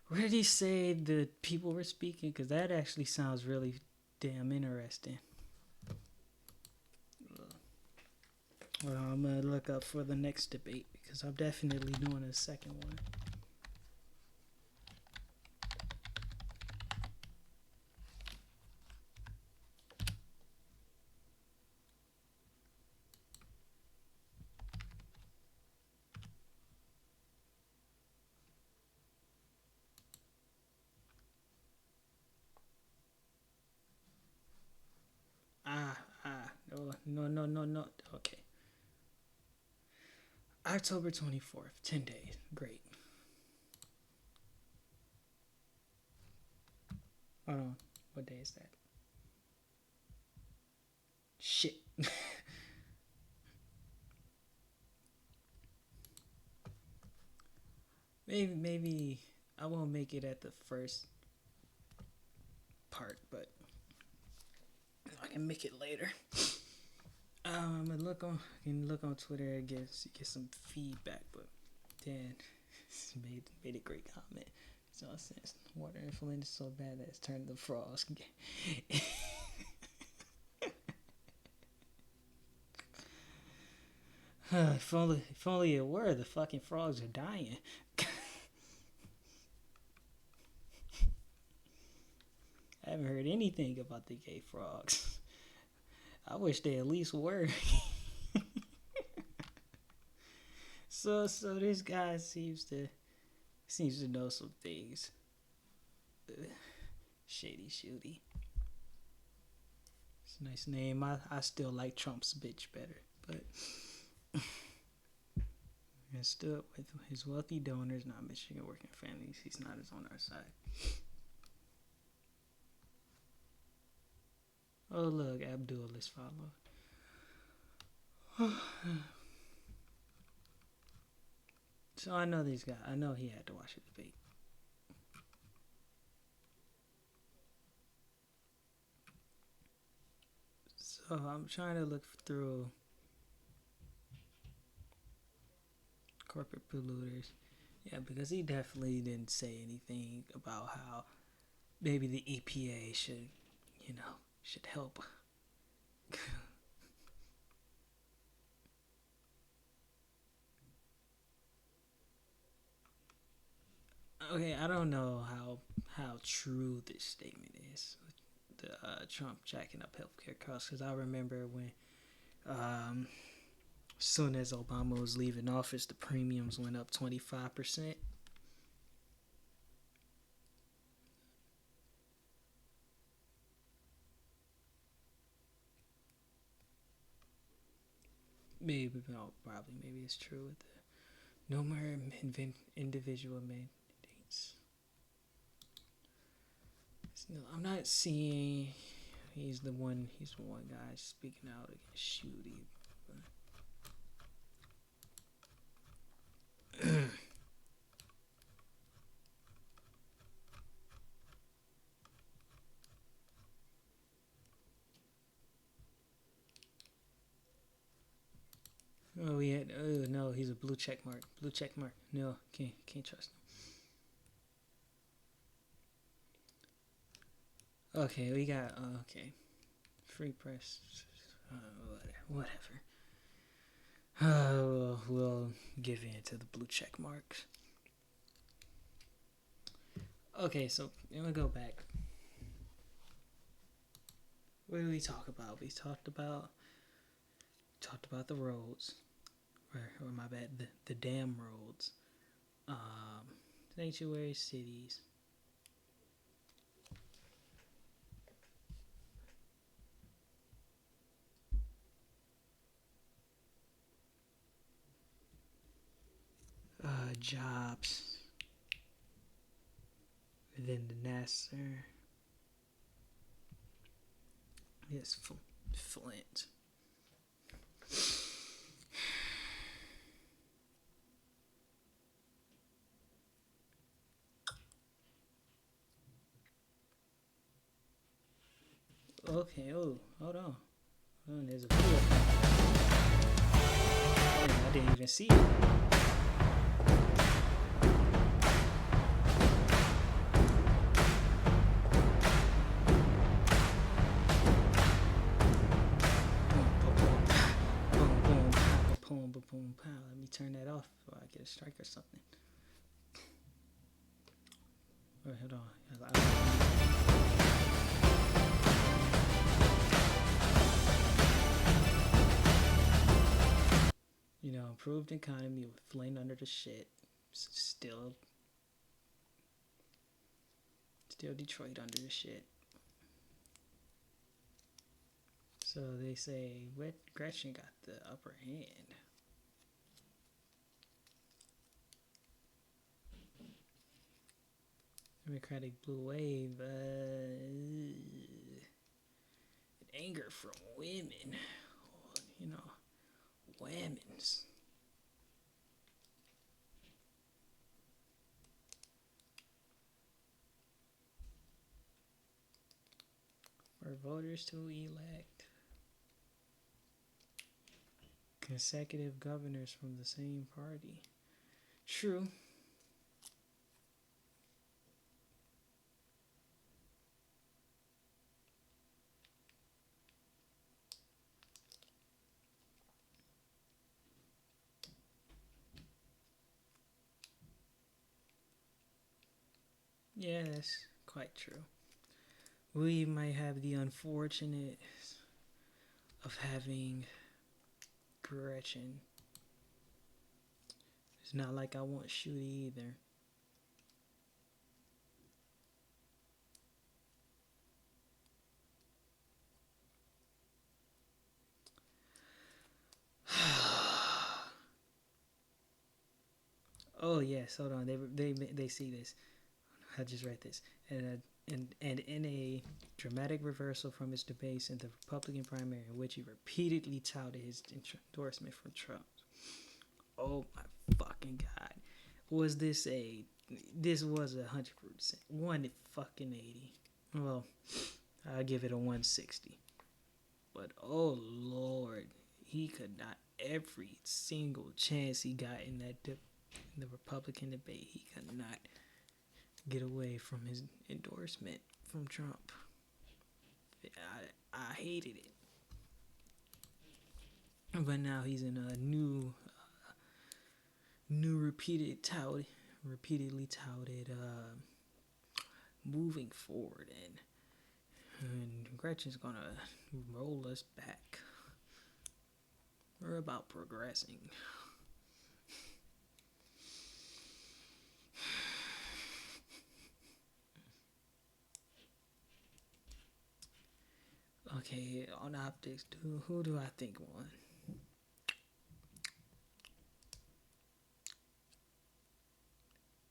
Where did he say the people were speaking? Because that actually sounds really damn interesting. Well, I'm going to look up for the next debate, because I'm definitely doing a second one. No. Okay. October 24th, 10 days. Great. Hold on. What day is that? Shit. Maybe I won't make it at the first part, but I can make it later. I'm gonna look on Twitter and get some feedback, but Dan made a great comment. It's all sense. Water in Flint is so bad that it's turned the frogs. If only it were, the fucking frogs are dying. I haven't heard anything about the gay frogs. I wish they at least were. So this guy seems to know some things. Shady Shooty. It's a nice name. I still like Trump's bitch better, but and stood with his wealthy donors, not Michigan working families. He's not on our side. Oh look, Abdul is followed. So I know these guys. I know he had to watch the debate. So I'm trying to look through corporate polluters. Yeah, because he definitely didn't say anything about how maybe the EPA should, should help. Okay, I don't know how true this statement is. The Trump jacking up healthcare costs, because I remember when soon as Obama was leaving office, the premiums went up 25%. Maybe, no, probably, maybe it's true with the no more individual mandates. No, I'm not seeing. He's the one. He's the one guy speaking out against shooting. Oh, we had. Oh no, he's a blue check mark. Blue check mark. No, can't trust him. Okay, we got. Okay, free press. Whatever. We'll give in to the blue check marks. Okay, so I'm gonna go back. What did we talk about? We talked about the roads, or my bad, the damn roads. Sanctuary cities. Jobs within the Nasser. Yes, Flint. Okay, oh, hold on. Oh, there's a video. Oh, I didn't even see it. Boom, pow. Let me turn that off before I get a strike or something. Alright, hold on. Improved economy with Flint under the shit. Still Detroit under the shit. So they say Gretchen got the upper hand. Democratic blue wave, anger from women, women's. For voters to elect consecutive governors from the same party. True. Yeah, that's quite true. We might have the unfortunate of having Gretchen. It's not like I want Shooty either. Oh yes, hold on. They see this. I just read this. And in a dramatic reversal from his debates in the Republican primary, in which he repeatedly touted his endorsement for Trump. Oh my fucking god! Was this a? This was 100%, 180. Well, I give it a 160. But oh lord, he could not. Every single chance he got in the Republican debate, he could not get away from his endorsement from Trump. I hated it. But now he's in a repeatedly touted moving forward, and Gretchen's gonna roll us back. We're about progressing. Okay, on optics, who do I think won?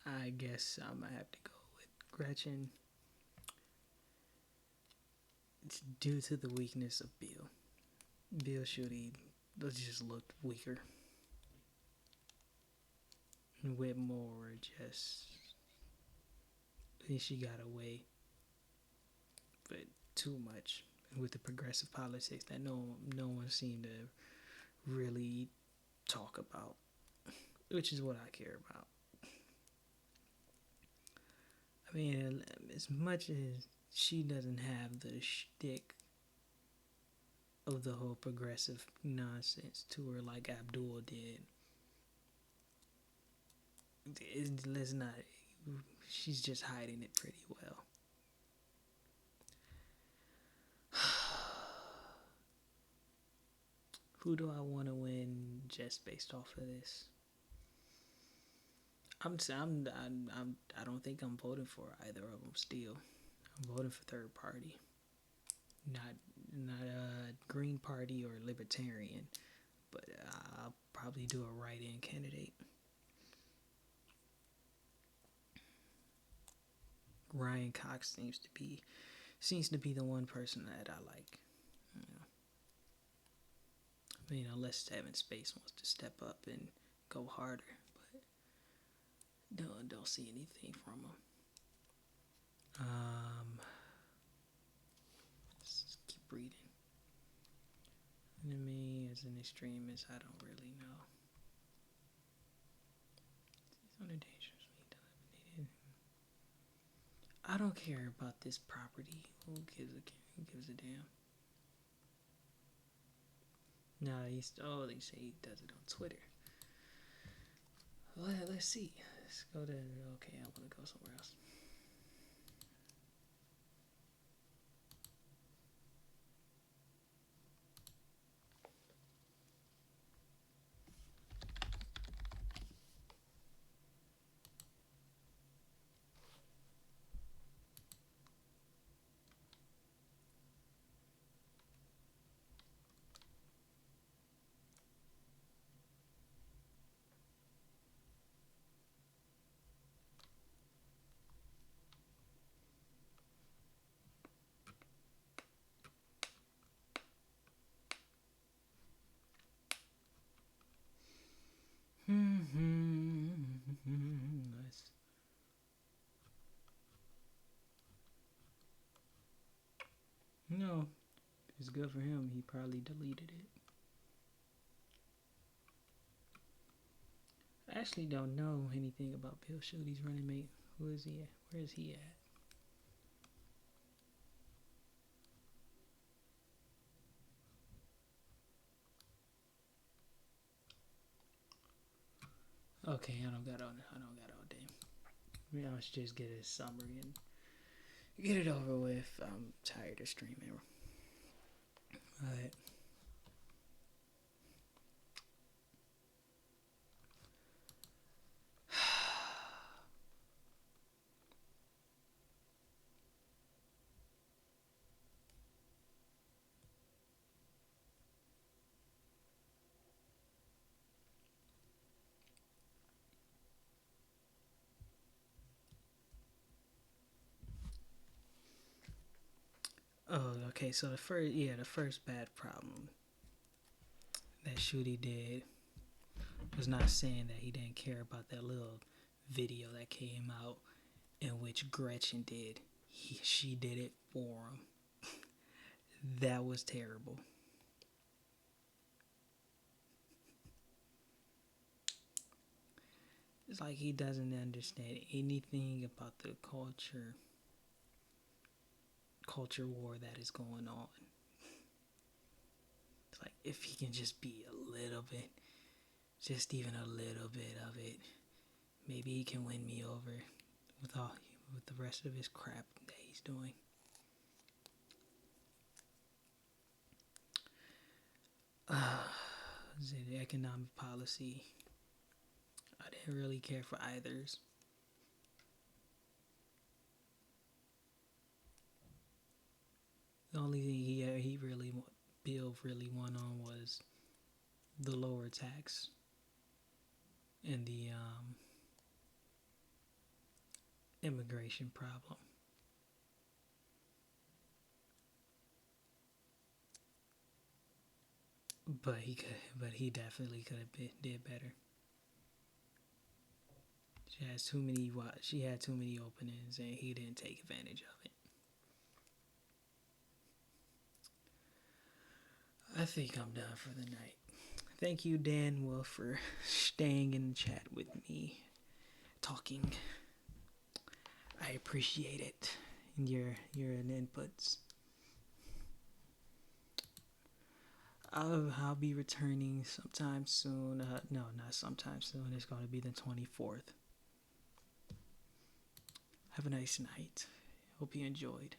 I guess I might have to go with Gretchen. It's due to the weakness of Bill. Bill Schuette just looked weaker. Whitmore just, she got away, but too much with the progressive politics that no one seemed to really talk about, which is what I care about. I mean, as much as she doesn't have the shtick of the whole progressive nonsense to her like Abdul did, let's not. She's just hiding it pretty well. Who do I want to win just based off of this? I don't think I'm voting for either of them still. I'm voting for third party. Not a Green Party or Libertarian, but I'll probably do a write-in candidate. Ryan Cox seems to be the one person that I like. You know. I mean, unless Evan Space wants to step up and go harder, but don't see anything from him. Let's keep reading. Enemy as an extremist, I don't really know. He's under dangerously dominated. I don't care about this property. Who gives a damn? No, they say he does it on Twitter. Well, let's see. Let's go to, okay, I want to go somewhere else. Nice. No, it's good for him. He probably deleted it. I actually don't know anything about Bill Schuette's running mate. Who is he at? Where is he at? Okay, I don't got all day. Maybe I should just get a summary and get it over with. I'm tired of streaming. Alright. okay, so the first bad problem that Shooty did was not saying that he didn't care about that little video that came out in which Gretchen did. She did it for him. That was terrible. It's like he doesn't understand anything about the culture war that is going on. It's like if he can just be a little bit, just even a little bit of it, maybe he can win me over with the rest of his crap that he's doing. The economic policy, I didn't really care for either's. The only thing Bill really won on was the lower tax and the immigration problem. But he definitely could have did better. She had too many openings, and he didn't take advantage of it. I think I'm done for the night. Thank you, Dan Wolf, for staying in the chat with me, talking. I appreciate it, and your inputs. I'll be returning sometime soon. No, not sometime soon. It's going to be the 24th. Have a nice night. Hope you enjoyed.